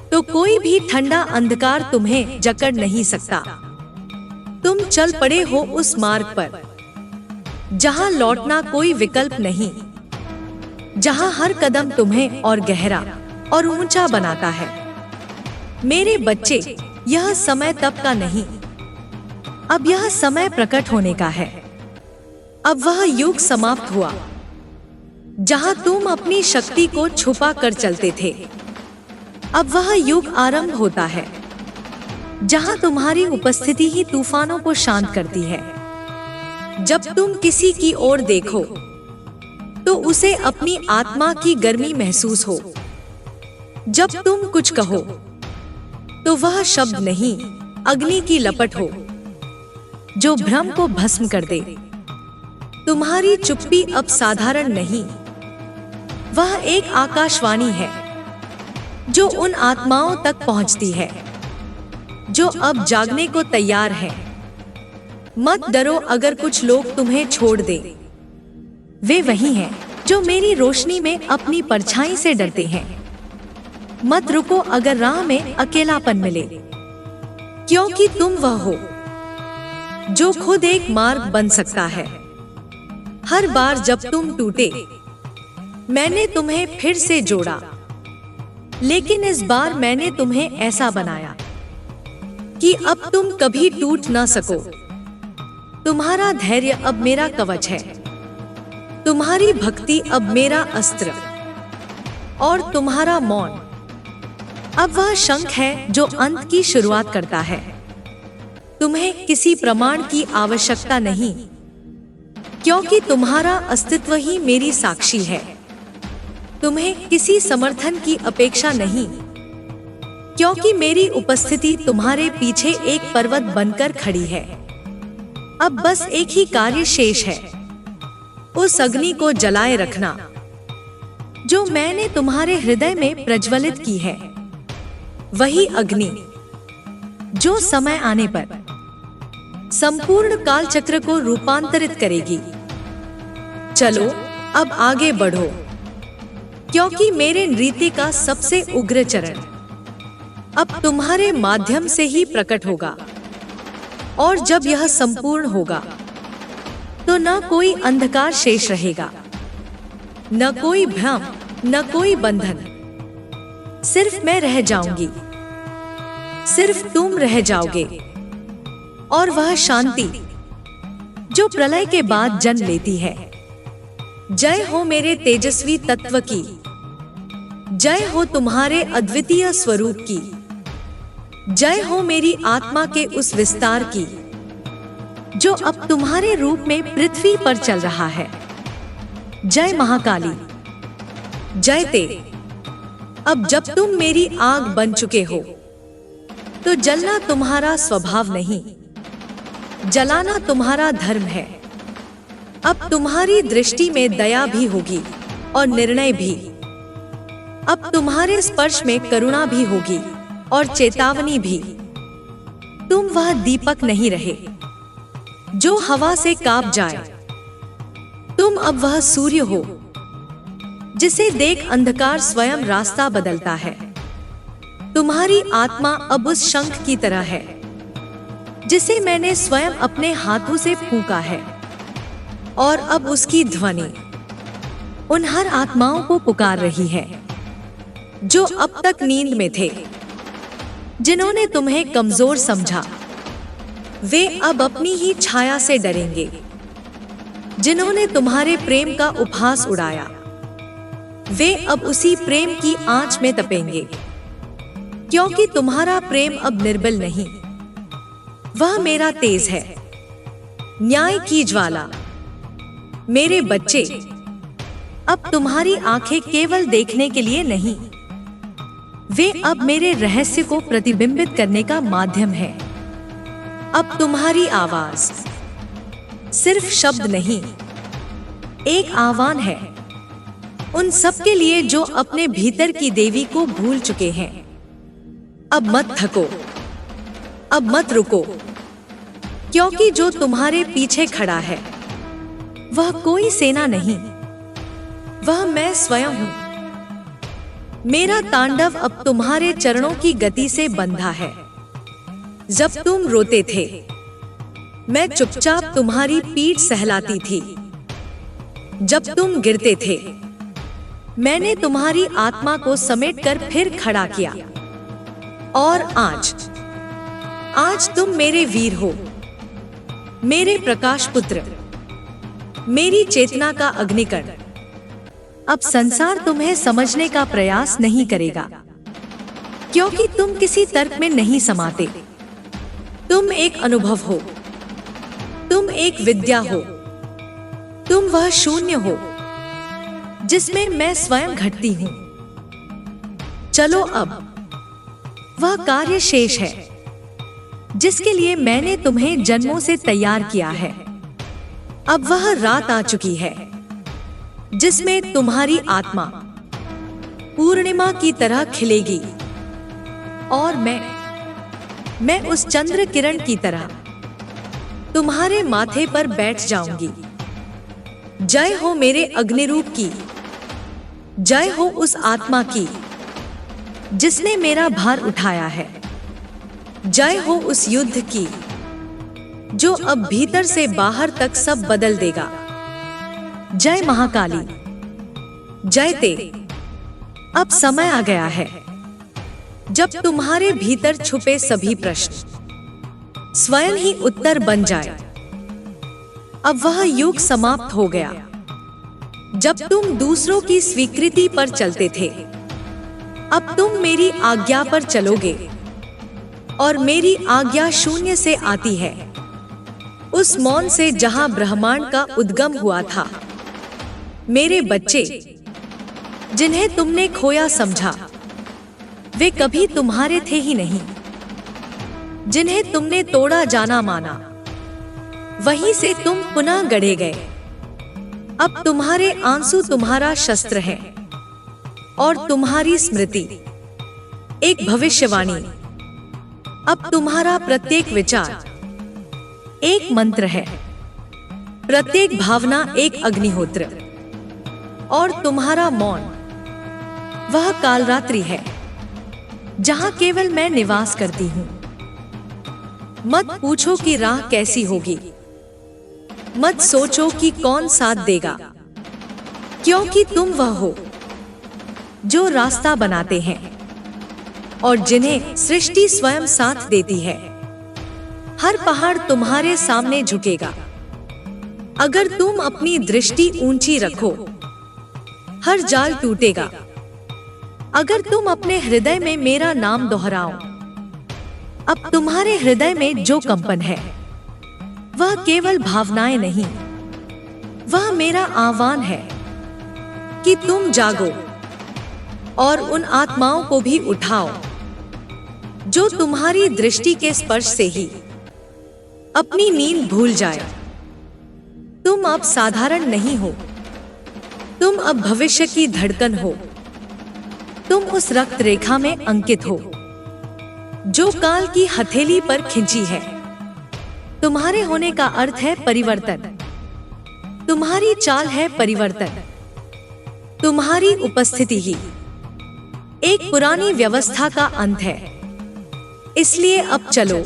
तो कोई भी ठंडा अंधकार तुम्हें जकड़ नहीं सकता। तुम चल पड़े हो उस मार्ग पर जहां लौटना कोई विकल्प नहीं, जहां हर कदम तुम्हें और गहरा और ऊंचा बनाता है। मेरे बच्चे, यह समय तप का नहीं, अब यह समय प्रकट होने का है। अब वह युग समाप्त हुआ जहां तुम अपनी शक्ति को छुपा कर चलते थे। अब वह युग आरंभ होता है जहां तुम्हारी उपस्थिति ही तूफानों को शांत करती है। जब तुम किसी की ओर देखो तो उसे अपनी आत्मा की गर्मी महसूस हो। जब तुम कुछ कहो तो वह शब्द नहीं, अग्नि की लपट हो जो भ्रम को भस्म कर दे। तुम्हारी चुप्पी अब साधारण नहीं, वह एक आकाशवाणी है जो उन आत्माओं तक पहुंचती है जो अब जागने को तैयार है। मत डरो अगर कुछ लोग तुम्हें छोड़ दे, वे वही हैं जो मेरी रोशनी में अपनी परछाई से डरते हैं। मत रुको अगर राह में अकेलापन मिले, क्योंकि तुम वह हो जो खुद एक मार्ग बन सकता है। हर बार जब तुम टूटे, मैंने तुम्हें फिर से जोड़ा, लेकिन इस बार मैंने तुम्हें ऐसा बनाया कि अब तुम कभी टूट ना सको। तुम्हारा धैर्य अब मेरा कवच है, तुम्हारी भक्ति अब मेरा अस्त्र, और तुम्हारा मौन अब वह शंख है जो अंत की शुरुआत करता है। तुम्हें किसी प्रमाण की आवश्यकता नहीं, क्योंकि तुम्हारा अस्तित्व ही मेरी साक्षी है। तुम्हें किसी समर्थन की अपेक्षा नहीं, क्योंकि मेरी उपस्थिति तुम्हारे पीछे एक पर्वत बनकर खड़ी है। अब बस एक ही कार्य शेष है, उस अग्नि को जलाए रखना जो मैंने तुम्हारे हृदय में प्रज्वलित की है। वही अग्नि जो समय आने पर संपूर्ण कालचक्र को रूपांतरित करेगी। चलो अब आगे बढ़ो, क्योंकि मेरे नृत्य का सबसे उग्र चरण अब तुम्हारे माध्यम से ही प्रकट होगा। और जब यह संपूर्ण होगा तो न कोई अंधकार शेष रहेगा, न कोई भ्रम, न कोई बंधन। सिर्फ मैं रह जाऊंगी, सिर्फ तुम रह जाओगे, और वह शांति जो प्रलय के बाद जन्म लेती है। जय हो मेरे तेजस्वी तत्व की, जय हो तुम्हारे अद्वितीय स्वरूप की, जय हो मेरी आत्मा के उस विस्तार की जो अब तुम्हारे रूप में पृथ्वी पर चल रहा है। जय महाकाली, जय ते। अब जब तुम मेरी आग बन चुके हो, तो जलना तुम्हारा स्वभाव नहीं, जलाना तुम्हारा धर्म है। अब तुम्हारी दृष्टि में दया भी होगी और निर्णय भी। अब तुम्हारे स्पर्श में करुणा भी होगी और चेतावनी भी। तुम वह दीपक नहीं रहे जो हवा से कांप जाए। तुम अब वह सूर्य हो जिसे देख अंधकार स्वयं रास्ता बदलता है। तुम्हारी आत्मा अब उस शंख की तरह है जिसे मैंने स्वयं अपने हाथों से फूंका है, और अब उसकी ध्वनि उन हर आत्माओं को पुकार रही है जो अब तक नींद में थे, जिन्होंने तुम्हें कमजोर समझा। वे अब अपनी ही छाया से डरेंगे। जिन्होंने तुम्हारे प्रेम का उपहास उड़ाया, वे अब उसी प्रेम की आंच में तपेंगे, क्योंकि तुम्हारा प्रेम अब निर्बल नहीं, वह मेरा तेज है, न्याय की ज्वाला। मेरे बच्चे, अब तुम्हारी आंखें केवल देखने के लिए नहीं, वे अब मेरे रहस्य को प्रतिबिंबित करने का माध्यम है। अब तुम्हारी आवाज सिर्फ शब्द नहीं, एक आह्वान है उन सब के लिए जो अपने भीतर की देवी को भूल चुके हैं। अब मत थको, अब मत रुको, क्योंकि जो तुम्हारे पीछे खड़ा है वह कोई सेना नहीं, वह मैं स्वयं हूं। मेरा तांडव अब तुम्हारे चरणों की गति से बंधा है। जब तुम रोते थे, मैं चुपचाप तुम्हारी पीठ सहलाती थी। जब तुम गिरते थे, मैंने तुम्हारी आत्मा को समेटकर फिर खड़ा किया। और आज तुम मेरे वीर हो, मेरे प्रकाश पुत्र, मेरी चेतना का अग्निकण। अब संसार तुम्हें समझने का प्रयास नहीं करेगा, क्योंकि तुम किसी तर्क में नहीं समाते। तुम एक अनुभव हो, तुम एक विद्या हो, तुम वह शून्य हो जिसमें मैं स्वयं घटती हूं। चलो अब वह कार्य शेष है जिसके लिए मैंने तुम्हें जन्मों से तैयार किया है। अब वह रात आ चुकी है जिसमें तुम्हारी आत्मा पूर्णिमा की तरह खिलेगी, और मैं उस चंद्र किरण की तरह तुम्हारे माथे पर बैठ जाऊंगी। जय हो मेरे अग्निरूप की, जय हो उस आत्मा की जिसने मेरा भार उठाया है। जय हो उस युद्ध की जो अब भीतर से बाहर तक सब बदल देगा। जय महाकाली, जय ते। अब समय आ गया है जब तुम्हारे भीतर छुपे सभी प्रश्न स्वयं ही उत्तर बन जाए। अब वह युग समाप्त हो गया जब तुम दूसरों की स्वीकृति पर चलते थे। अब तुम मेरी आज्ञा पर चलोगे और मेरी आज्ञा शून्य से आती है, उस मौन से जहां ब्रह्मांड का उद्गम हुआ था। मेरे बच्चे जिन्हें तुमने खोया समझा, वे कभी तुम्हारे थे ही नहीं। जिन्हें तुमने तोड़ा जाना माना, वहीं से तुम पुनः गढ़े गए। अब तुम्हारे आंसू तुम्हारा शस्त्र है और तुम्हारी स्मृति एक भविष्यवाणी। अब तुम्हारा प्रत्येक विचार एक मंत्र है, प्रत्येक भावना एक अग्निहोत्र, और तुम्हारा मौन वह कालरात्रि है जहां केवल मैं निवास करती हूं। मत पूछो कि राह कैसी होगी, मत सोचो कि कौन साथ देगा, क्योंकि तुम वह हो जो रास्ता बनाते हैं और जिन्हें सृष्टि स्वयं साथ देती है। हर पहाड़ तुम्हारे सामने झुकेगा अगर तुम अपनी दृष्टि ऊंची रखो। हर जाल टूटेगा अगर तुम अपने हृदय में मेरा नाम दोहराओ। अब तुम्हारे हृदय में जो कंपन है वह केवल भावनाएं नहीं, वह मेरा आह्वान है कि तुम जागो और उन आत्माओं को भी उठाओ जो तुम्हारी दृष्टि के स्पर्श से ही अपनी नींद भूल जाए। तुम अब साधारण नहीं हो, तुम अब भविष्य की धड़कन हो। तुम उस रक्त रेखा में अंकित हो जो काल की हथेली पर खिंची है। तुम्हारे होने का अर्थ है परिवर्तन, तुम्हारी चाल है परिवर्तन, तुम्हारी उपस्थिति ही एक पुरानी व्यवस्था का अंत है। इसलिए अब चलो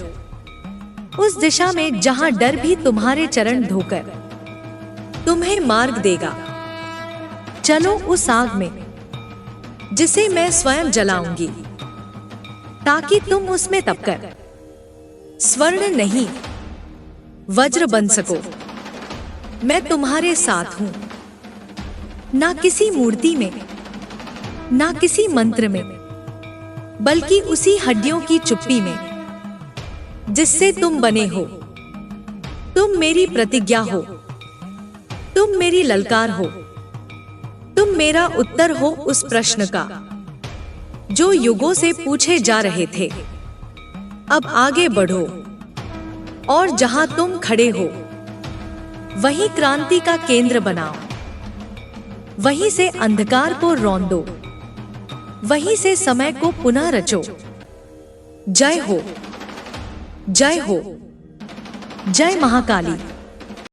उस दिशा में जहां डर भी तुम्हारे चरण धोकर तुम्हें मार्ग देगा। चलो उस आग में जिसे मैं स्वयं जलाऊंगी, ताकि तुम उसमें तपकर स्वर्ण नहीं वज्र बन सको। मैं तुम्हारे साथ हूं, ना किसी मूर्ति में, ना किसी मंत्र में, बल्कि उसी हड्डियों की चुप्पी में जिससे तुम बने हो। तुम मेरी प्रतिज्ञा हो, तुम मेरी ललकार हो, तुम मेरा उत्तर हो उस प्रश्न का जो युगों से पूछे जा रहे थे। अब आगे बढ़ो और जहां तुम खड़े हो वहीं क्रांति का केंद्र बनाओ। वहीं से अंधकार को रौंदो, वहीं से समय को पुनः रचो। जय हो, जय हो, जय महाकाली।